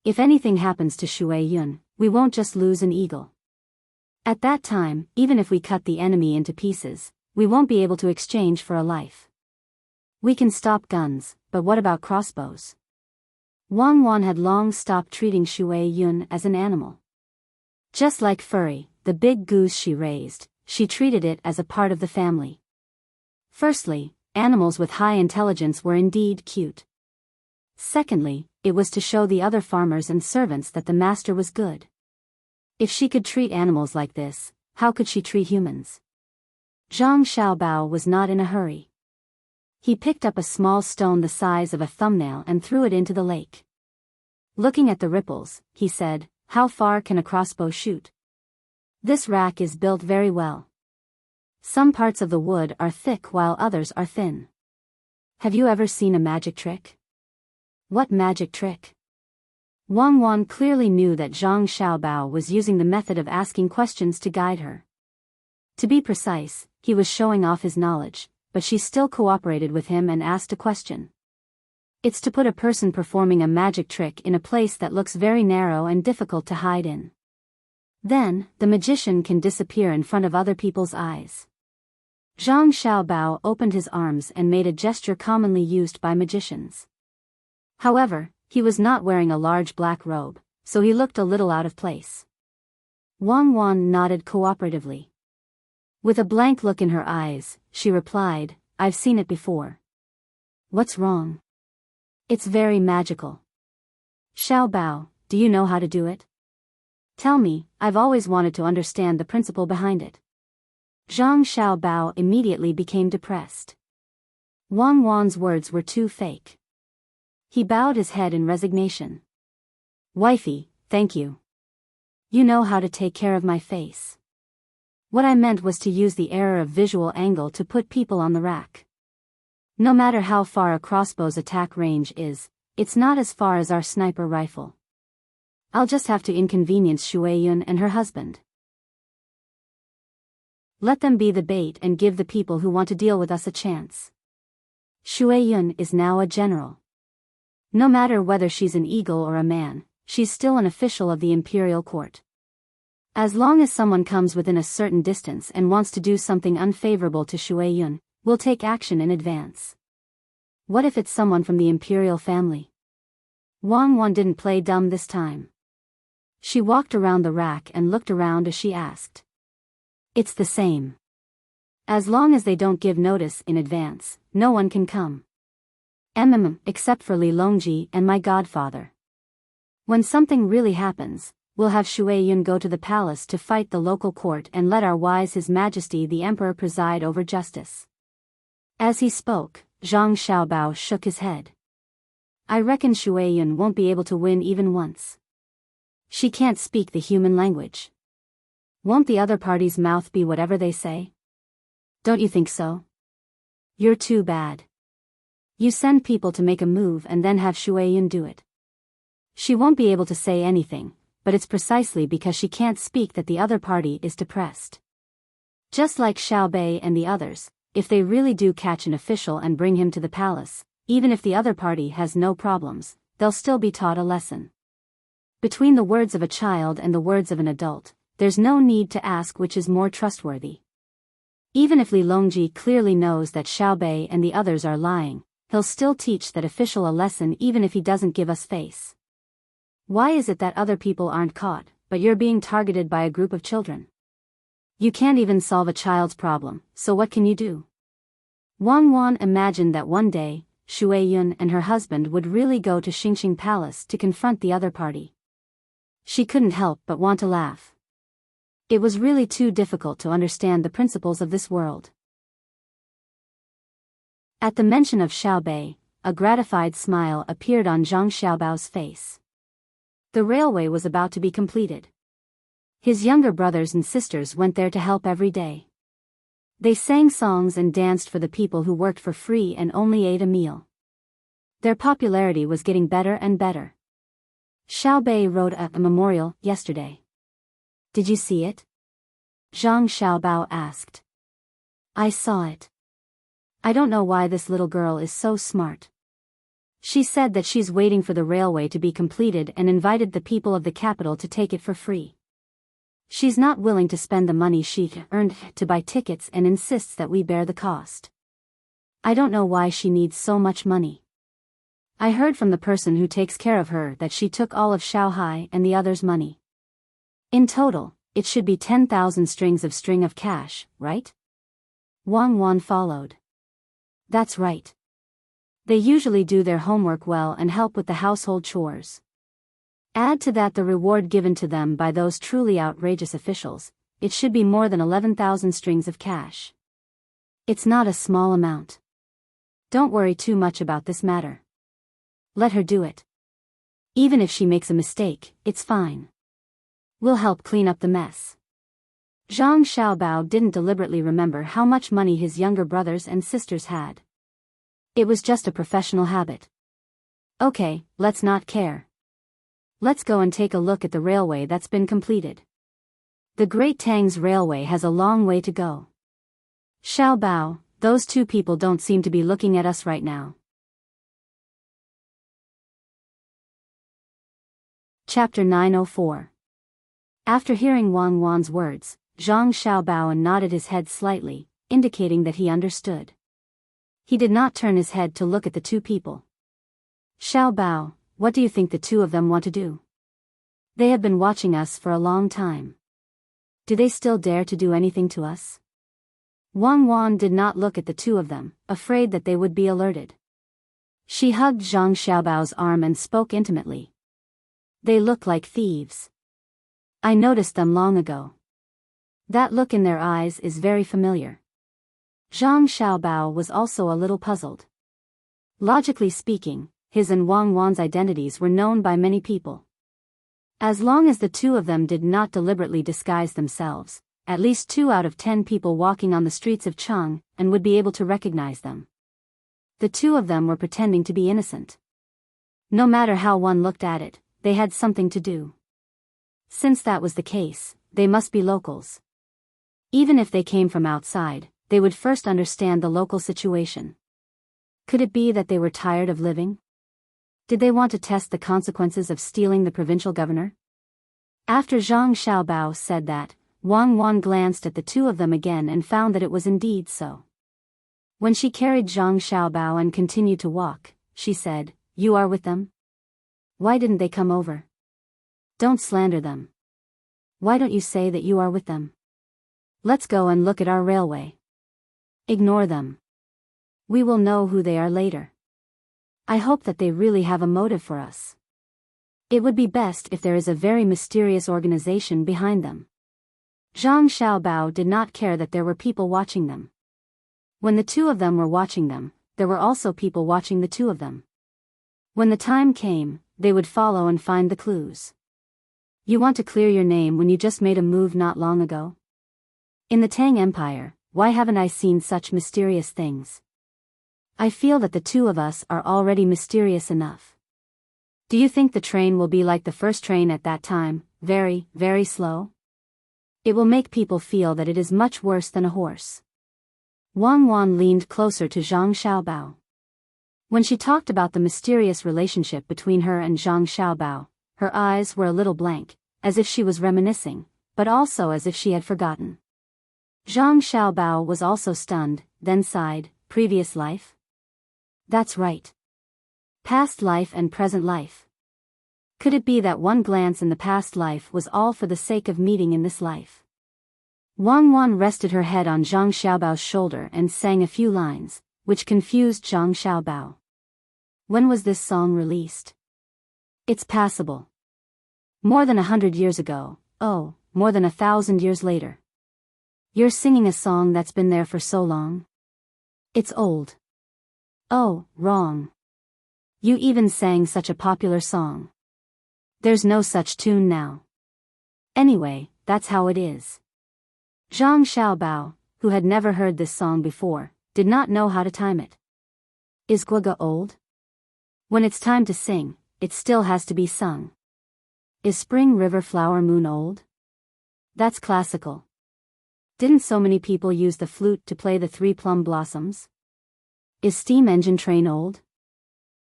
If anything happens to Shui Yun, we won't just lose an eagle. At that time, even if we cut the enemy into pieces, we won't be able to exchange for a life. We can stop guns, but what about crossbows? Wang Wan had long stopped treating Shui Yun as an animal. Just like Furry, the big goose she raised, she treated it as a part of the family. Firstly, animals with high intelligence were indeed cute. Secondly, it was to show the other farmers and servants that the master was good. If she could treat animals like this, how could she treat humans? Zhang Xiaobao was not in a hurry. He picked up a small stone the size of a thumbnail and threw it into the lake. Looking at the ripples, he said, "How far can a crossbow shoot?" "This rack is built very well. Some parts of the wood are thick while others are thin." "Have you ever seen a magic trick?" "What magic trick?" Wang Wan clearly knew that Zhang Xiaobao was using the method of asking questions to guide her. To be precise, he was showing off his knowledge, but she still cooperated with him and asked a question. "It's to put a person performing a magic trick in a place that looks very narrow and difficult to hide in. Then, the magician can disappear in front of other people's eyes." Zhang Xiaobao opened his arms and made a gesture commonly used by magicians. However, he was not wearing a large black robe, so he looked a little out of place. Wang Wan nodded cooperatively. With a blank look in her eyes, she replied, "I've seen it before." "What's wrong?" "It's very magical." "Xiaobao, do you know how to do it?" "Tell me, I've always wanted to understand the principle behind it." Zhang Xiaobao immediately became depressed. Wang Wan's words were too fake. He bowed his head in resignation. "Wifey, thank you. You know how to take care of my face. What I meant was to use the error of visual angle to put people on the rack. No matter how far a crossbow's attack range is, it's not as far as our sniper rifle. I'll just have to inconvenience Shueyun and her husband. Let them be the bait and give the people who want to deal with us a chance. Shueyun is now a general. No matter whether she's an eagle or a man, she's still an official of the imperial court. As long as someone comes within a certain distance and wants to do something unfavorable to Shueyun, we'll take action in advance. What if it's someone from the imperial family?" Wang Wan didn't play dumb this time. She walked around the rack and looked around as she asked. "It's the same. As long as they don't give notice in advance, no one can come. Except for Li Longji and my godfather. When something really happens, we'll have Shueyun go to the palace to fight the local court and let our wise His Majesty the Emperor preside over justice." As he spoke, Zhang Xiaobao shook his head. "I reckon Shueyun won't be able to win even once. She can't speak the human language. Won't the other party's mouth be whatever they say? Don't you think so? You're too bad. You send people to make a move and then have Shueyun do it. She won't be able to say anything, but it's precisely because she can't speak that the other party is depressed. Just like Xiaobei and the others, if they really do catch an official and bring him to the palace, even if the other party has no problems, they'll still be taught a lesson. Between the words of a child and the words of an adult, there's no need to ask which is more trustworthy. Even if Li Longji clearly knows that Xiaobei and the others are lying, he'll still teach that official a lesson even if he doesn't give us face. Why is it that other people aren't caught, but you're being targeted by a group of children? You can't even solve a child's problem, so what can you do?" Wang Wan imagined that one day, Shueyun and her husband would really go to Xingxing Palace to confront the other party. She couldn't help but want to laugh. It was really too difficult to understand the principles of this world. At the mention of Xiaobei, a gratified smile appeared on Zhang Xiaobao's face. The railway was about to be completed. His younger brothers and sisters went there to help every day. They sang songs and danced for the people who worked for free and only ate a meal. Their popularity was getting better and better. Xiaobei wrote a memorial yesterday. Did you see it? Zhang Xiaobao asked. I saw it. I don't know why this little girl is so smart. She said that she's waiting for the railway to be completed and invited the people of the capital to take it for free. She's not willing to spend the money she earned to buy tickets and insists that we bear the cost. I don't know why she needs so much money. I heard from the person who takes care of her that she took all of Shanghai and the others' money. In total, it should be 10,000 strings of string of cash, right? Wang Wan followed. That's right. They usually do their homework well and help with the household chores. Add to that the reward given to them by those truly outrageous officials, it should be more than 11,000 strings of cash. It's not a small amount. Don't worry too much about this matter. Let her do it. Even if she makes a mistake, it's fine. We'll help clean up the mess. Zhang Xiaobao didn't deliberately remember how much money his younger brothers and sisters had. It was just a professional habit. Okay, let's not care. Let's go and take a look at the railway that's been completed. The Great Tang's railway has a long way to go. Xiaobao, those two people don't seem to be looking at us right now. Chapter 904. After hearing Wang Wan's words, Zhang Xiaobao nodded his head slightly, indicating that he understood. He did not turn his head to look at the two people. Xiaobao, what do you think the two of them want to do? They have been watching us for a long time. Do they still dare to do anything to us? Wang Wan did not look at the two of them, afraid that they would be alerted. She hugged Zhang Xiaobao's arm and spoke intimately. They look like thieves. I noticed them long ago. That look in their eyes is very familiar. Zhang Xiaobao was also a little puzzled. Logically speaking, his and Wang Wan's identities were known by many people. As long as the two of them did not deliberately disguise themselves, at least 2 out of 10 people walking on the streets of Chang and would be able to recognize them. The two of them were pretending to be innocent. No matter how one looked at it, they had something to do. Since that was the case, they must be locals. Even if they came from outside, they would first understand the local situation. Could it be that they were tired of living? Did they want to test the consequences of stealing the provincial governor? After Zhang Xiaobao said that, Wang Wan glanced at the two of them again and found that it was indeed so. When she carried Zhang Xiaobao and continued to walk, she said, "You are with them? Why didn't they come over? Don't slander them. Why don't you say that you are with them? Let's go and look at our railway. Ignore them. We will know who they are later. I hope that they really have a motive for us. It would be best if there is a very mysterious organization behind them." Zhang Xiaobao did not care that there were people watching them. When the two of them were watching them, there were also people watching the two of them. When the time came, they would follow and find the clues. You want to clear your name when you just made a move not long ago? In the Tang Empire, why haven't I seen such mysterious things? I feel that the two of us are already mysterious enough. Do you think the train will be like the first train at that time, very, very slow? It will make people feel that it is much worse than a horse. Wang Wan leaned closer to Zhang Xiaobao. When she talked about the mysterious relationship between her and Zhang Xiaobao, her eyes were a little blank, as if she was reminiscing, but also as if she had forgotten. Zhang Xiaobao was also stunned, then sighed, previous life? That's right. Past life and present life. Could it be that one glance in the past life was all for the sake of meeting in this life? Wang Wan rested her head on Zhang Xiaobao's shoulder and sang a few lines, which confused Zhang Xiaobao. When was this song released? It's passable. More than 100 years ago, oh, more than 1,000 years later. You're singing a song that's been there for so long? It's old. Oh, wrong. You even sang such a popular song. There's no such tune now. Anyway, that's how it is. Zhang Xiaobao, who had never heard this song before, did not know how to time it. Is Guoga old? When it's time to sing, it still has to be sung. Is Spring River Flower Moon old? That's classical. Didn't so many people use the flute to play the Three Plum Blossoms? Is Steam Engine Train old?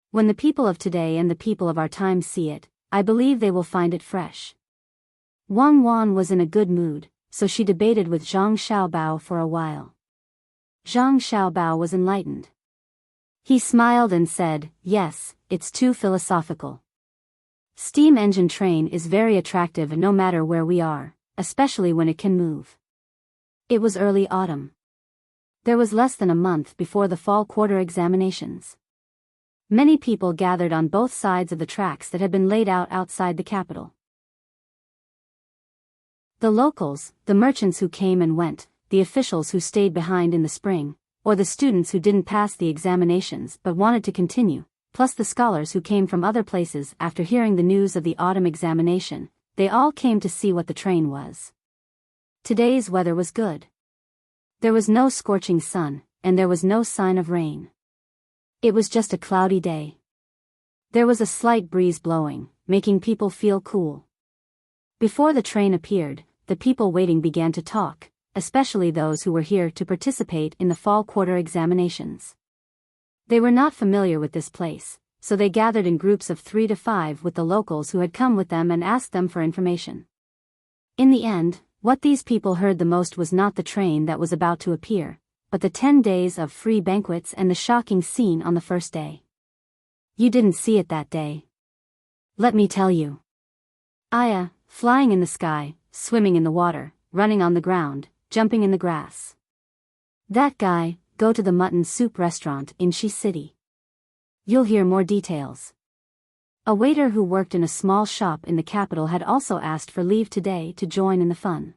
When the people of today and the people of our time see it, I believe they will find it fresh. Wang Wan was in a good mood, so she debated with Zhang Xiaobao for a while. Zhang Xiaobao was enlightened. He smiled and said, "Yes, it's too philosophical. Steam engine train is very attractive no matter where we are, especially when it can move." It was early autumn. There was less than a month before the fall quarter examinations. Many people gathered on both sides of the tracks that had been laid out outside the capital. The locals, the merchants who came and went, the officials who stayed behind in the spring, or the students who didn't pass the examinations but wanted to continue, plus the scholars who came from other places after hearing the news of the autumn examination, they all came to see what the train was. Today's weather was good. There was no scorching sun, and there was no sign of rain. It was just a cloudy day. There was a slight breeze blowing, making people feel cool. Before the train appeared, the people waiting began to talk, especially those who were here to participate in the fall quarter examinations. They were not familiar with this place, so they gathered in groups of 3 to 5 with the locals who had come with them and asked them for information. In the end, what these people heard the most was not the train that was about to appear, but the 10 days of free banquets and the shocking scene on the first day. You didn't see it that day. Let me tell you. Aya, flying in the sky, swimming in the water, running on the ground, jumping in the grass. That guy, go to the mutton soup restaurant in Shi City. You'll hear more details. A waiter who worked in a small shop in the capital had also asked for leave today to join in the fun.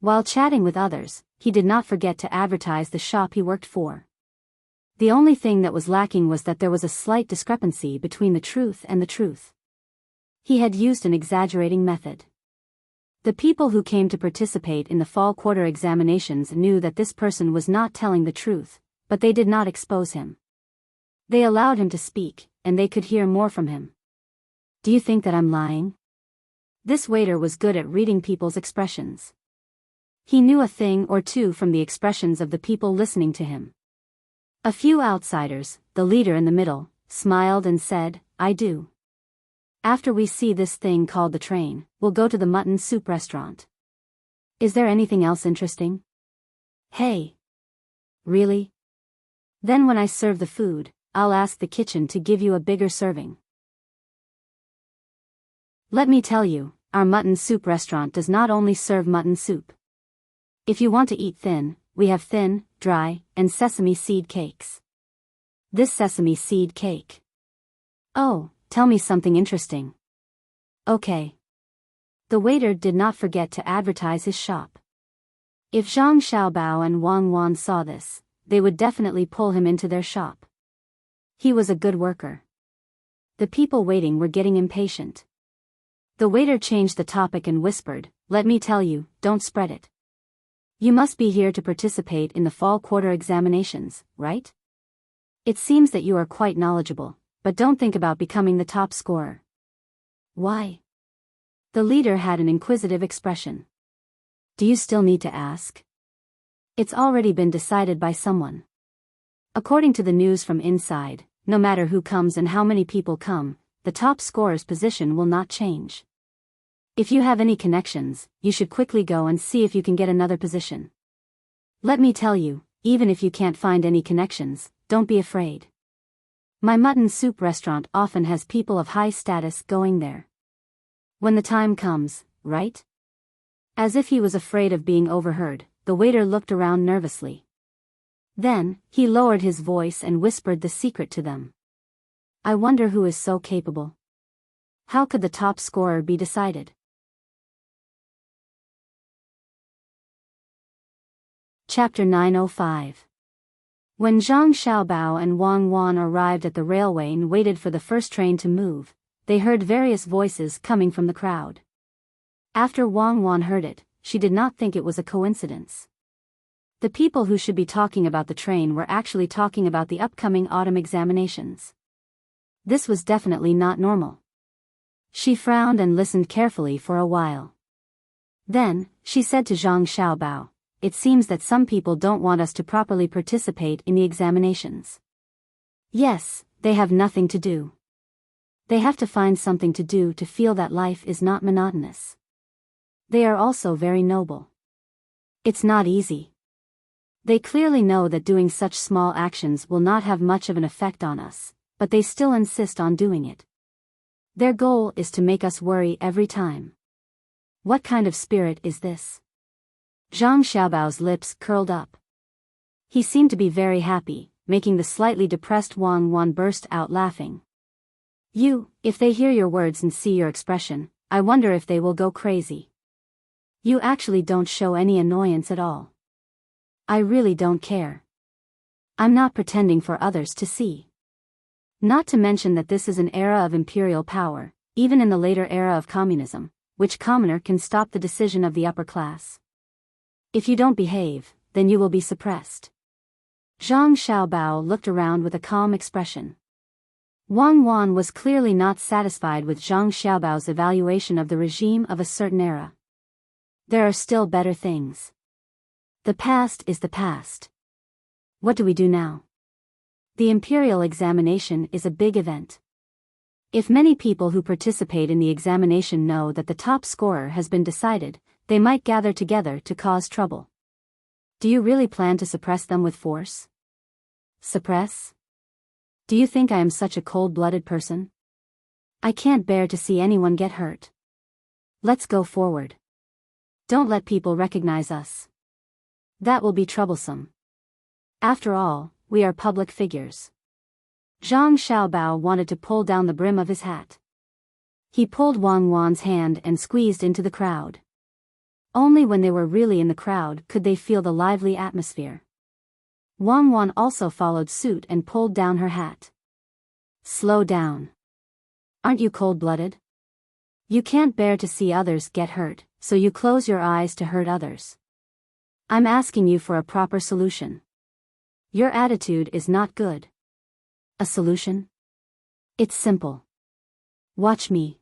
While chatting with others, he did not forget to advertise the shop he worked for. The only thing that was lacking was that there was a slight discrepancy between the truth and the truth. He had used an exaggerating method. The people who came to participate in the fall quarter examinations knew that this person was not telling the truth, but they did not expose him. They allowed him to speak, and they could hear more from him. Do you think that I'm lying? This waiter was good at reading people's expressions. He knew a thing or two from the expressions of the people listening to him. A few outsiders, the leader in the middle, smiled and said, I do. After we see this thing called the train, we'll go to the mutton soup restaurant. Is there anything else interesting? Hey. Really? Then when I serve the food, I'll ask the kitchen to give you a bigger serving. Let me tell you, our mutton soup restaurant does not only serve mutton soup. If you want to eat thin, we have thin, dry, and sesame seed cakes. This sesame seed cake. Oh, tell me something interesting. Okay. The waiter did not forget to advertise his shop. If Zhang Xiaobao and Wang Wan saw this, they would definitely pull him into their shop. He was a good worker. The people waiting were getting impatient. The waiter changed the topic and whispered, let me tell you, don't spread it. You must be here to participate in the fall quarter examinations, right? It seems that you are quite knowledgeable, but don't think about becoming the top scorer. Why? The leader had an inquisitive expression. Do you still need to ask? It's already been decided by someone. According to the news from inside, no matter who comes and how many people come, the top scorer's position will not change. If you have any connections, you should quickly go and see if you can get another position. Let me tell you, even if you can't find any connections, don't be afraid. My mutton soup restaurant often has people of high status going there. When the time comes, right? As if he was afraid of being overheard, the waiter looked around nervously. Then, he lowered his voice and whispered the secret to them. I wonder who is so capable. How could the top scorer be decided? Chapter 905. When Zhang Xiaobao and Wang Wan arrived at the railway and waited for the first train to move, they heard various voices coming from the crowd. After Wang Wan heard it, she did not think it was a coincidence. The people who should be talking about the train were actually talking about the upcoming autumn examinations. This was definitely not normal. She frowned and listened carefully for a while. Then, she said to Zhang Xiaobao, it seems that some people don't want us to properly participate in the examinations. Yes, they have nothing to do. They have to find something to do to feel that life is not monotonous. They are also very noble. It's not easy. They clearly know that doing such small actions will not have much of an effect on us, but they still insist on doing it. Their goal is to make us worry every time. What kind of spirit is this? Zhang Xiaobao's lips curled up. He seemed to be very happy, making the slightly depressed Wang Wan burst out laughing. If they hear your words and see your expression, I wonder if they will go crazy. You actually don't show any annoyance at all. I really don't care. I'm not pretending for others to see. Not to mention that this is an era of imperial power, even in the later era of communism, which commoner can stop the decision of the upper class. If you don't behave, then you will be suppressed. Zhang Xiaobao looked around with a calm expression. Wang Wan was clearly not satisfied with Zhang Xiaobao's evaluation of the regime of a certain era. There are still better things. The past is the past. What do we do now? The imperial examination is a big event. If many people who participate in the examination know that the top scorer has been decided, they might gather together to cause trouble. Do you really plan to suppress them with force? Suppress? Do you think I am such a cold-blooded person? I can't bear to see anyone get hurt. Let's go forward. Don't let people recognize us. That will be troublesome. After all, we are public figures. Zhang Xiaobao wanted to pull down the brim of his hat. He pulled Wang Wan's hand and squeezed into the crowd. Only when they were really in the crowd could they feel the lively atmosphere. Wang Wan also followed suit and pulled down her hat. Slow down. Aren't you cold-blooded? You can't bear to see others get hurt, so you close your eyes to hurt others. I'm asking you for a proper solution. Your attitude is not good. A solution? It's simple. Watch me.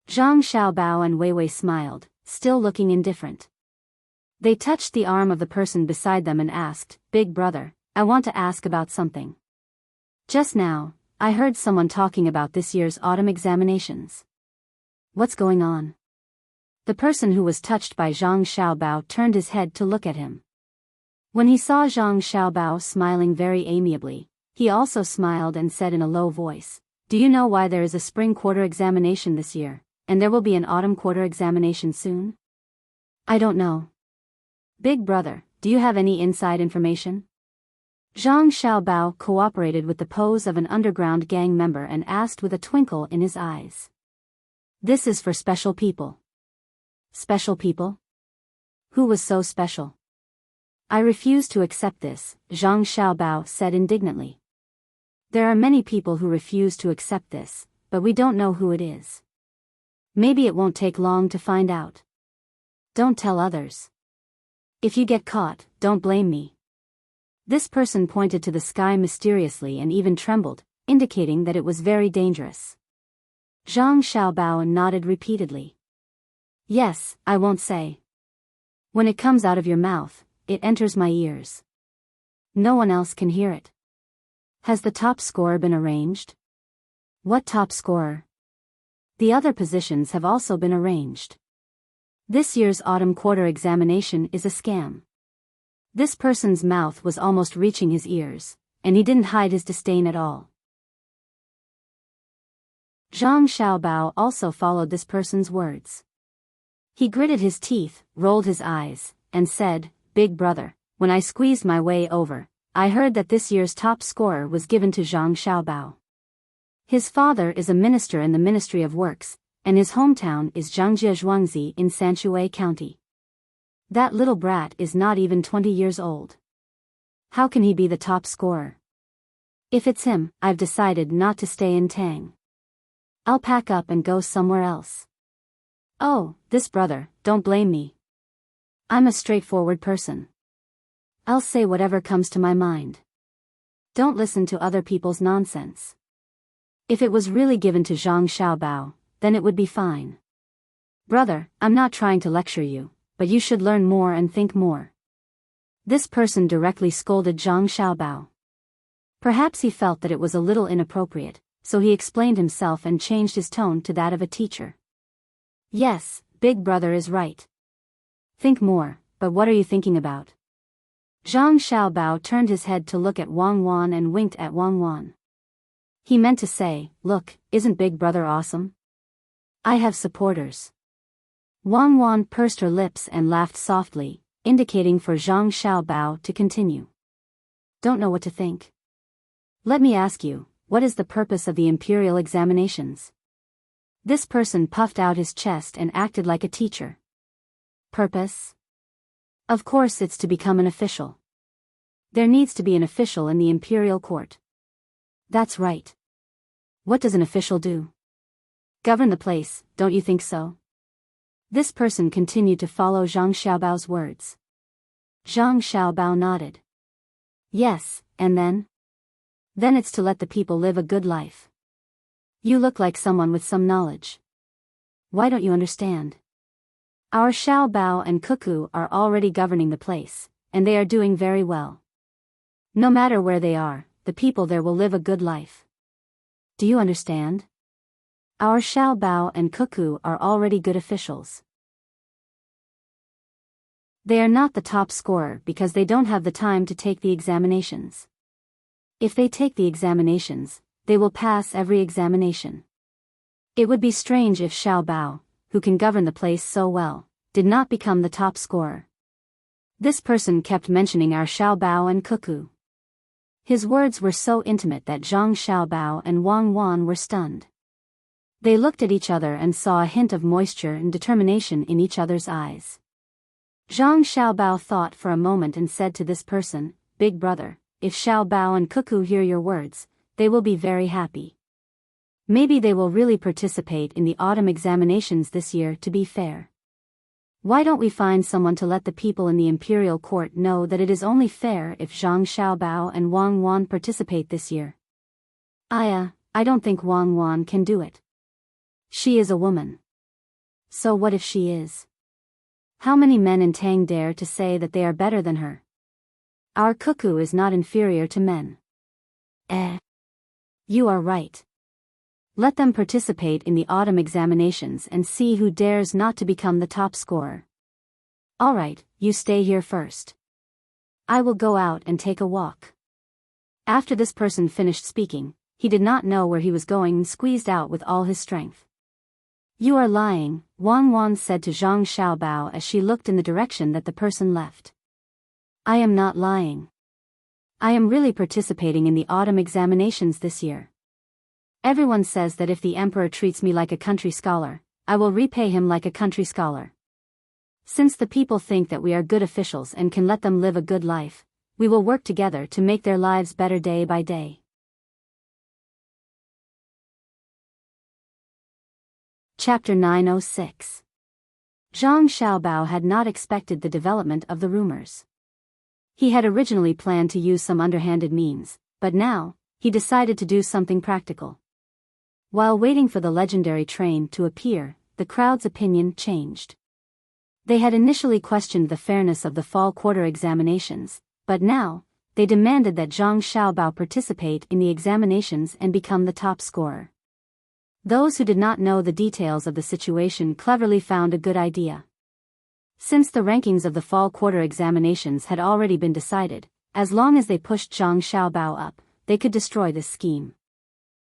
Zhang Xiaobao and Wei Wei smiled, still looking indifferent. They touched the arm of the person beside them and asked, "Big brother, I want to ask about something. Just now, I heard someone talking about this year's autumn examinations. What's going on?" The person who was touched by Zhang Xiaobao turned his head to look at him. When he saw Zhang Xiaobao smiling very amiably, he also smiled and said in a low voice, "Do you know why there is a spring quarter examination this year, and there will be an autumn quarter examination soon?" "I don't know." "Big brother, do you have any inside information?" Zhang Xiaobao cooperated with the pose of an underground gang member and asked with a twinkle in his eyes. "This is for special people." "Special people? Who was so special?" "I refuse to accept this," Zhang Xiaobao said indignantly. "There are many people who refuse to accept this, but we don't know who it is. Maybe it won't take long to find out. Don't tell others. If you get caught, don't blame me." This person pointed to the sky mysteriously and even trembled, indicating that it was very dangerous. Zhang Xiaobao nodded repeatedly. "Yes, I won't say. When it comes out of your mouth, it enters my ears. No one else can hear it." "Has the top scorer been arranged?" "What top scorer?" "The other positions have also been arranged. This year's autumn quarter examination is a scam." This person's mouth was almost reaching his ears, and he didn't hide his disdain at all. Zhang Xiaobao also followed this person's words. He gritted his teeth, rolled his eyes, and said, "Big brother, when I squeezed my way over, I heard that this year's top scorer was given to Zhang Xiaobao. His father is a minister in the Ministry of Works, and his hometown is Zhangjie Zhuangzi in Sanshui County. That little brat is not even 20 years old. How can he be the top scorer? If it's him, I've decided not to stay in Tang. I'll pack up and go somewhere else." "Oh, this brother, don't blame me. I'm a straightforward person. I'll say whatever comes to my mind. Don't listen to other people's nonsense. If it was really given to Zhang Xiaobao, then it would be fine. Brother, I'm not trying to lecture you, but you should learn more and think more." This person directly scolded Zhang Xiaobao. Perhaps he felt that it was a little inappropriate, so he explained himself and changed his tone to that of a teacher. "Yes, big brother is right. Think more, but what are you thinking about?" Zhang Xiaobao turned his head to look at Wang Wan and winked at Wang Wan. He meant to say, "Look, isn't big brother awesome? I have supporters." Wang Wan pursed her lips and laughed softly, indicating for Zhang Xiaobao to continue. "Don't know what to think. Let me ask you, what is the purpose of the imperial examinations?" This person puffed out his chest and acted like a teacher. "Purpose? Of course it's to become an official. There needs to be an official in the imperial court. That's right. What does an official do? Govern the place, don't you think so? This person continued to follow Zhang Xiaobao's words. Zhang Xiaobao nodded. Yes, and then? Then it's to let the people live a good life. You look like someone with some knowledge. Why don't you understand? Our Xiaobao and Cuckoo are already governing the place, and they are doing very well. No matter where they are, the people there will live a good life. Do you understand? Our Xiaobao and Cuckoo are already good officials. They are not the top scorer because they don't have the time to take the examinations. If they take the examinations, they will pass every examination. It would be strange if Xiaobao, who can govern the place so well, did not become the top scorer. This person kept mentioning our Xiaobao and Cuckoo. His words were so intimate that Zhang Xiaobao and Wang Wan were stunned. They looked at each other and saw a hint of moisture and determination in each other's eyes. Zhang Xiaobao thought for a moment and said to this person, "Big brother, if Xiaobao and Cuckoo hear your words, they will be very happy. Maybe they will really participate in the autumn examinations this year to be fair. Why don't we find someone to let the people in the imperial court know that it is only fair if Zhang Xiaobao and Wang Wan participate this year?" I don't think Wang Wan can do it. She is a woman. So what if she is? How many men in Tang dare to say that they are better than her? Our Cuckoo is not inferior to men. You are right. Let them participate in the autumn examinations and see who dares not to become the top scorer. All right, you stay here first. I will go out and take a walk. After this person finished speaking, he did not know where he was going and squeezed out with all his strength. You are lying, Wang Wan said to Zhang Xiaobao as she looked in the direction that the person left. I am not lying. I am really participating in the autumn examinations this year. Everyone says that if the emperor treats me like a country scholar, I will repay him like a country scholar. Since the people think that we are good officials and can let them live a good life, we will work together to make their lives better day by day. Chapter 906. Zhang Xiaobao had not expected the development of the rumors. He had originally planned to use some underhanded means, but now, he decided to do something practical. While waiting for the legendary train to appear, the crowd's opinion changed. They had initially questioned the fairness of the fall quarter examinations, but now, they demanded that Zhang Xiaobao participate in the examinations and become the top scorer. Those who did not know the details of the situation cleverly found a good idea. Since the rankings of the fall quarter examinations had already been decided, as long as they pushed Zhang Xiaobao up, they could destroy this scheme.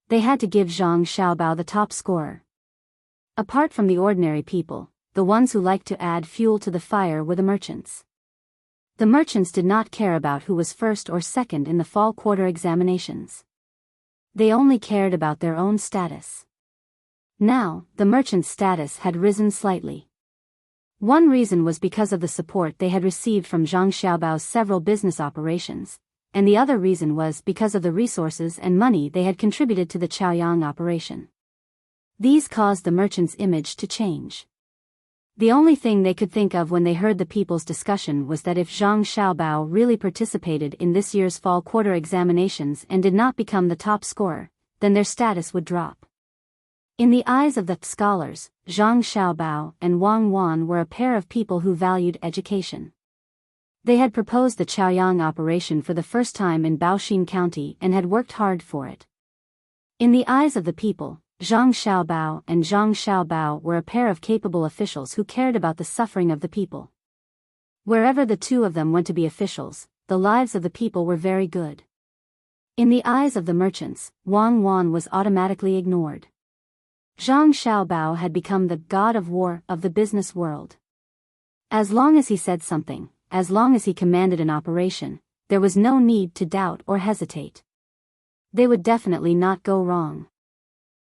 They had to give Zhang Xiaobao the top scorer. Apart from the ordinary people, the ones who liked to add fuel to the fire were the merchants. The merchants did not care about who was first or second in the fall quarter examinations. They only cared about their own status. Now, the merchants' status had risen slightly. One reason was because of the support they had received from Zhang Xiaobao's several business operations, and the other reason was because of the resources and money they had contributed to the Chaoyang operation. These caused the merchants' image to change. The only thing they could think of when they heard the people's discussion was that if Zhang Xiaobao really participated in this year's fall quarter examinations and did not become the top scorer, then their status would drop. In the eyes of the scholars, Zhang Xiaobao and Wang Wan were a pair of people who valued education. They had proposed the Chaoyang operation for the first time in Baoxin County and had worked hard for it. In the eyes of the people, Zhang Xiaobao and Zhang Xiaobao were a pair of capable officials who cared about the suffering of the people. Wherever the two of them went to be officials, the lives of the people were very good. In the eyes of the merchants, Wang Wan was automatically ignored. Zhang Xiaobao had become the god of war of the business world. As long as he said something, as long as he commanded an operation, there was no need to doubt or hesitate. They would definitely not go wrong.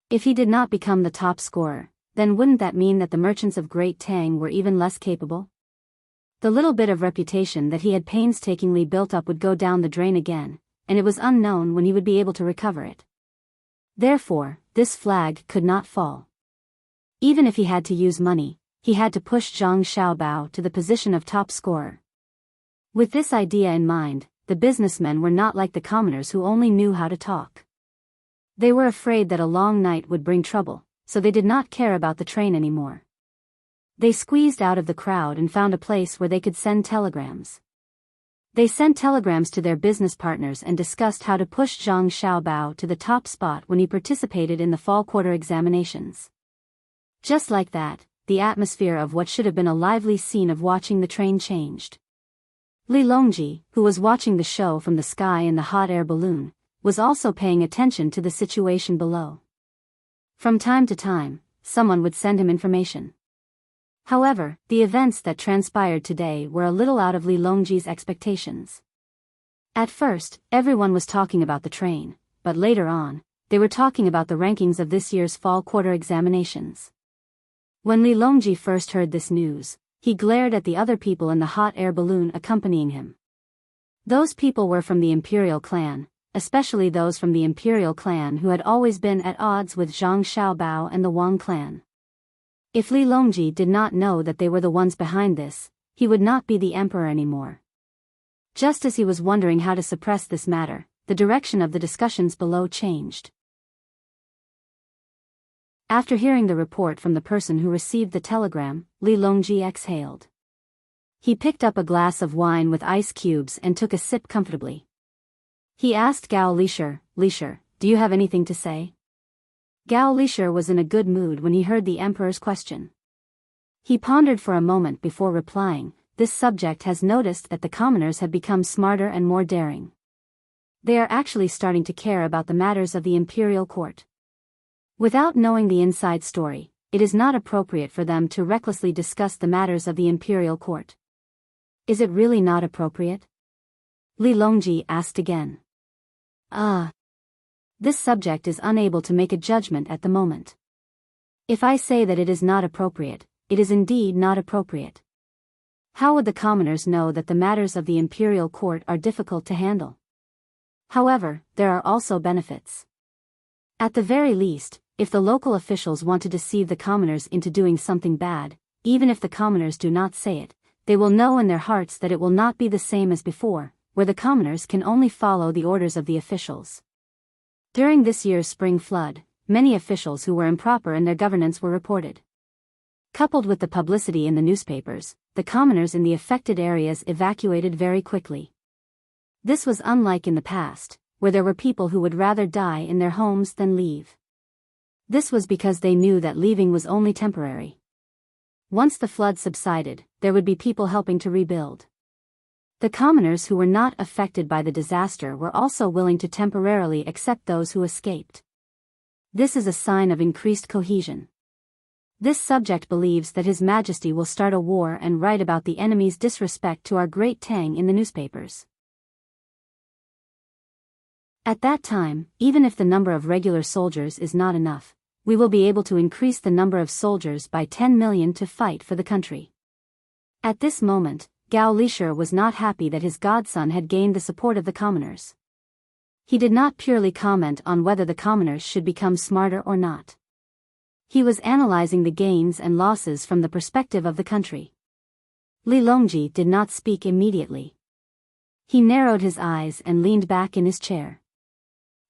If he did not become the top scorer, then wouldn't that mean that the merchants of Great Tang were even less capable? The little bit of reputation that he had painstakingly built up would go down the drain again, and it was unknown when he would be able to recover it. Therefore, this flag could not fall. Even if he had to use money, he had to push Zhang Xiaobao to the position of top scorer. With this idea in mind, the businessmen were not like the commoners who only knew how to talk. They were afraid that a long night would bring trouble, so they did not care about the train anymore. They squeezed out of the crowd and found a place where they could send telegrams. They sent telegrams to their business partners and discussed how to push Zhang Xiaobao to the top spot when he participated in the fall quarter examinations. Just like that, the atmosphere of what should have been a lively scene of watching the train changed. Li Longji, who was watching the show from the sky in the hot air balloon, was also paying attention to the situation below. From time to time, someone would send him information. However, the events that transpired today were a little out of Li Longji's expectations. At first, everyone was talking about the train, but later on, they were talking about the rankings of this year's fall quarter examinations. When Li Longji first heard this news, he glared at the other people in the hot air balloon accompanying him. Those people were from the Imperial clan, especially those from the Imperial clan who had always been at odds with Zhang Xiaobao and the Wang clan. If Li Longji did not know that they were the ones behind this, he would not be the emperor anymore. Just as he was wondering how to suppress this matter, the direction of the discussions below changed. After hearing the report from the person who received the telegram, Li Longji exhaled. He picked up a glass of wine with ice cubes and took a sip comfortably. He asked Gao Lishir, "Lishir, do you have anything to say?" Gao Lishir was in a good mood when he heard the emperor's question. He pondered for a moment before replying, "This subject has noticed that the commoners have become smarter and more daring. They are actually starting to care about the matters of the imperial court. Without knowing the inside story, it is not appropriate for them to recklessly discuss the matters of the imperial court." "Is it really not appropriate?" Li Longji asked again. This subject is unable to make a judgment at the moment. If I say that it is not appropriate, it is indeed not appropriate. How would the commoners know that the matters of the imperial court are difficult to handle? However, there are also benefits. At the very least, if the local officials want to deceive the commoners into doing something bad, even if the commoners do not say it, they will know in their hearts that it will not be the same as before, where the commoners can only follow the orders of the officials. During this year's spring flood, many officials who were improper in their governance were reported. Coupled with the publicity in the newspapers, the commoners in the affected areas evacuated very quickly. This was unlike in the past, where there were people who would rather die in their homes than leave. This was because they knew that leaving was only temporary. Once the flood subsided, there would be people helping to rebuild. The commoners who were not affected by the disaster were also willing to temporarily accept those who escaped. This is a sign of increased cohesion. This subject believes that His Majesty will start a war and write about the enemy's disrespect to our great Tang in the newspapers. At that time, even if the number of regular soldiers is not enough, we will be able to increase the number of soldiers by 10 million to fight for the country. At this moment, Gao Lishir was not happy that his godson had gained the support of the commoners. He did not purely comment on whether the commoners should become smarter or not. He was analyzing the gains and losses from the perspective of the country. Li Longji did not speak immediately. He narrowed his eyes and leaned back in his chair.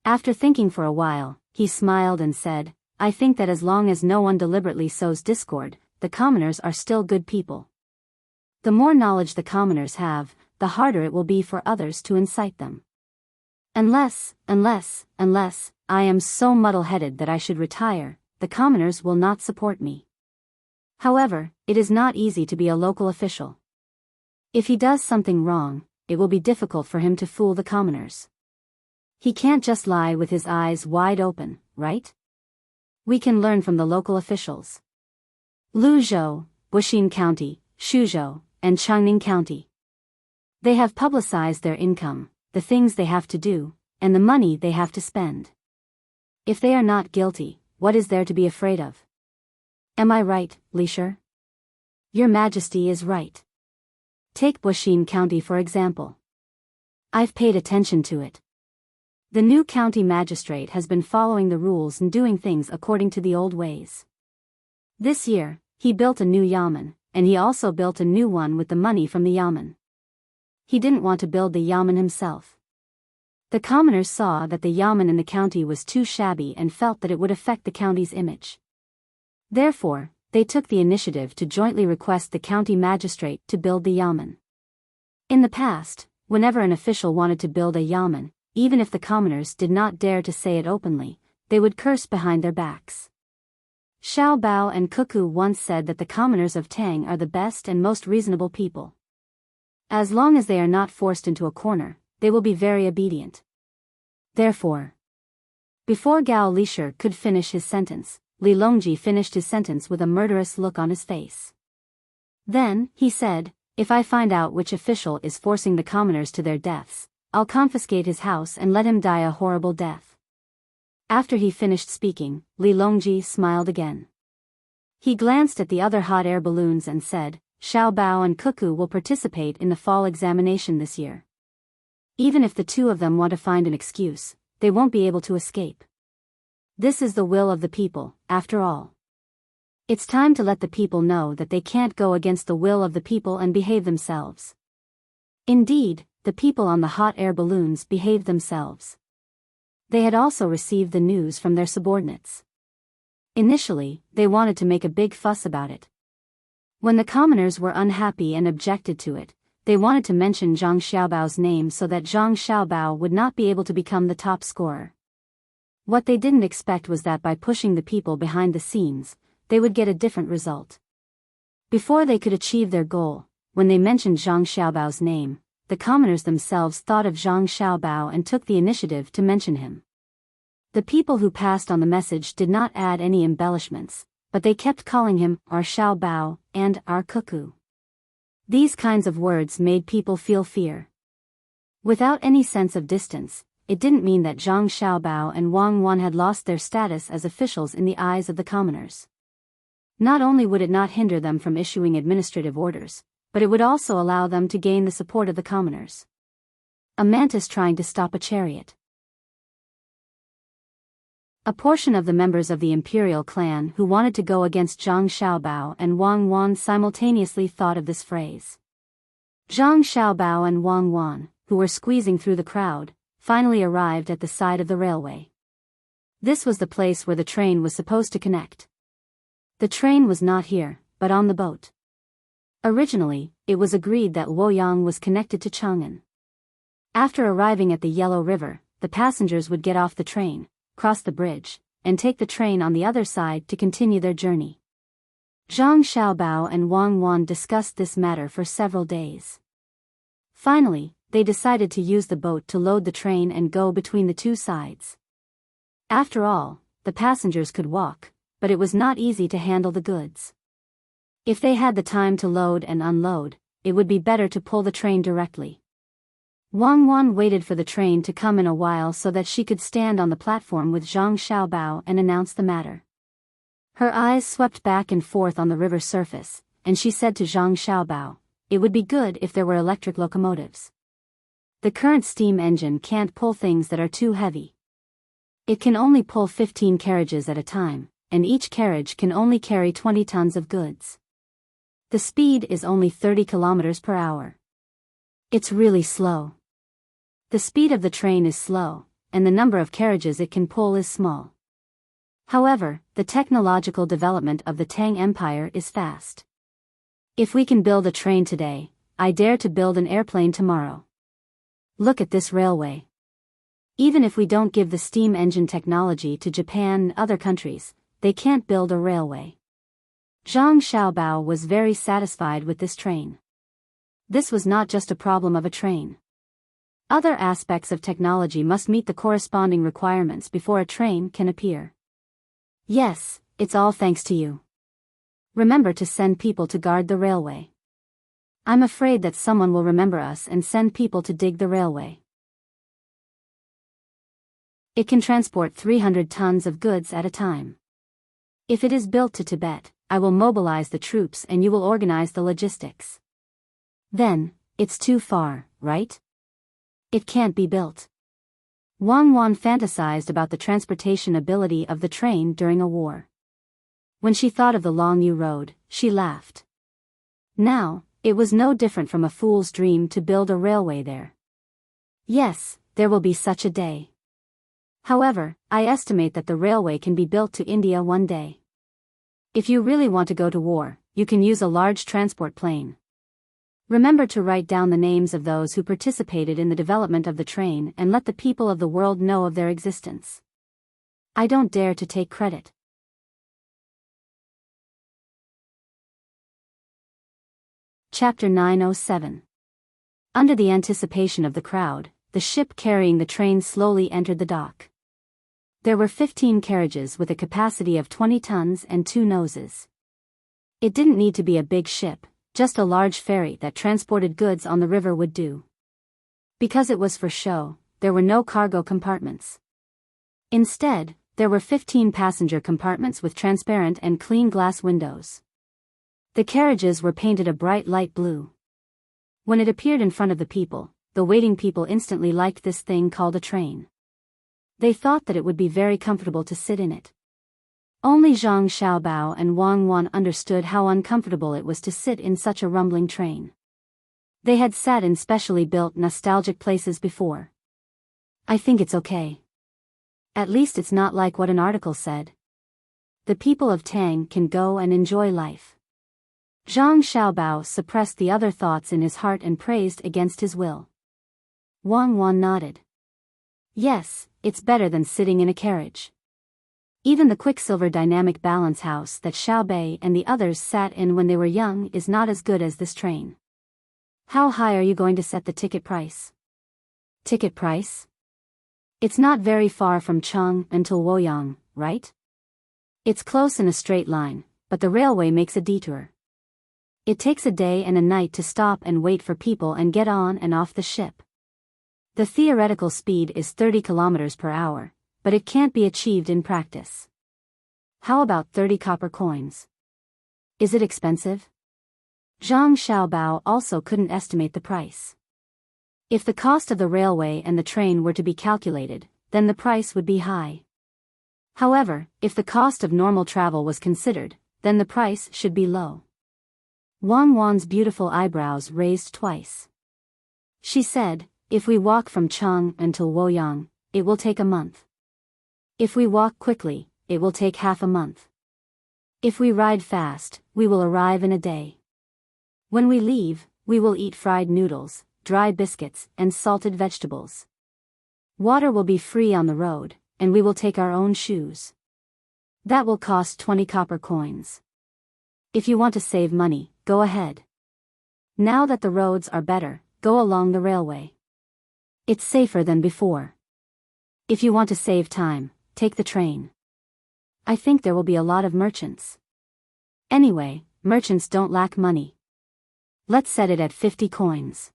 After thinking for a while, he smiled and said, "I think that as long as no one deliberately sows discord, the commoners are still good people. The more knowledge the commoners have, the harder it will be for others to incite them. Unless I am so muddle-headed that I should retire, the commoners will not support me. However, it is not easy to be a local official. If he does something wrong, it will be difficult for him to fool the commoners. He can't just lie with his eyes wide open, right? We can learn from the local officials. Luzhou, Wuxing County, Shuzhou, and Changning County. They have publicized their income, the things they have to do, and the money they have to spend. If they are not guilty, what is there to be afraid of? Am I right, Lishir? Your Majesty is right. Take Bushin County for example. I've paid attention to it. The new county magistrate has been following the rules and doing things according to the old ways. This year, he built a new yamen, and he also built a new one with the money from the yamen. He didn't want to build the yamen himself. The commoners saw that the yamen in the county was too shabby and felt that it would affect the county's image. Therefore, they took the initiative to jointly request the county magistrate to build the yamen. In the past, whenever an official wanted to build a yamen, even if the commoners did not dare to say it openly, they would curse behind their backs. Xiao Bao and Cuckoo once said that the commoners of Tang are the best and most reasonable people. As long as they are not forced into a corner, they will be very obedient. Therefore, before Gao Lisher could finish his sentence, Li Longji finished his sentence with a murderous look on his face. Then, he said, "If I find out which official is forcing the commoners to their deaths, I'll confiscate his house and let him die a horrible death." After he finished speaking, Li Longji smiled again. He glanced at the other hot air balloons and said, "Xiao Bao and Cuckoo will participate in the fall examination this year. Even if the two of them want to find an excuse, they won't be able to escape. This is the will of the people, after all. It's time to let the people know that they can't go against the will of the people and behave themselves." Indeed, the people on the hot air balloons behaved themselves. They had also received the news from their subordinates. Initially, they wanted to make a big fuss about it. When the commoners were unhappy and objected to it, they wanted to mention Zhang Xiaobao's name so that Zhang Xiaobao would not be able to become the top scorer. What they didn't expect was that by pushing the people behind the scenes, they would get a different result. Before they could achieve their goal, when they mentioned Zhang Xiaobao's name, the commoners themselves thought of Zhang Xiaobao and took the initiative to mention him. The people who passed on the message did not add any embellishments, but they kept calling him our Xiaobao and our Cuckoo. These kinds of words made people feel fear. Without any sense of distance, it didn't mean that Zhang Xiaobao and Wang Wan had lost their status as officials in the eyes of the commoners. Not only would it not hinder them from issuing administrative orders, but it would also allow them to gain the support of the commoners. A mantis trying to stop a chariot. A portion of the members of the imperial clan who wanted to go against Zhang Xiaobao and Wang Wan simultaneously thought of this phrase. Zhang Xiaobao and Wang Wan, who were squeezing through the crowd, finally arrived at the side of the railway. This was the place where the train was supposed to connect. The train was not here, but on the boat. Originally, it was agreed that Luoyang was connected to Chang'an. After arriving at the Yellow River, the passengers would get off the train, cross the bridge, and take the train on the other side to continue their journey. Zhang Xiaobao and Wang Wan discussed this matter for several days. Finally, they decided to use the boat to load the train and go between the two sides. After all, the passengers could walk, but it was not easy to handle the goods. If they had the time to load and unload, it would be better to pull the train directly. Wang Wan waited for the train to come in a while so that she could stand on the platform with Zhang Xiaobao and announce the matter. Her eyes swept back and forth on the river surface, and she said to Zhang Xiaobao, "It would be good if there were electric locomotives. The current steam engine can't pull things that are too heavy. It can only pull 15 carriages at a time, and each carriage can only carry 20 tons of goods. The speed is only 30 kilometers per hour. It's really slow. The speed of the train is slow, and the number of carriages it can pull is small. However, the technological development of the Tang Empire is fast. If we can build a train today, I dare to build an airplane tomorrow. Look at this railway. Even if we don't give the steam engine technology to Japan and other countries, they can't build a railway." Zhang Xiaobao was very satisfied with this train. This was not just a problem of a train. Other aspects of technology must meet the corresponding requirements before a train can appear. Yes, it's all thanks to you. Remember to send people to guard the railway. I'm afraid that someone will remember us and send people to dig the railway. It can transport 300 tons of goods at a time. If it is built to Tibet, I will mobilize the troops and you will organize the logistics. Then, it's too far, right? It can't be built. Wang Wan fantasized about the transportation ability of the train during a war. When she thought of the long new road, she laughed. Now, it was no different from a fool's dream to build a railway there. Yes, there will be such a day. However, I estimate that the railway can be built to India one day. If you really want to go to war, you can use a large transport plane. Remember to write down the names of those who participated in the development of the train and let the people of the world know of their existence. I don't dare to take credit. Chapter 907. Under the anticipation of the crowd, the ship carrying the train slowly entered the dock. There were 15 carriages with a capacity of 20 tons and 2 noses. It didn't need to be a big ship, just a large ferry that transported goods on the river would do. Because it was for show, there were no cargo compartments. Instead, there were 15 passenger compartments with transparent and clean glass windows. The carriages were painted a bright light blue. When it appeared in front of the people, the waiting people instantly liked this thing called a train. They thought that it would be very comfortable to sit in it. Only Zhang Xiaobao and Wang Wan understood how uncomfortable it was to sit in such a rumbling train. They had sat in specially built nostalgic places before. I think it's okay. At least it's not like what an article said. The people of Tang can go and enjoy life. Zhang Xiaobao suppressed the other thoughts in his heart and praised against his will. Wang Wan nodded. Yes, it's better than sitting in a carriage. Even the Quicksilver dynamic balance house that Xiaobei and the others sat in when they were young is not as good as this train. How high are you going to set the ticket price? Ticket price? It's not very far from Cheng until Woyang, right? It's close in a straight line, but the railway makes a detour. It takes a day and a night to stop and wait for people and get on and off the ship. The theoretical speed is 30 kilometers per hour, but it can't be achieved in practice. How about 30 copper coins? Is it expensive? Zhang Xiaobao also couldn't estimate the price. If the cost of the railway and the train were to be calculated, then the price would be high. However, if the cost of normal travel was considered, then the price should be low. Wang Wan's beautiful eyebrows raised twice. She said, if we walk from Cheng until Woyang, it will take a month. If we walk quickly, it will take half a month. If we ride fast, we will arrive in a day. When we leave, we will eat fried noodles, dry biscuits, and salted vegetables. Water will be free on the road, and we will take our own shoes. That will cost 20 copper coins. If you want to save money, go ahead. Now that the roads are better, go along the railway. It's safer than before. If you want to save time, take the train. I think there will be a lot of merchants. Anyway, merchants don't lack money. Let's set it at 50 coins.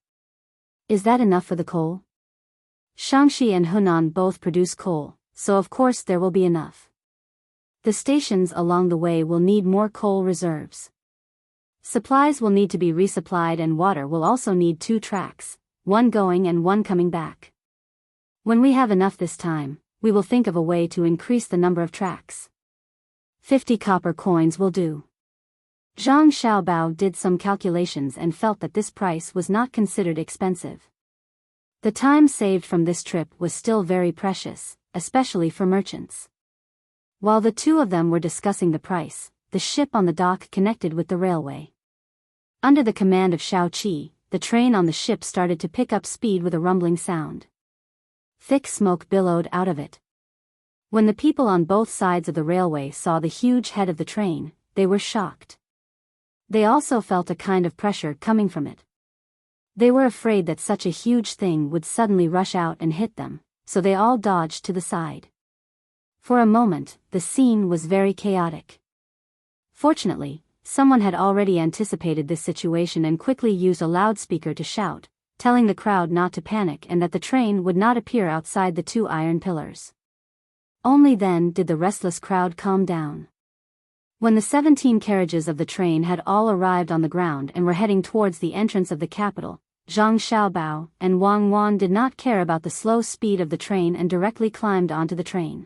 Is that enough for the coal? Shaanxi and Hunan both produce coal, so of course there will be enough. The stations along the way will need more coal reserves. Supplies will need to be resupplied and water will also need 2 tracks, one going and one coming back. When we have enough this time, we will think of a way to increase the number of tracks. 50 copper coins will do. Zhang Xiaobao did some calculations and felt that this price was not considered expensive. The time saved from this trip was still very precious, especially for merchants. While the two of them were discussing the price, the ship on the dock connected with the railway. Under the command of Shao Qi, the train on the ship started to pick up speed with a rumbling sound. Thick smoke billowed out of it. When the people on both sides of the railway saw the huge head of the train, they were shocked. They also felt a kind of pressure coming from it. They were afraid that such a huge thing would suddenly rush out and hit them, so they all dodged to the side. For a moment, the scene was very chaotic. Fortunately, someone had already anticipated this situation and quickly used a loudspeaker to shout, telling the crowd not to panic and that the train would not appear outside the 2 iron pillars. Only then did the restless crowd calm down. When the 17 carriages of the train had all arrived on the ground and were heading towards the entrance of the capital, Zhang Xiaobao and Wang Wan did not care about the slow speed of the train and directly climbed onto the train.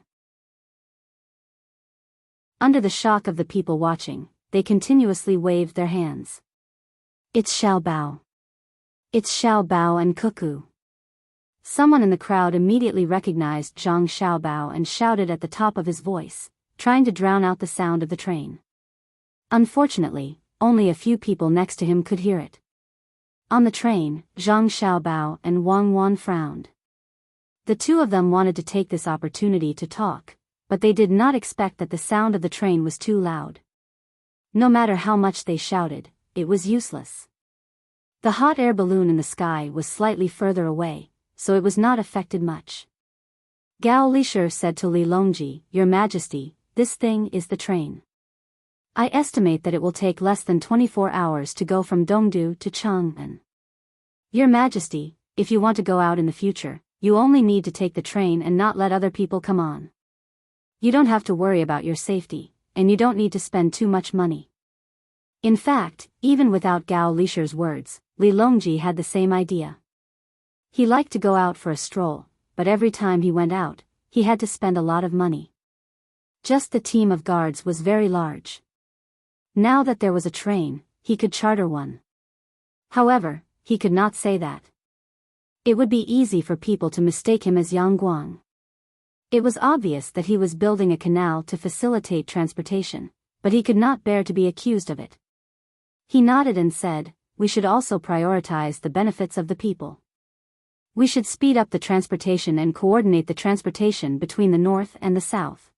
Under the shock of the people watching, they continuously waved their hands. It's Xiaobao. It's Xiaobao and Cuckoo. Someone in the crowd immediately recognized Zhang Xiaobao and shouted at the top of his voice, trying to drown out the sound of the train. Unfortunately, only a few people next to him could hear it. On the train, Zhang Xiaobao and Wang Wan frowned. The two of them wanted to take this opportunity to talk, but they did not expect that the sound of the train was too loud. No matter how much they shouted, it was useless. The hot air balloon in the sky was slightly further away, so it was not affected much. Gao Lisher said to Li Longji, "Your Majesty, this thing is the train. I estimate that it will take less than 24 hours to go from Dongdu to Chang'an. Your Majesty, if you want to go out in the future, you only need to take the train and not let other people come on. You don't have to worry about your safety, and you don't need to spend too much money." In fact, even without Gao Lisher's words, Li Longji had the same idea. He liked to go out for a stroll, but every time he went out, he had to spend a lot of money. Just the team of guards was very large. Now that there was a train, he could charter one. However, he could not say that. It would be easy for people to mistake him as Yang Guang. It was obvious that he was building a canal to facilitate transportation, but he could not bear to be accused of it. He nodded and said, "We should also prioritize the benefits of the people. We should speed up the transportation and coordinate the transportation between the north and the south.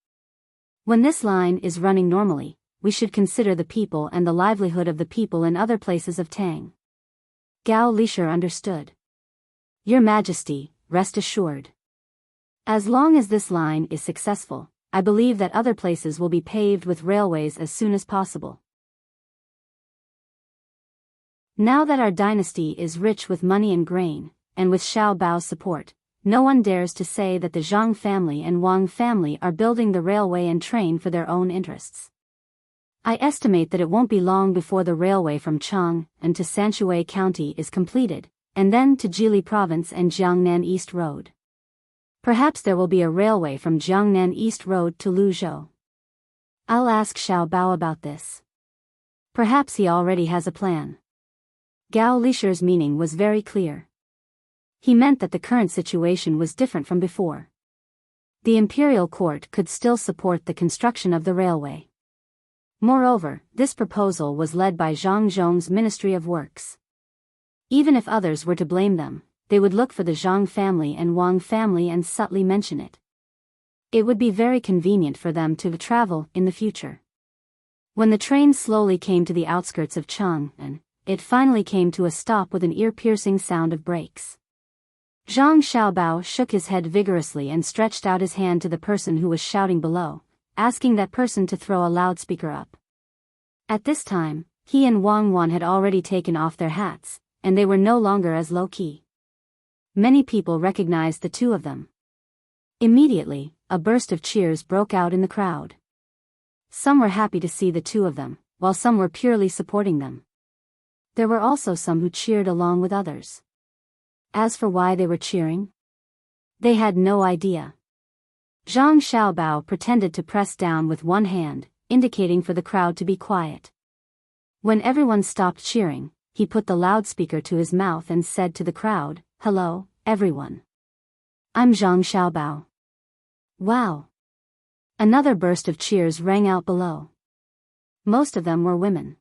When this line is running normally, we should consider the people and the livelihood of the people in other places of Tang." Gao Lisher understood. "Your Majesty, rest assured. As long as this line is successful, I believe that other places will be paved with railways as soon as possible. Now that our dynasty is rich with money and grain, and with Xiao Bao's support, no one dares to say that the Zhang family and Wang family are building the railway and train for their own interests. I estimate that it won't be long before the railway from Chang and to Sanshui County is completed, and then to Jili Province and Jiangnan East Road. Perhaps there will be a railway from Jiangnan East Road to Luzhou. I'll ask Xiao Bao about this. Perhaps he already has a plan." Gao Lisher's meaning was very clear. He meant that the current situation was different from before. The imperial court could still support the construction of the railway. Moreover, this proposal was led by Zhang Zhong's Ministry of Works. Even if others were to blame them, they would look for the Zhang family and Wang family and subtly mention it. It would be very convenient for them to travel in the future. When the train slowly came to the outskirts of Chang'an, it finally came to a stop with an ear-piercing sound of brakes. Zhang Xiaobao shook his head vigorously and stretched out his hand to the person who was shouting below, asking that person to throw a loudspeaker up. At this time, he and Wang Wan had already taken off their hats, and they were no longer as low-key. Many people recognized the two of them. Immediately, a burst of cheers broke out in the crowd. Some were happy to see the two of them, while some were purely supporting them. There were also some who cheered along with others. As for why they were cheering, they had no idea. Zhang Xiaobao pretended to press down with one hand, indicating for the crowd to be quiet. When everyone stopped cheering, he put the loudspeaker to his mouth and said to the crowd, "Hello, everyone. I'm Zhang Xiaobao." Wow! Another burst of cheers rang out below. Most of them were women.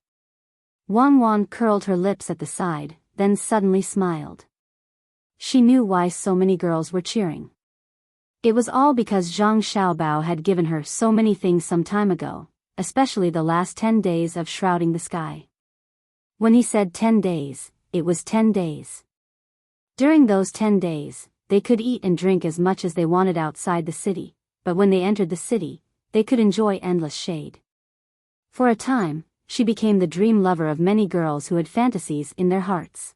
Wang Wan curled her lips at the side, then suddenly smiled. She knew why so many girls were cheering. It was all because Zhang Xiaobao had given her so many things some time ago, especially the last 10 days of shrouding the sky. When he said 10 days, it was 10 days. During those 10 days, they could eat and drink as much as they wanted outside the city, but when they entered the city, they could enjoy endless shade. For a time, she became the dream lover of many girls who had fantasies in their hearts.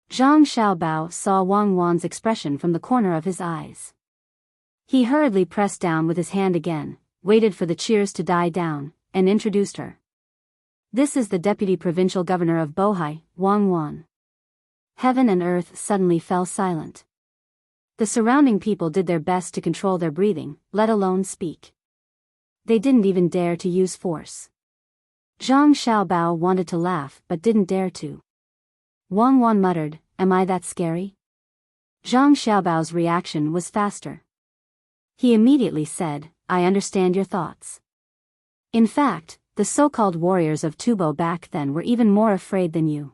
Zhang Xiaobao saw Wang Wan's expression from the corner of his eyes. He hurriedly pressed down with his hand again, waited for the cheers to die down, and introduced her. "This is the Deputy Provincial Governor of Bohai, Wang Wan." Heaven and earth suddenly fell silent. The surrounding people did their best to control their breathing, let alone speak. They didn't even dare to use force. Zhang Xiaobao wanted to laugh but didn't dare to. Wang Wan muttered, "Am I that scary?" Zhang Xiaobao's reaction was faster. He immediately said, "I understand your thoughts." In fact, the so-called warriors of Tubo back then were even more afraid than you.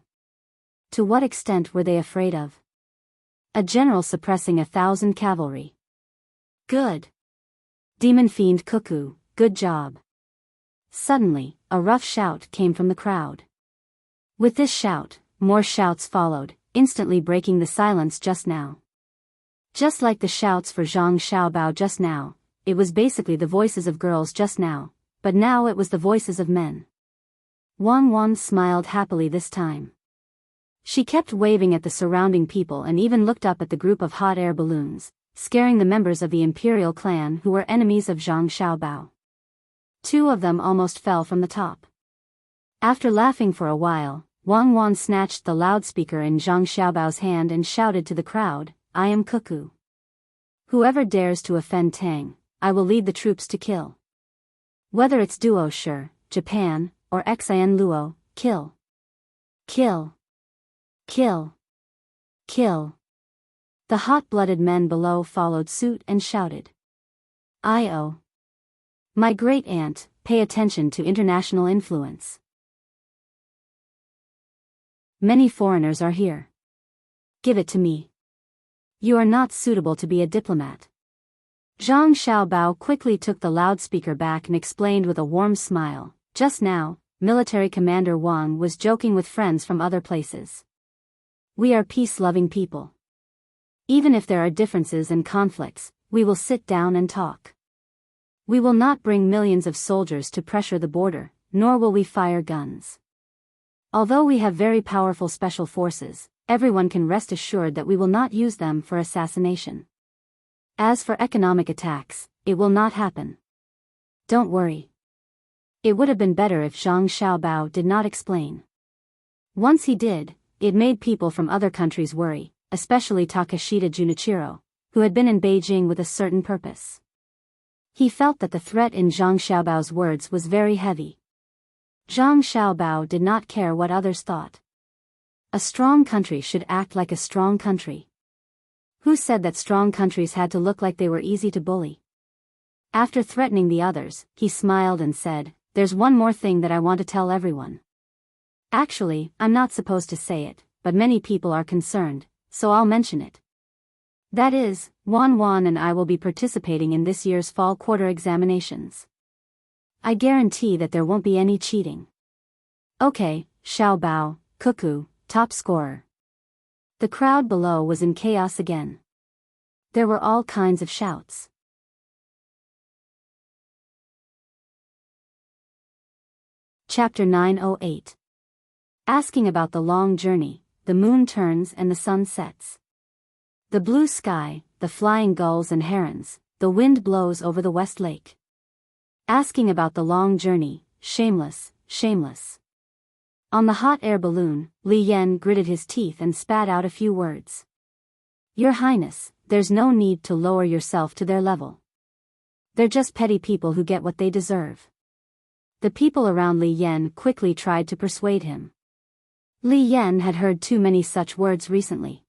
To what extent were they afraid of? A general suppressing 1,000 cavalry. Good. Demon fiend cuckoo, good job. Suddenly, a rough shout came from the crowd. With this shout, more shouts followed, instantly breaking the silence just now. Just like the shouts for Zhang Xiaobao just now, it was basically the voices of girls just now, but now it was the voices of men. Wang Wan smiled happily this time. She kept waving at the surrounding people and even looked up at the group of hot air balloons, scaring the members of the imperial clan who were enemies of Zhang Xiaobao. 2 of them almost fell from the top. After laughing for a while, Wang Wan snatched the loudspeaker in Zhang Xiaobao's hand and shouted to the crowd, "I am Cuckoo. Whoever dares to offend Tang, I will lead the troops to kill. Whether it's Duo Shi, Japan, or Xian Luo, kill. Kill. Kill. Kill." The hot-blooded men below followed suit and shouted, "I-O. My great aunt, pay attention to international influence. Many foreigners are here. Give it to me. You are not suitable to be a diplomat." Zhang Xiaobao quickly took the loudspeaker back and explained with a warm smile, "Just now, Military Commander Wang was joking with friends from other places. We are peace-loving people. Even if there are differences and conflicts, we will sit down and talk. We will not bring millions of soldiers to pressure the border, nor will we fire guns. Although we have very powerful special forces, everyone can rest assured that we will not use them for assassination. As for economic attacks, it will not happen. Don't worry." It would have been better if Zhang Xiaobao did not explain. Once he did, it made people from other countries worry, especially Takashita Junichiro, who had been in Beijing with a certain purpose. He felt that the threat in Zhang Xiaobao's words was very heavy. Zhang Xiaobao did not care what others thought. A strong country should act like a strong country. Who said that strong countries had to look like they were easy to bully? After threatening the others, he smiled and said, "There's one more thing that I want to tell everyone. Actually, I'm not supposed to say it, but many people are concerned, so I'll mention it. That is, Wan Wan and I will be participating in this year's fall quarter examinations. I guarantee that there won't be any cheating. Okay, Xiaobao, Cuckoo, top scorer." The crowd below was in chaos again. There were all kinds of shouts. Chapter 908. Asking about the long journey, the moon turns and the sun sets. The blue sky, the flying gulls and herons, the wind blows over the West Lake. Asking about the long journey, shameless, shameless. On the hot air balloon, Li Yan gritted his teeth and spat out a few words. "Your Highness, there's no need to lower yourself to their level. They're just petty people who get what they deserve." The people around Li Yan quickly tried to persuade him. Li Yan had heard too many such words recently.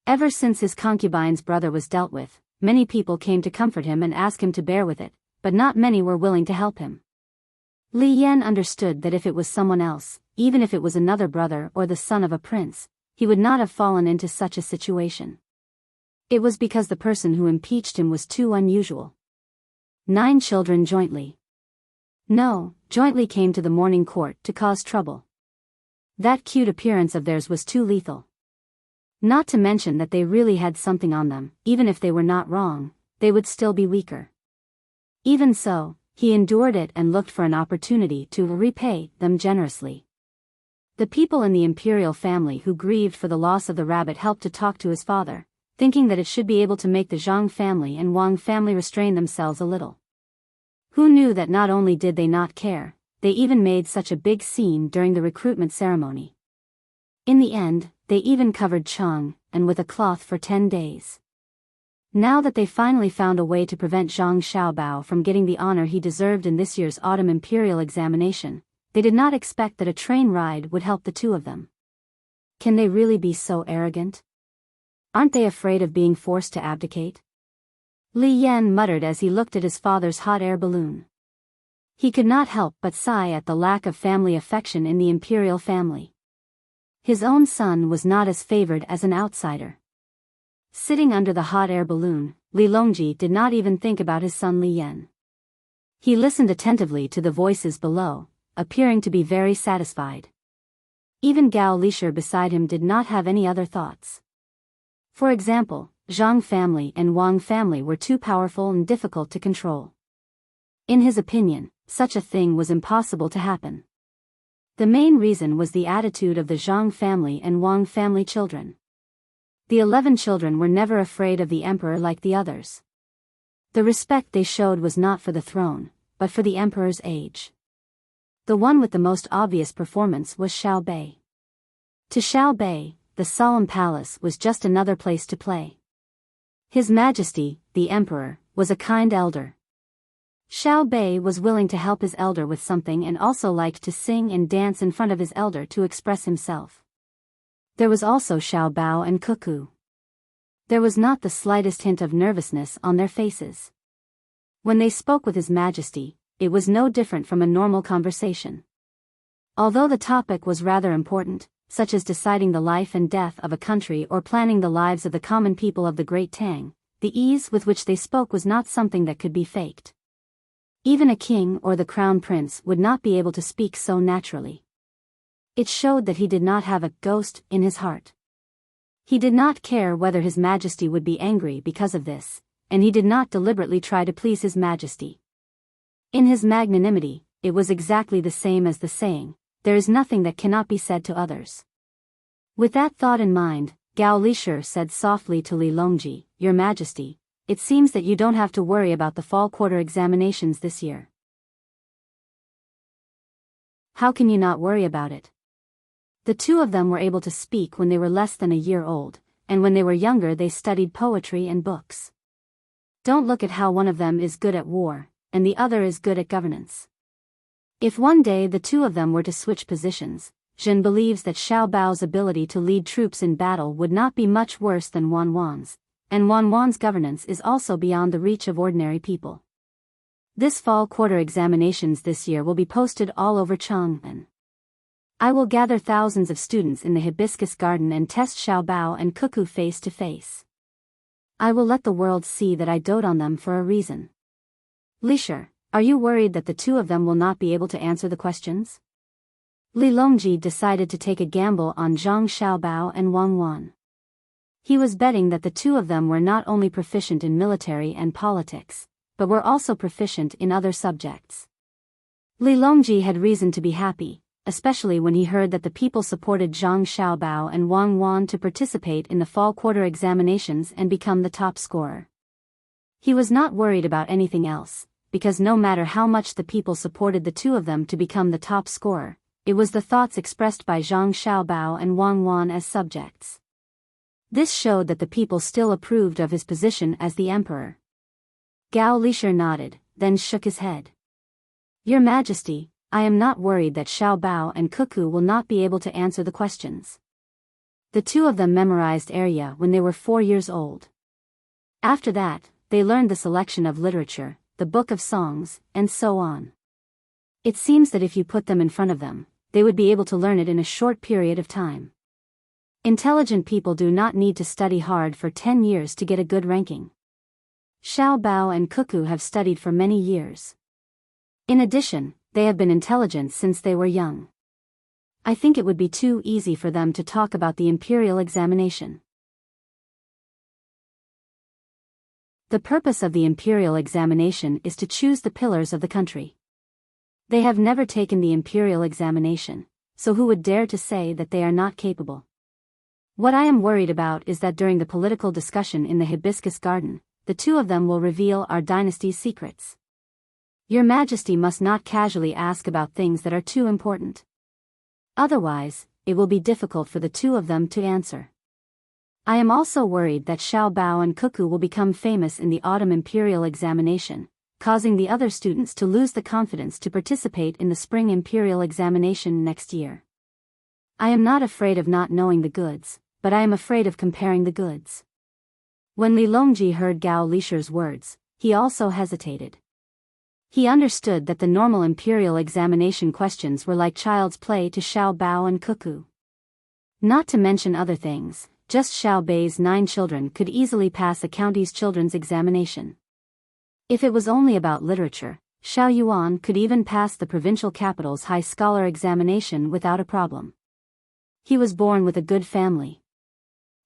Ever since his concubine's brother was dealt with, many people came to comfort him and ask him to bear with it, but not many were willing to help him. Li Yan understood that if it was someone else, even if it was another brother or the son of a prince, he would not have fallen into such a situation. It was because the person who impeached him was too unusual. 9 children jointly. No, jointly came to the morning court to cause trouble. That cute appearance of theirs was too lethal. Not to mention that they really had something on them, even if they were not wrong, they would still be weaker. Even so, he endured it and looked for an opportunity to repay them generously. The people in the imperial family who grieved for the loss of the rabbit helped to talk to his father, thinking that it should be able to make the Zhang family and Wang family restrain themselves a little. Who knew that not only did they not care, they even made such a big scene during the recruitment ceremony. In the end, they even covered Chang, and with a cloth for 10 days. Now that they finally found a way to prevent Zhang Xiaobao from getting the honor he deserved in this year's autumn imperial examination, they did not expect that a train ride would help the two of them. Can they really be so arrogant? Aren't they afraid of being forced to abdicate? Li Yan muttered as he looked at his father's hot air balloon. He could not help but sigh at the lack of family affection in the imperial family. His own son was not as favored as an outsider. Sitting under the hot air balloon, Li Longji did not even think about his son Li Yan. He listened attentively to the voices below, appearing to be very satisfied. Even Gao Lisher beside him did not have any other thoughts. For example, Zhang family and Wang family were too powerful and difficult to control. In his opinion, such a thing was impossible to happen. The main reason was the attitude of the Zhang family and Wang family children. The 11 children were never afraid of the emperor like the others. The respect they showed was not for the throne, but for the emperor's age. The one with the most obvious performance was Xiao Bei. To Xiao Bei, the solemn palace was just another place to play. His Majesty, the emperor, was a kind elder. Xiao Bei was willing to help his elder with something and also liked to sing and dance in front of his elder to express himself. There was also Xiao Bao and Cuckoo. There was not the slightest hint of nervousness on their faces. When they spoke with His Majesty, it was no different from a normal conversation. Although the topic was rather important, such as deciding the life and death of a country or planning the lives of the common people of the Great Tang, the ease with which they spoke was not something that could be faked. Even a king or the crown prince would not be able to speak so naturally. It showed that he did not have a ghost in his heart. He did not care whether His Majesty would be angry because of this, and he did not deliberately try to please His Majesty. In his magnanimity, it was exactly the same as the saying, "There is nothing that cannot be said to others." With that thought in mind, Gao Lisher said softly to Li Longji, "Your Majesty, it seems that you don't have to worry about the fall quarter examinations this year." "How can you not worry about it?" The two of them were able to speak when they were less than a year old, and when they were younger they studied poetry and books. Don't look at how one of them is good at war, and the other is good at governance. If one day the two of them were to switch positions, Jin believes that Xiao Bao's ability to lead troops in battle would not be much worse than Wan Wan's, and Wan Wan's governance is also beyond the reach of ordinary people. This fall quarter examinations this year will be posted all over Chang'an. I will gather thousands of students in the hibiscus garden and test Xiao Bao and Cuckoo face to face. I will let the world see that I dote on them for a reason. Lisher, are you worried that the two of them will not be able to answer the questions? Li Longji decided to take a gamble on Zhang Xiaobao and Wang Wan. He was betting that the two of them were not only proficient in military and politics, but were also proficient in other subjects. Li Longji had reason to be happy, especially when he heard that the people supported Zhang Xiaobao and Wang Wan to participate in the fall quarter examinations and become the top scorer. He was not worried about anything else, because no matter how much the people supported the two of them to become the top scorer, it was the thoughts expressed by Zhang Xiaobao and Wang Wan as subjects. This showed that the people still approved of his position as the emperor. Gao Lisher nodded, then shook his head. Your Majesty, I am not worried that Xiao Bao and Cuckoo will not be able to answer the questions. The two of them memorized Arya when they were 4 years old. After that, they learned the selection of literature, the book of songs, and so on. It seems that if you put them in front of them, they would be able to learn it in a short period of time. Intelligent people do not need to study hard for 10 years to get a good ranking. Xiao Bao and Cuckoo have studied for many years. In addition, they have been intelligent since they were young. I think it would be too easy for them to talk about the imperial examination. The purpose of the imperial examination is to choose the pillars of the country. They have never taken the imperial examination, so who would dare to say that they are not capable? What I am worried about is that during the political discussion in the hibiscus garden, the two of them will reveal our dynasty's secrets. Your Majesty must not casually ask about things that are too important. Otherwise, it will be difficult for the two of them to answer. I am also worried that Xiao Bao and Cuckoo will become famous in the autumn imperial examination, causing the other students to lose the confidence to participate in the spring imperial examination next year. I am not afraid of not knowing the goods, but I am afraid of comparing the goods. When Li Longji heard Gao Lisher's words, he also hesitated. He understood that the normal imperial examination questions were like child's play to Xiao Bao and Cuckoo. Not to mention other things, just Xiao Bei's 9 children could easily pass a county's children's examination. If it was only about literature, Xiao Yuan could even pass the provincial capital's high scholar examination without a problem. He was born with a good family.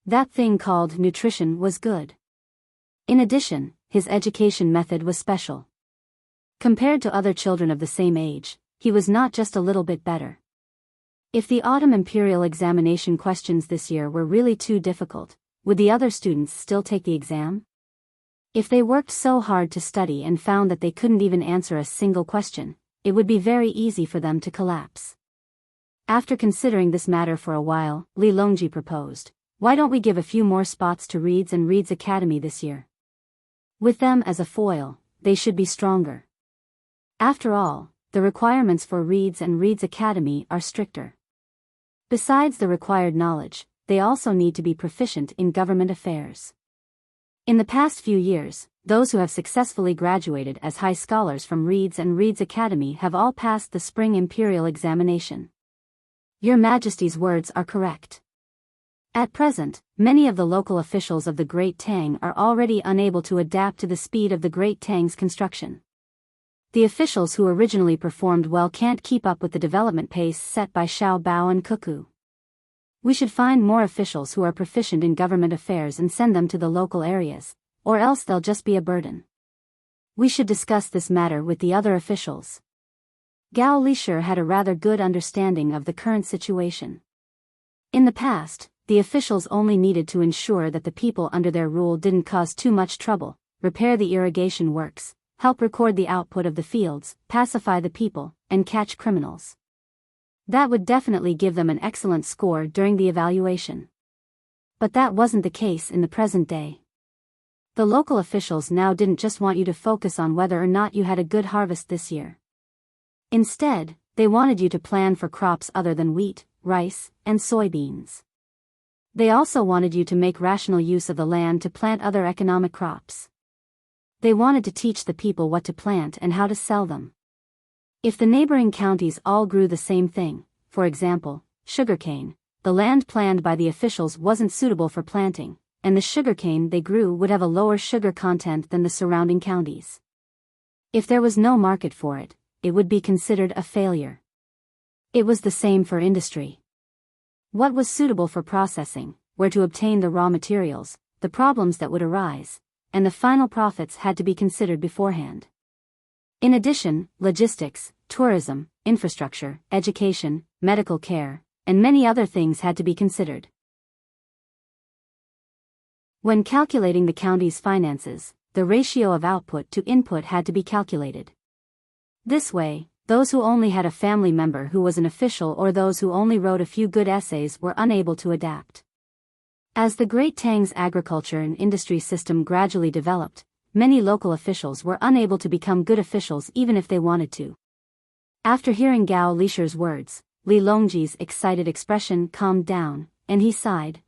That thing called nutrition was good. In addition, his education method was special. Compared to other children of the same age, he was not just a little bit better. If the autumn imperial examination questions this year were really too difficult, would the other students still take the exam? If they worked so hard to study and found that they couldn't even answer a single question, it would be very easy for them to collapse. After considering this matter for a while, Li Longji proposed, "Why don't we give a few more spots to Reed's and Reed's Academy this year? With them as a foil, they should be stronger. After all, the requirements for Reed's and Reed's Academy are stricter. Besides the required knowledge, they also need to be proficient in government affairs." In the past few years, those who have successfully graduated as high scholars from Reed's and Reed's Academy have all passed the spring imperial examination. Your Majesty's words are correct. At present, many of the local officials of the Great Tang are already unable to adapt to the speed of the Great Tang's construction. The officials who originally performed well can't keep up with the development pace set by Xiao Bao and Cuckoo. We should find more officials who are proficient in government affairs and send them to the local areas, or else they'll just be a burden. We should discuss this matter with the other officials. Gao Lisher had a rather good understanding of the current situation. In the past, the officials only needed to ensure that the people under their rule didn't cause too much trouble, repair the irrigation works, help record the output of the fields, pacify the people, and catch criminals. That would definitely give them an excellent score during the evaluation. But that wasn't the case in the present day. The local officials now didn't just want you to focus on whether or not you had a good harvest this year. Instead, they wanted you to plan for crops other than wheat, rice, and soybeans. They also wanted you to make rational use of the land to plant other economic crops. They wanted to teach the people what to plant and how to sell them. If the neighboring counties all grew the same thing, for example, sugarcane, the land planned by the officials wasn't suitable for planting, and the sugarcane they grew would have a lower sugar content than the surrounding counties. If there was no market for it, it would be considered a failure. It was the same for industry. What was suitable for processing, where to obtain the raw materials, the problems that would arise, and the final profits had to be considered beforehand. In addition, logistics, tourism, infrastructure, education, medical care, and many other things had to be considered. When calculating the county's finances, the ratio of output to input had to be calculated. This way, those who only had a family member who was an official or those who only wrote a few good essays were unable to adapt. As the Great Tang's agriculture and industry system gradually developed, many local officials were unable to become good officials even if they wanted to. After hearing Gao Lisher's words, Li Longji's excited expression calmed down, and he sighed.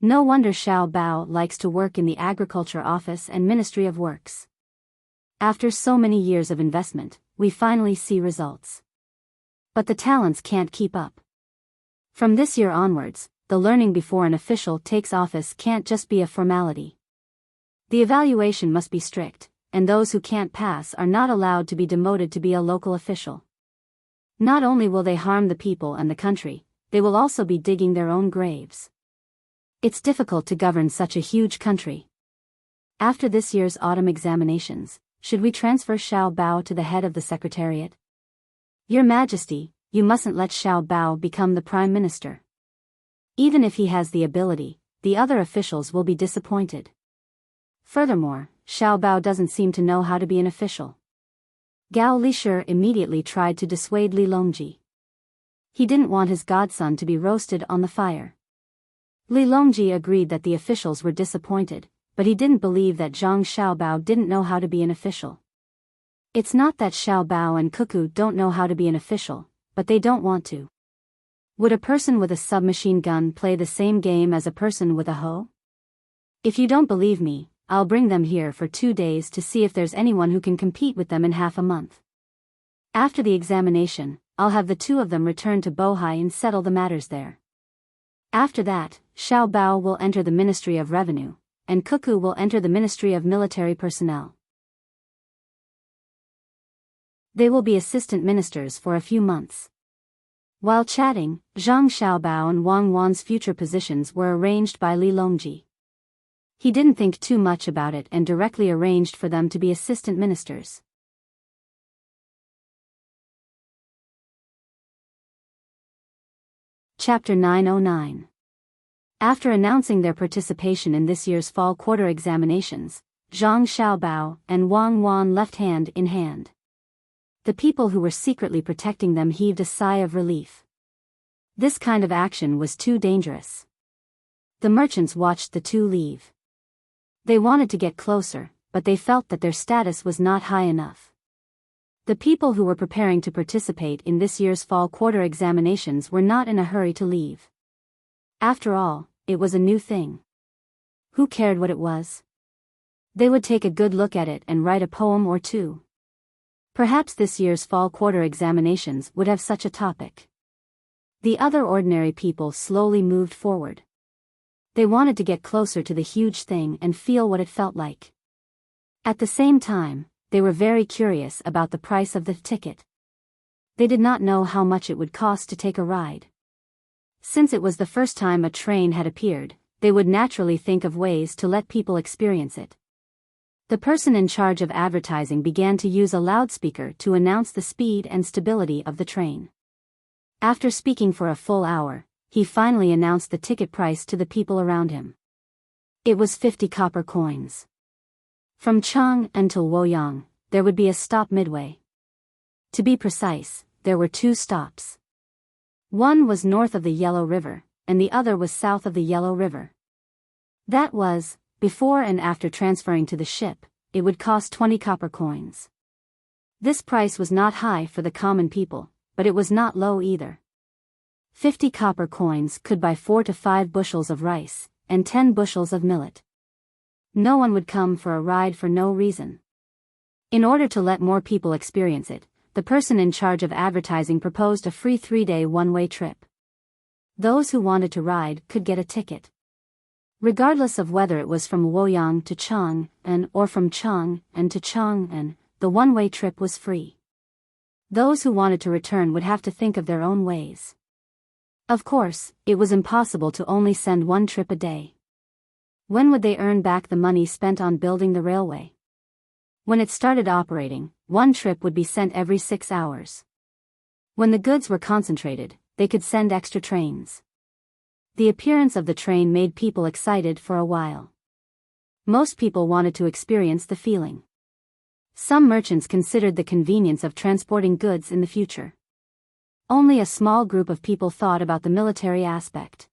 No wonder Xiao Bao likes to work in the Agriculture Office and Ministry of Works. After so many years of investment, we finally see results. But the talents can't keep up. From this year onwards, the learning before an official takes office can't just be a formality. The evaluation must be strict, and those who can't pass are not allowed to be demoted to be a local official. Not only will they harm the people and the country, they will also be digging their own graves. It's difficult to govern such a huge country. After this year's autumn examinations, should we transfer Xiao Bao to the head of the Secretariat? Your Majesty, you mustn't let Xiao Bao become the Prime Minister. Even if he has the ability, the other officials will be disappointed. Furthermore, Xiao Bao doesn't seem to know how to be an official. Gao Lisher immediately tried to dissuade Li Longji. He didn't want his godson to be roasted on the fire. Li Longji agreed that the officials were disappointed, but he didn't believe that Zhang Xiaobao didn't know how to be an official. It's not that Xiaobao and Cuckoo don't know how to be an official, but they don't want to. Would a person with a submachine gun play the same game as a person with a hoe? If you don't believe me, I'll bring them here for 2 days to see if there's anyone who can compete with them in half a month. After the examination, I'll have the 2 of them return to Bohai and settle the matters there. After that, Xiaobao will enter the Ministry of Revenue, and Cuckoo will enter the Ministry of Military Personnel. They will be assistant ministers for a few months. While chatting, Zhang Xiaobao and Wang Wan's future positions were arranged by Li Longji. He didn't think too much about it and directly arranged for them to be assistant ministers. Chapter 909. After announcing their participation in this year's fall quarter examinations, Zhang Xiaobao and Wang Wan left hand in hand. The people who were secretly protecting them heaved a sigh of relief. This kind of action was too dangerous. The merchants watched the 2 leave. They wanted to get closer, but they felt that their status was not high enough. The people who were preparing to participate in this year's fall quarter examinations were not in a hurry to leave. After all, it was a new thing. Who cared what it was? They would take a good look at it and write a poem or 2. Perhaps this year's fall quarter examinations would have such a topic. The other ordinary people slowly moved forward. They wanted to get closer to the huge thing and feel what it felt like. At the same time, they were very curious about the price of the ticket. They did not know how much it would cost to take a ride. Since it was the first time a train had appeared, they would naturally think of ways to let people experience it. The person in charge of advertising began to use a loudspeaker to announce the speed and stability of the train. After speaking for a full hour, he finally announced the ticket price to the people around him. It was 50 copper coins. From Chang until Woyang, there would be a stop midway. To be precise, there were 2 stops. One was north of the Yellow River, and the other was south of the Yellow River. That was, before and after transferring to the ship, it would cost 20 copper coins. This price was not high for the common people, but it was not low either. 50 copper coins could buy 4 to 5 bushels of rice, and 10 bushels of millet. No one would come for a ride for no reason. In order to let more people experience it, the person in charge of advertising proposed a free 3-day one-way trip. Those who wanted to ride could get a ticket. Regardless of whether it was from Woyang to Chang'an or from Chang'an to Chang'an, the one-way trip was free. Those who wanted to return would have to think of their own ways. Of course, it was impossible to only send 1 trip a day. When would they earn back the money spent on building the railway? When it started operating, 1 trip would be sent every 6 hours. When the goods were concentrated, they could send extra trains. The appearance of the train made people excited for a while. Most people wanted to experience the feeling. Some merchants considered the convenience of transporting goods in the future. Only a small group of people thought about the military aspect.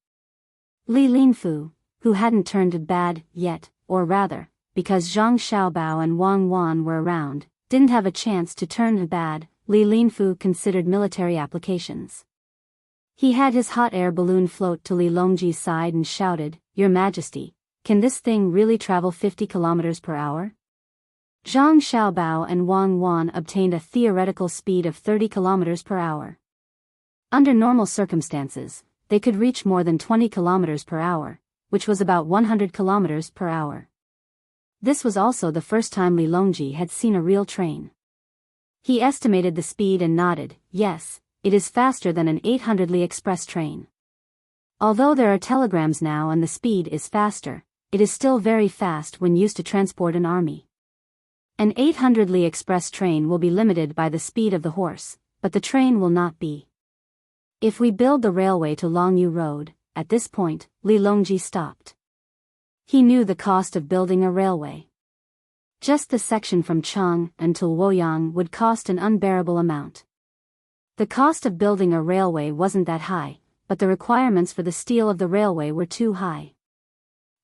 Li Linfu, who hadn't turned bad yet, or rather, because Zhang Xiaobao and Wang Wan were around, didn't have a chance to turn bad. Li Linfu considered military applications. He had his hot air balloon float to Li Longji's side and shouted, "Your Majesty, can this thing really travel 50 kilometers per hour?" Zhang Xiaobao and Wang Wan obtained a theoretical speed of 30 kilometers per hour. Under normal circumstances, they could reach more than 20 kilometers per hour, which was about 100 kilometers per hour. This was also the first time Li Longji had seen a real train. He estimated the speed and nodded, "Yes, it is faster than an 800 Li express train. Although there are telegrams now and the speed is faster, it is still very fast when used to transport an army. An 800 Li express train will be limited by the speed of the horse, but the train will not be. If we build the railway to Longyu Road," at this point, Li Longji stopped. He knew the cost of building a railway. Just the section from Chang until Luoyang would cost an unbearable amount. The cost of building a railway wasn't that high, but the requirements for the steel of the railway were too high.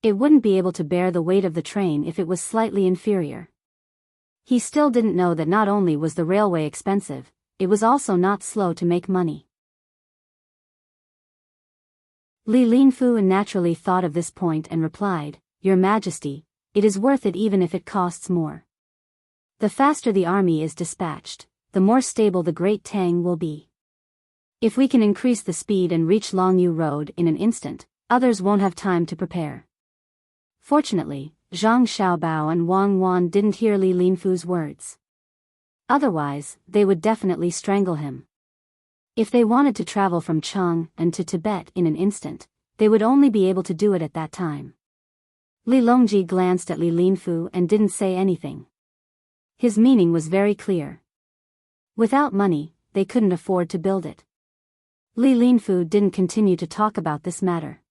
It wouldn't be able to bear the weight of the train if it was slightly inferior. He still didn't know that not only was the railway expensive, it was also not slow to make money. Li Linfu naturally thought of this point and replied, "Your Majesty, it is worth it even if it costs more. The faster the army is dispatched, the more stable the Great Tang will be. If we can increase the speed and reach Longyu Road in an instant, others won't have time to prepare." Fortunately, Zhang Xiaobao and Wang Wan didn't hear Li Linfu's words. Otherwise, they would definitely strangle him. If they wanted to travel from Chang and to Tibet in an instant, they would only be able to do it at that time. Li Longji glanced at Li Linfu and didn't say anything. His meaning was very clear. Without money, they couldn't afford to build it. Li Linfu didn't continue to talk about this matter.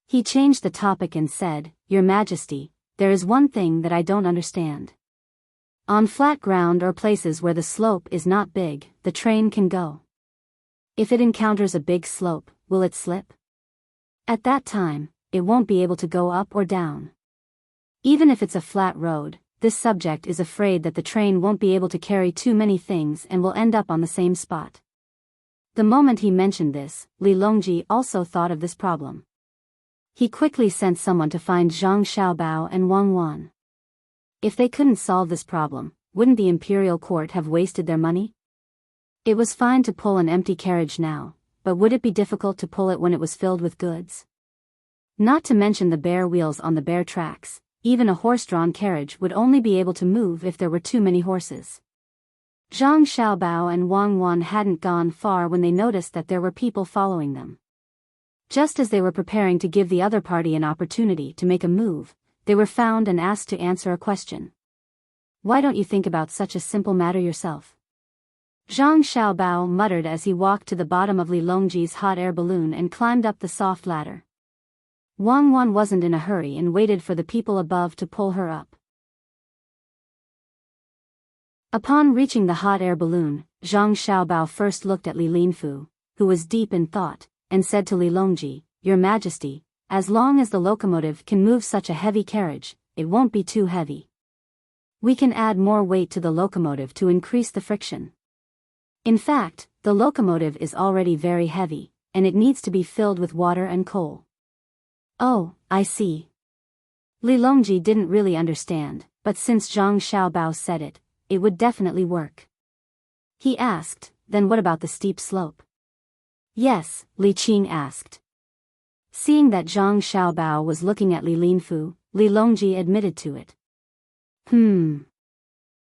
He changed the topic and said, "Your Majesty, there is one thing that I don't understand. On flat ground or places where the slope is not big, the train can go. If it encounters a big slope, will it slip? At that time, it won't be able to go up or down. Even if it's a flat road, this subject is afraid that the train won't be able to carry too many things and will end up on the same spot." The moment he mentioned this, Li Longji also thought of this problem. He quickly sent someone to find Zhang Xiaobao and Wang Wan. If they couldn't solve this problem, wouldn't the imperial court have wasted their money? It was fine to pull an empty carriage now, but would it be difficult to pull it when it was filled with goods? Not to mention the bare wheels on the bare tracks, even a horse-drawn carriage would only be able to move if there were too many horses. Zhang Xiaobao and Wang Wan hadn't gone far when they noticed that there were people following them. Just as they were preparing to give the other party an opportunity to make a move, they were found and asked to answer a question. "Why don't you think about such a simple matter yourself?" Zhang Xiaobao muttered as he walked to the bottom of Li Longji's hot air balloon and climbed up the soft ladder. Wang Wan wasn't in a hurry and waited for the people above to pull her up. Upon reaching the hot air balloon, Zhang Xiaobao first looked at Li Linfu, who was deep in thought, and said to Li Longji, "Your Majesty, as long as the locomotive can move such a heavy carriage, it won't be too heavy. We can add more weight to the locomotive to increase the friction. In fact, the locomotive is already very heavy, and it needs to be filled with water and coal." "Oh, I see." Li Longji didn't really understand, but since Zhang Xiaobao said it, it would definitely work. He asked, "Then what about the steep slope?" "Yes," Li Qing asked. Seeing that Zhang Xiaobao was looking at Li Linfu, Li Longji admitted to it.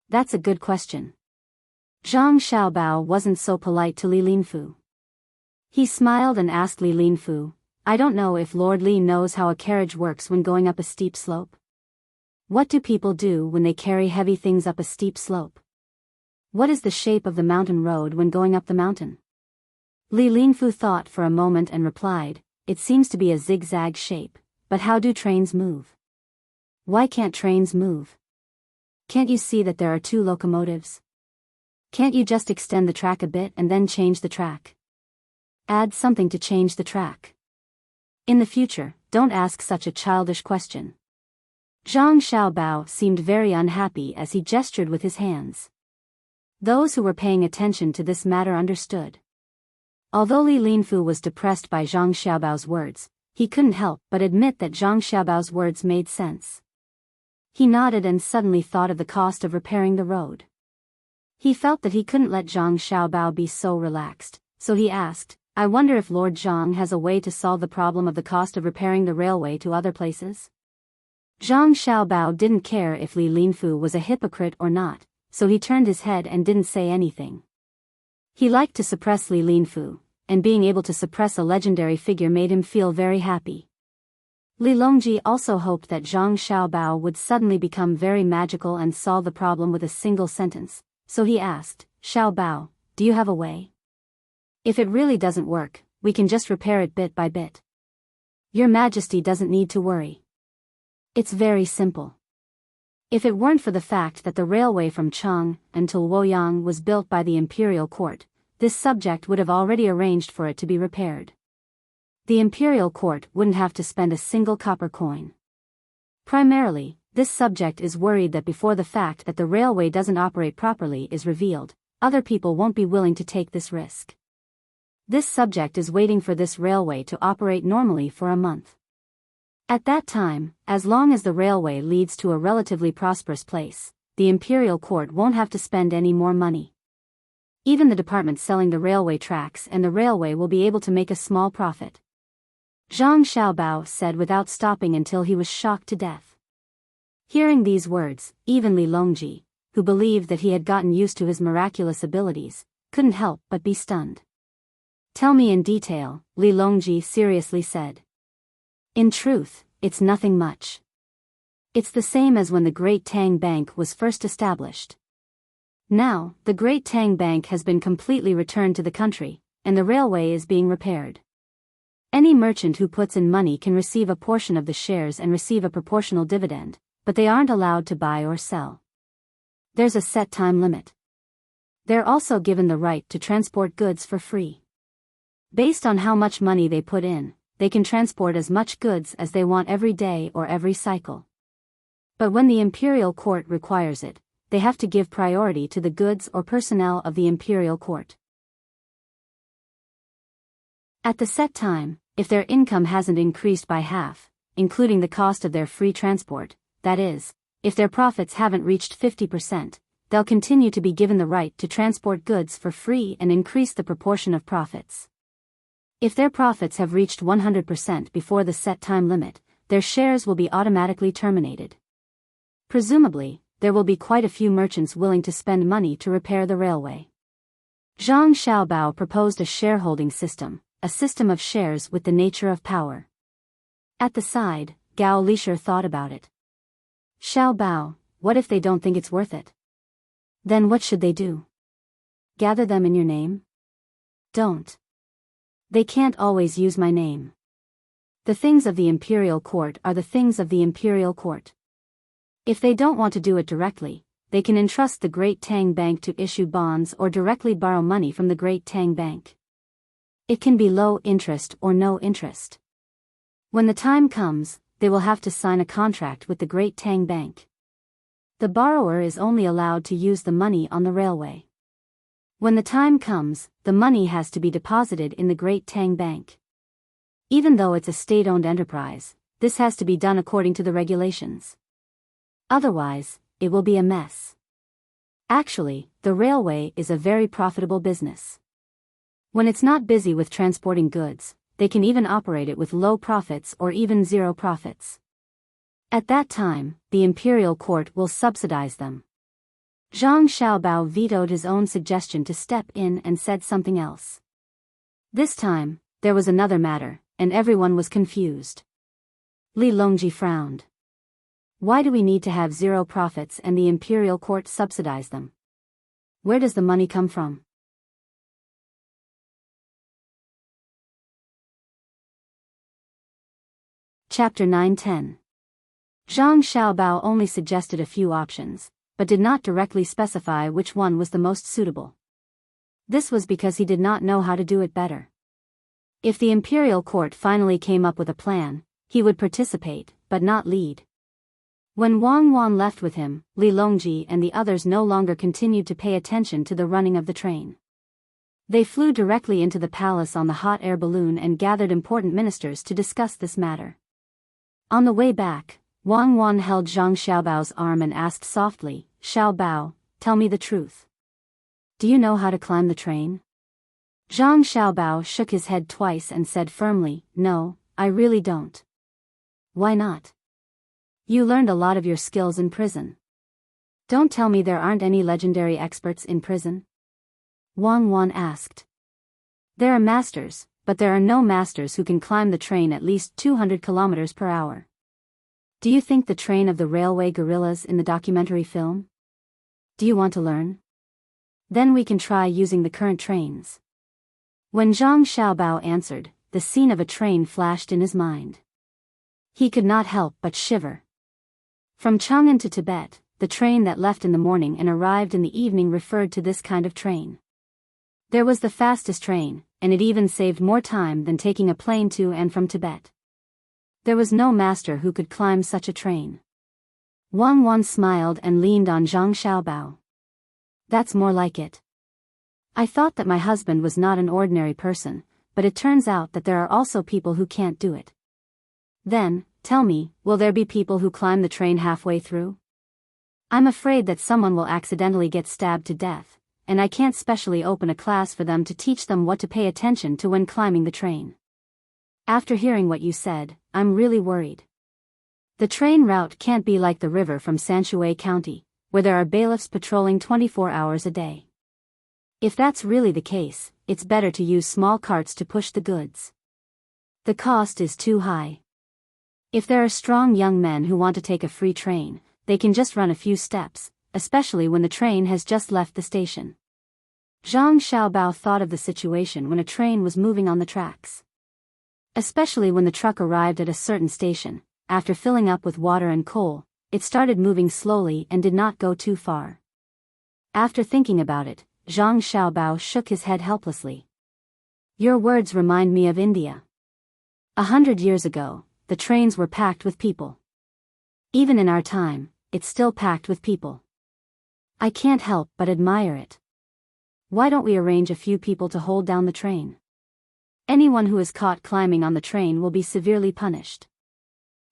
That's a good question." Zhang Xiaobao wasn't so polite to Li Linfu. He smiled and asked Li Linfu, "I don't know if Lord Li knows how a carriage works when going up a steep slope. What do people do when they carry heavy things up a steep slope? What is the shape of the mountain road when going up the mountain?" Li Linfu thought for a moment and replied, "It seems to be a zigzag shape, but how do trains move?" "Why can't trains move? Can't you see that there are two locomotives? Can't you just extend the track a bit and then change the track? Add something to change the track. In the future, don't ask such a childish question." Zhang Xiaobao seemed very unhappy as he gestured with his hands. Those who were paying attention to this matter understood. Although Li Linfu was depressed by Zhang Xiaobao's words, he couldn't help but admit that Zhang Xiaobao's words made sense. He nodded and suddenly thought of the cost of repairing the road. He felt that he couldn't let Zhang Xiaobao be so relaxed, so he asked, "I wonder if Lord Zhang has a way to solve the problem of the cost of repairing the railway to other places?" Zhang Xiaobao didn't care if Li Linfu was a hypocrite or not, so he turned his head and didn't say anything. He liked to suppress Li Linfu, and being able to suppress a legendary figure made him feel very happy. Li Longji also hoped that Zhang Xiaobao would suddenly become very magical and solve the problem with a single sentence, so he asked, "Xiaobao, do you have a way? If it really doesn't work, we can just repair it bit by bit. Your Majesty doesn't need to worry. It's very simple." If it weren't for the fact that the railway from Cheng until Luoyang was built by the imperial court, this subject would have already arranged for it to be repaired. The imperial court wouldn't have to spend a single copper coin. Primarily, this subject is worried that before the fact that the railway doesn't operate properly is revealed, other people won't be willing to take this risk. This subject is waiting for this railway to operate normally for a month. At that time, as long as the railway leads to a relatively prosperous place, the imperial court won't have to spend any more money. Even the department selling the railway tracks and the railway will be able to make a small profit. Zhang Xiaobao said without stopping until he was shocked to death. Hearing these words, even Li Longji, who believed that he had gotten used to his miraculous abilities, couldn't help but be stunned. Tell me in detail, Li Longji seriously said. In truth, it's nothing much. It's the same as when the Great Tang Bank was first established. Now, the Great Tang Bank has been completely returned to the country, and the railway is being repaired. Any merchant who puts in money can receive a portion of the shares and receive a proportional dividend, but they aren't allowed to buy or sell. There's a set time limit. They're also given the right to transport goods for free. Based on how much money they put in, they can transport as much goods as they want every day or every cycle. But when the imperial court requires it, they have to give priority to the goods or personnel of the imperial court. At the set time, if their income hasn't increased by half, including the cost of their free transport, that is, if their profits haven't reached 50%, they'll continue to be given the right to transport goods for free and increase the proportion of profits. If their profits have reached 100% before the set time limit, their shares will be automatically terminated. Presumably, there will be quite a few merchants willing to spend money to repair the railway. Zhang Xiaobao proposed a shareholding system, a system of shares with the nature of power. At the side, Gao Lisher thought about it. Xiaobao, what if they don't think it's worth it? Then what should they do? Gather them in your name? Don't. They can't always use my name. The things of the imperial court are the things of the imperial court. If they don't want to do it directly, they can entrust the Great Tang Bank to issue bonds or directly borrow money from the Great Tang Bank. It can be low interest or no interest. When the time comes, they will have to sign a contract with the Great Tang Bank. The borrower is only allowed to use the money on the railway. When the time comes, the money has to be deposited in the Great Tang Bank. Even though it's a state-owned enterprise, this has to be done according to the regulations. Otherwise, it will be a mess. Actually, the railway is a very profitable business. When it's not busy with transporting goods, they can even operate it with low profits or even zero profits. At that time, the imperial court will subsidize them. Zhang Xiaobao vetoed his own suggestion to step in and said something else. This time, there was another matter, and everyone was confused. Li Longji frowned. Why do we need to have zero profits and the imperial court subsidize them? Where does the money come from? Chapter 9-10. Zhang Xiaobao only suggested a few options, but did not directly specify which one was the most suitable. This was because he did not know how to do it better. If the imperial court finally came up with a plan, he would participate, but not lead. When Wang Wan left with him, Li Longji and the others no longer continued to pay attention to the running of the train. They flew directly into the palace on the hot air balloon and gathered important ministers to discuss this matter. On the way back, Wang Wan held Zhang Xiaobao's arm and asked softly, "Xiaobao, tell me the truth. Do you know how to climb the train?" Zhang Xiaobao shook his head twice and said firmly, "No, I really don't." "Why not? You learned a lot of your skills in prison. Don't tell me there aren't any legendary experts in prison?" Wang Wan asked. "There are masters, but there are no masters who can climb the train at least 200 kilometers per hour. Do you think the train of the railway gorillas in the documentary film? Do you want to learn? Then we can try using the current trains." When Zhang Xiaobao answered, the scene of a train flashed in his mind. He could not help but shiver. From Chang'an to Tibet, the train that left in the morning and arrived in the evening referred to this kind of train. There was the fastest train, and it even saved more time than taking a plane to and from Tibet. There was no master who could climb such a train. Wang Wan smiled and leaned on Zhang Xiaobao. That's more like it. I thought that my husband was not an ordinary person, but it turns out that there are also people who can't do it. Then, tell me, will there be people who climb the train halfway through? I'm afraid that someone will accidentally get stabbed to death, and I can't specially open a class for them to teach them what to pay attention to when climbing the train. After hearing what you said, I'm really worried. The train route can't be like the river from Sanshui County, where there are bailiffs patrolling 24 hours a day. If that's really the case, it's better to use small carts to push the goods. The cost is too high. If there are strong young men who want to take a free train, they can just run a few steps, especially when the train has just left the station. Zhang Xiaobao thought of the situation when a train was moving on the tracks. Especially when the truck arrived at a certain station, after filling up with water and coal, it started moving slowly and did not go too far. After thinking about it, Zhang Xiaobao shook his head helplessly. Your words remind me of India. 100 years ago, the trains were packed with people. Even in our time, it's still packed with people. I can't help but admire it. Why don't we arrange a few people to hold down the train? Anyone who is caught climbing on the train will be severely punished.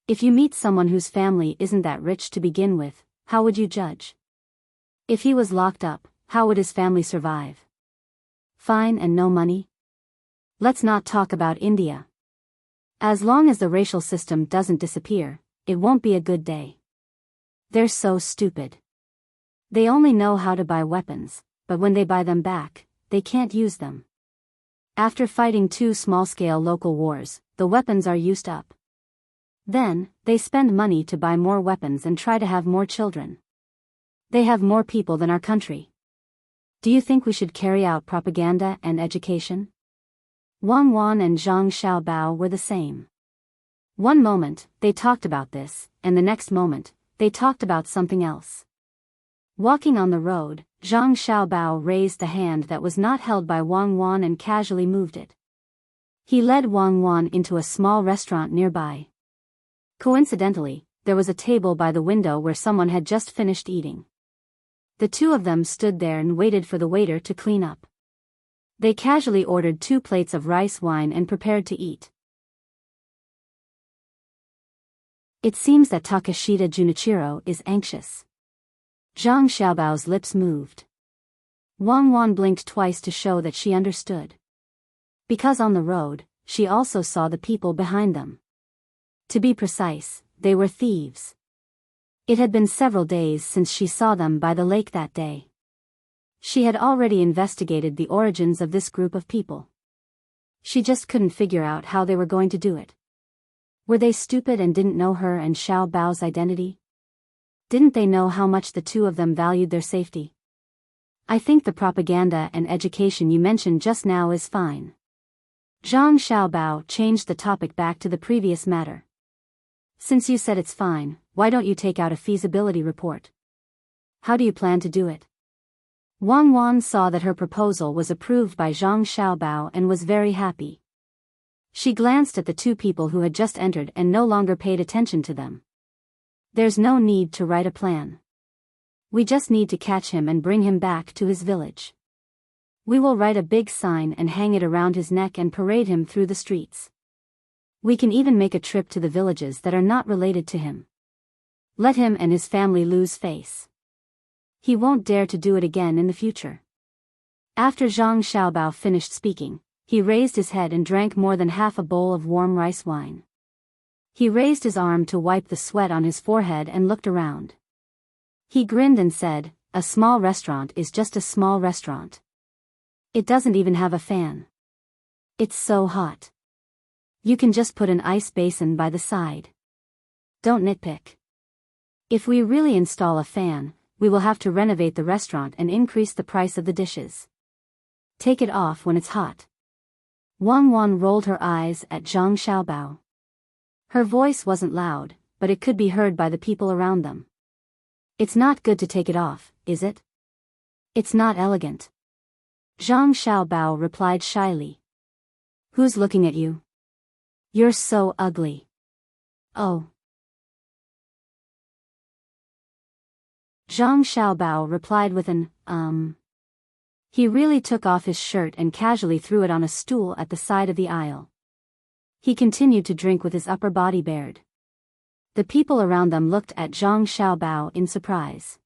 If you meet someone whose family isn't that rich to begin with, how would you judge? If he was locked up, how would his family survive? Fine and no money? Let's not talk about India. As long as the racial system doesn't disappear, it won't be a good day. They're so stupid. They only know how to buy weapons, but when they buy them back, they can't use them. After fighting 2 small-scale local wars, the weapons are used up. Then, they spend money to buy more weapons and try to have more children. They have more people than our country. Do you think we should carry out propaganda and education? Wang Wan and Zhang Xiaobao were the same. One moment, they talked about this, and the next moment, they talked about something else. Walking on the road, Zhang Xiaobao raised the hand that was not held by Wang Wan and casually moved it. He led Wang Wan into a small restaurant nearby. Coincidentally, there was a table by the window where someone had just finished eating. The two of them stood there and waited for the waiter to clean up. They casually ordered 2 plates of rice wine and prepared to eat. It seems that Takashita Junichiro is anxious. Zhang Xiaobao's lips moved. Wang Wan blinked twice to show that she understood. Because on the road, she also saw the people behind them. To be precise, they were thieves. It had been several days since she saw them by the lake that day. She had already investigated the origins of this group of people. She just couldn't figure out how they were going to do it. Were they stupid and didn't know her and Xiao Bao's identity? Didn't they know how much the two of them valued their safety? I think the propaganda and education you mentioned just now is fine. Zhang Xiaobao changed the topic back to the previous matter. Since you said it's fine, why don't you take out a feasibility report? How do you plan to do it? Wang Wan saw that her proposal was approved by Zhang Xiaobao and was very happy. She glanced at the 2 people who had just entered and no longer paid attention to them. There's no need to write a plan. We just need to catch him and bring him back to his village. We will write a big sign and hang it around his neck and parade him through the streets. We can even make a trip to the villages that are not related to him. Let him and his family lose face. He won't dare to do it again in the future. After Zhang Xiaobao finished speaking, he raised his head and drank more than half a bowl of warm rice wine. He raised his arm to wipe the sweat on his forehead and looked around. He grinned and said, "A small restaurant is just a small restaurant. It doesn't even have a fan. It's so hot. You can just put an ice basin by the side. Don't nitpick. If we really install a fan, we will have to renovate the restaurant and increase the price of the dishes. Take it off when it's hot." Wang Wan rolled her eyes at Zhang Xiaobao. Her voice wasn't loud, but it could be heard by the people around them. It's not good to take it off, is it? It's not elegant. Zhang Xiaobao replied shyly. Who's looking at you? You're so ugly. Oh. Zhang Xiaobao replied with an, He really took off his shirt and casually threw it on a stool at the side of the aisle. He continued to drink with his upper body bared. The people around them looked at Zhang Xiaobao in surprise.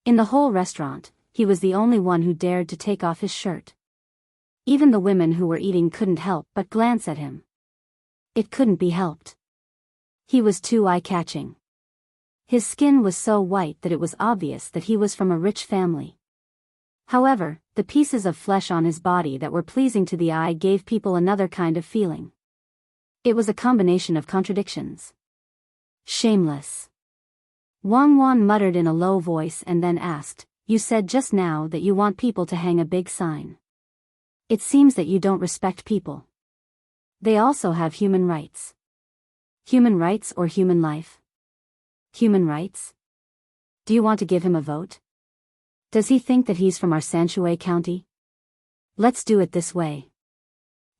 In the whole restaurant, he was the only one who dared to take off his shirt. Even the women who were eating couldn't help but glance at him. It couldn't be helped. He was too eye-catching. His skin was so white that it was obvious that he was from a rich family. However, the pieces of flesh on his body that were pleasing to the eye gave people another kind of feeling. It was a combination of contradictions. Shameless. Wang Wan muttered in a low voice and then asked, You said just now that you want people to hang a big sign. It seems that you don't respect people. They also have human rights. Human rights or human life? Human rights? Do you want to give him a vote? Does he think that he's from our Sanshui County? Let's do it this way.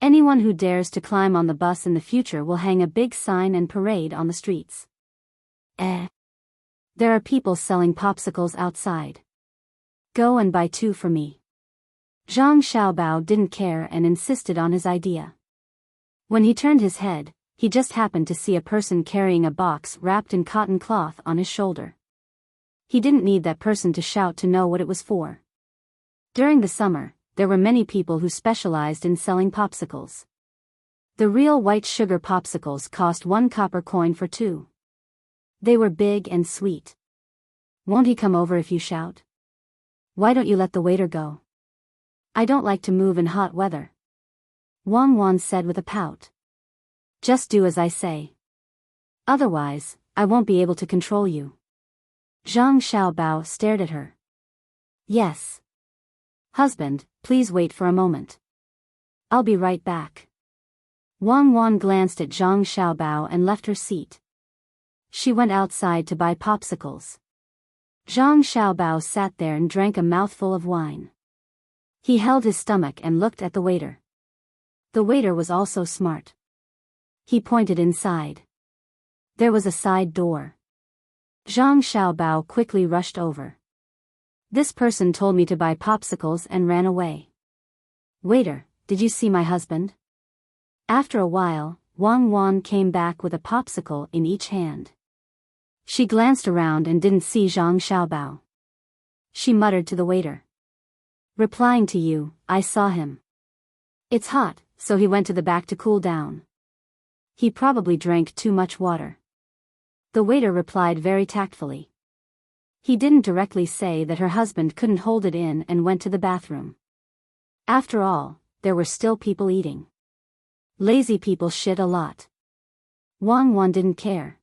Anyone who dares to climb on the bus in the future will hang a big sign and parade on the streets. There are people selling popsicles outside. Go and buy 2 for me. Zhang Xiaobao didn't care and insisted on his idea. When he turned his head, he just happened to see a person carrying a box wrapped in cotton cloth on his shoulder. He didn't need that person to shout to know what it was for. During the summer, there were many people who specialized in selling popsicles. The real white sugar popsicles cost 1 copper coin for 2. They were big and sweet. Won't he come over if you shout? Why don't you let the waiter go? I don't like to move in hot weather. Wang Wan said with a pout. Just do as I say. Otherwise, I won't be able to control you. Zhang Xiaobao stared at her. Yes. Husband, please wait for a moment. I'll be right back. Wang Wan glanced at Zhang Xiaobao and left her seat. She went outside to buy popsicles. Zhang Xiaobao sat there and drank a mouthful of wine. He held his stomach and looked at the waiter. The waiter was also smart. He pointed inside. There was a side door. Zhang Xiaobao quickly rushed over. This person told me to buy popsicles and ran away. Waiter, did you see my husband? After a while, Wang Wan came back with a popsicle in each hand. She glanced around and didn't see Zhang Xiaobao. She muttered to the waiter. Replying to you, I saw him. It's hot, so he went to the back to cool down. He probably drank too much water. The waiter replied very tactfully. He didn't directly say that her husband couldn't hold it in and went to the bathroom. After all, there were still people eating. Lazy people shit a lot. Wang Wan didn't care.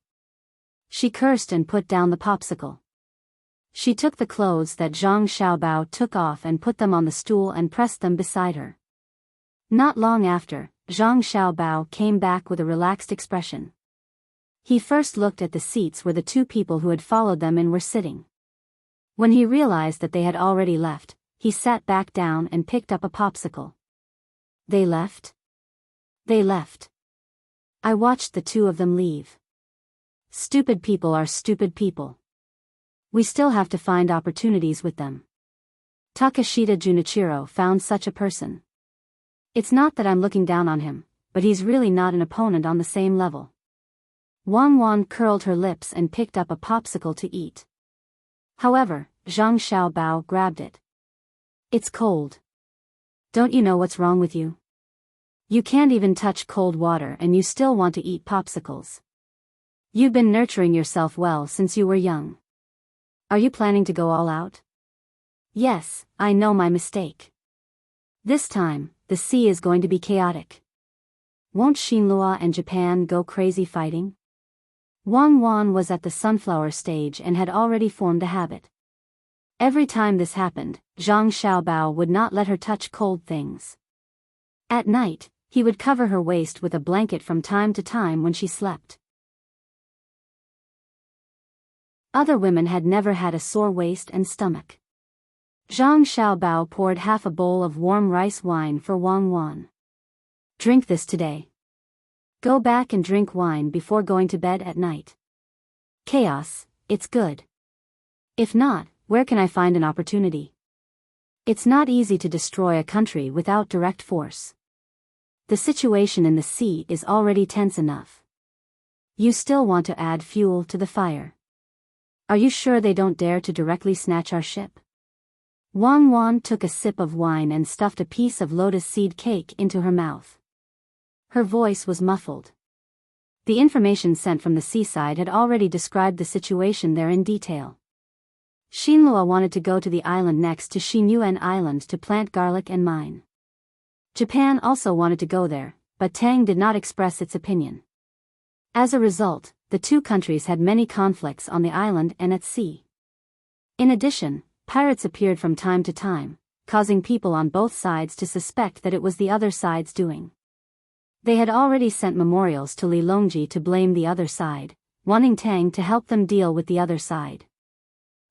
She cursed and put down the popsicle. She took the clothes that Zhang Xiaobao took off and put them on the stool and pressed them beside her. Not long after, Zhang Xiaobao came back with a relaxed expression. He first looked at the seats where the 2 people who had followed them in were sitting. When he realized that they had already left, he sat back down and picked up a popsicle. They left? They left. I watched the 2 of them leave. Stupid people are stupid people. We still have to find opportunities with them. Takashita Junichiro found such a person. It's not that I'm looking down on him, but he's really not an opponent on the same level. Wang Wan curled her lips and picked up a popsicle to eat. However, Zhang Xiaobao grabbed it. It's cold. Don't you know what's wrong with you? You can't even touch cold water and you still want to eat popsicles. You've been nurturing yourself well since you were young. Are you planning to go all out? Yes, I know my mistake. This time, the sea is going to be chaotic. Won't Shinlua and Japan go crazy fighting? Wang Wan was at the sunflower stage and had already formed a habit. Every time this happened, Zhang Xiaobao would not let her touch cold things. At night, he would cover her waist with a blanket from time to time when she slept. Other women had never had a sore waist and stomach. Zhang Xiaobao poured half a bowl of warm rice wine for Wang Wan. Drink this today. Go back and drink wine before going to bed at night. Chaos, it's good. If not, where can I find an opportunity? It's not easy to destroy a country without direct force. The situation in the sea is already tense enough. You still want to add fuel to the fire. Are you sure they don't dare to directly snatch our ship? Wang Wan took a sip of wine and stuffed a piece of lotus seed cake into her mouth. Her voice was muffled. The information sent from the seaside had already described the situation there in detail. Xinlua wanted to go to the island next to Xinyuan Island to plant garlic and mine. Japan also wanted to go there, but Tang did not express its opinion. As a result, the two countries had many conflicts on the island and at sea. In addition, pirates appeared from time to time, causing people on both sides to suspect that it was the other side's doing. They had already sent memorials to Li Longji to blame the other side, wanting Tang to help them deal with the other side.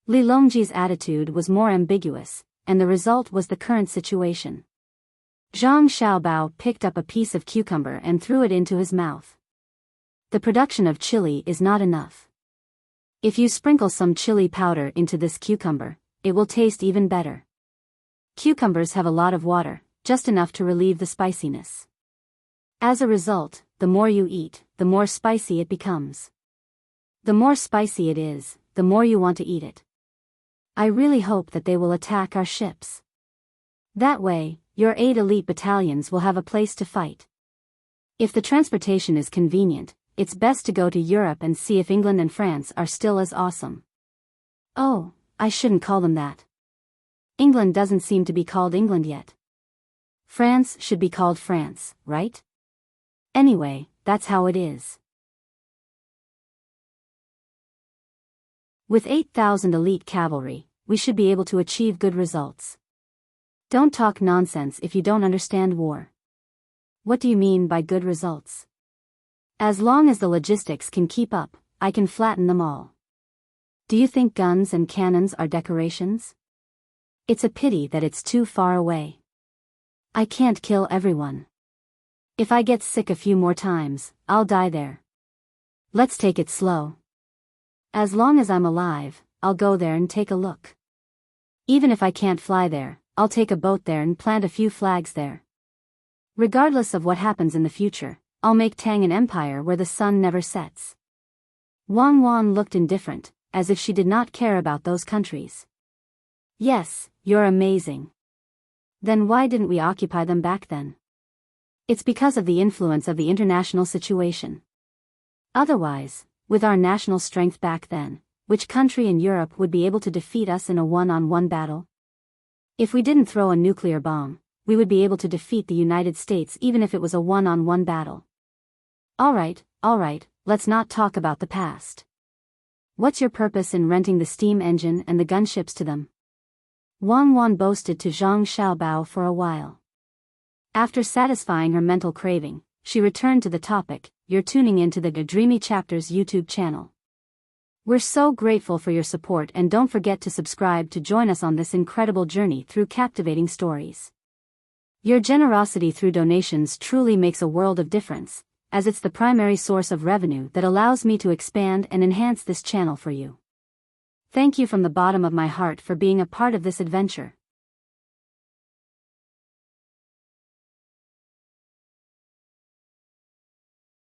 Li Longji's attitude was more ambiguous, and the result was the current situation. Zhang Xiaobao picked up a piece of cucumber and threw it into his mouth. The production of chili is not enough. If you sprinkle some chili powder into this cucumber, it will taste even better. Cucumbers have a lot of water, just enough to relieve the spiciness. As a result, the more you eat, the more spicy it becomes. The more spicy it is, the more you want to eat it. I really hope that they will attack our ships. That way, your 8 elite battalions will have a place to fight. If the transportation is convenient, it's best to go to Europe and see if England and France are still as awesome. Oh, I shouldn't call them that. England doesn't seem to be called England yet. France should be called France, right? Anyway, that's how it is. With 8,000 elite cavalry, we should be able to achieve good results. Don't talk nonsense if you don't understand war. What do you mean by good results? As long as the logistics can keep up, I can flatten them all. Do you think guns and cannons are decorations? It's a pity that it's too far away. I can't kill everyone. If I get sick a few more times, I'll die there. Let's take it slow. As long as I'm alive, I'll go there and take a look. Even if I can't fly there, I'll take a boat there and plant a few flags there. Regardless of what happens in the future, I'll make Tang an empire where the sun never sets. Wang Wan looked indifferent, as if she did not care about those countries. Yes, you're amazing. Then why didn't we occupy them back then? It's because of the influence of the international situation. Otherwise, with our national strength back then, which country in Europe would be able to defeat us in a one-on-one battle? If we didn't throw a nuclear bomb, we would be able to defeat the United States even if it was a one-on-one battle. Alright, let's not talk about the past. What's your purpose in renting the steam engine and the gunships to them? Wang Wan boasted to Zhang Xiaobao for a while. After satisfying her mental craving, she returned to the topic. You're tuning into the Dreamy Chapters YouTube channel. We're so grateful for your support, and don't forget to subscribe to join us on this incredible journey through captivating stories. Your generosity through donations truly makes a world of difference, as it's the primary source of revenue that allows me to expand and enhance this channel for you. Thank you from the bottom of my heart for being a part of this adventure.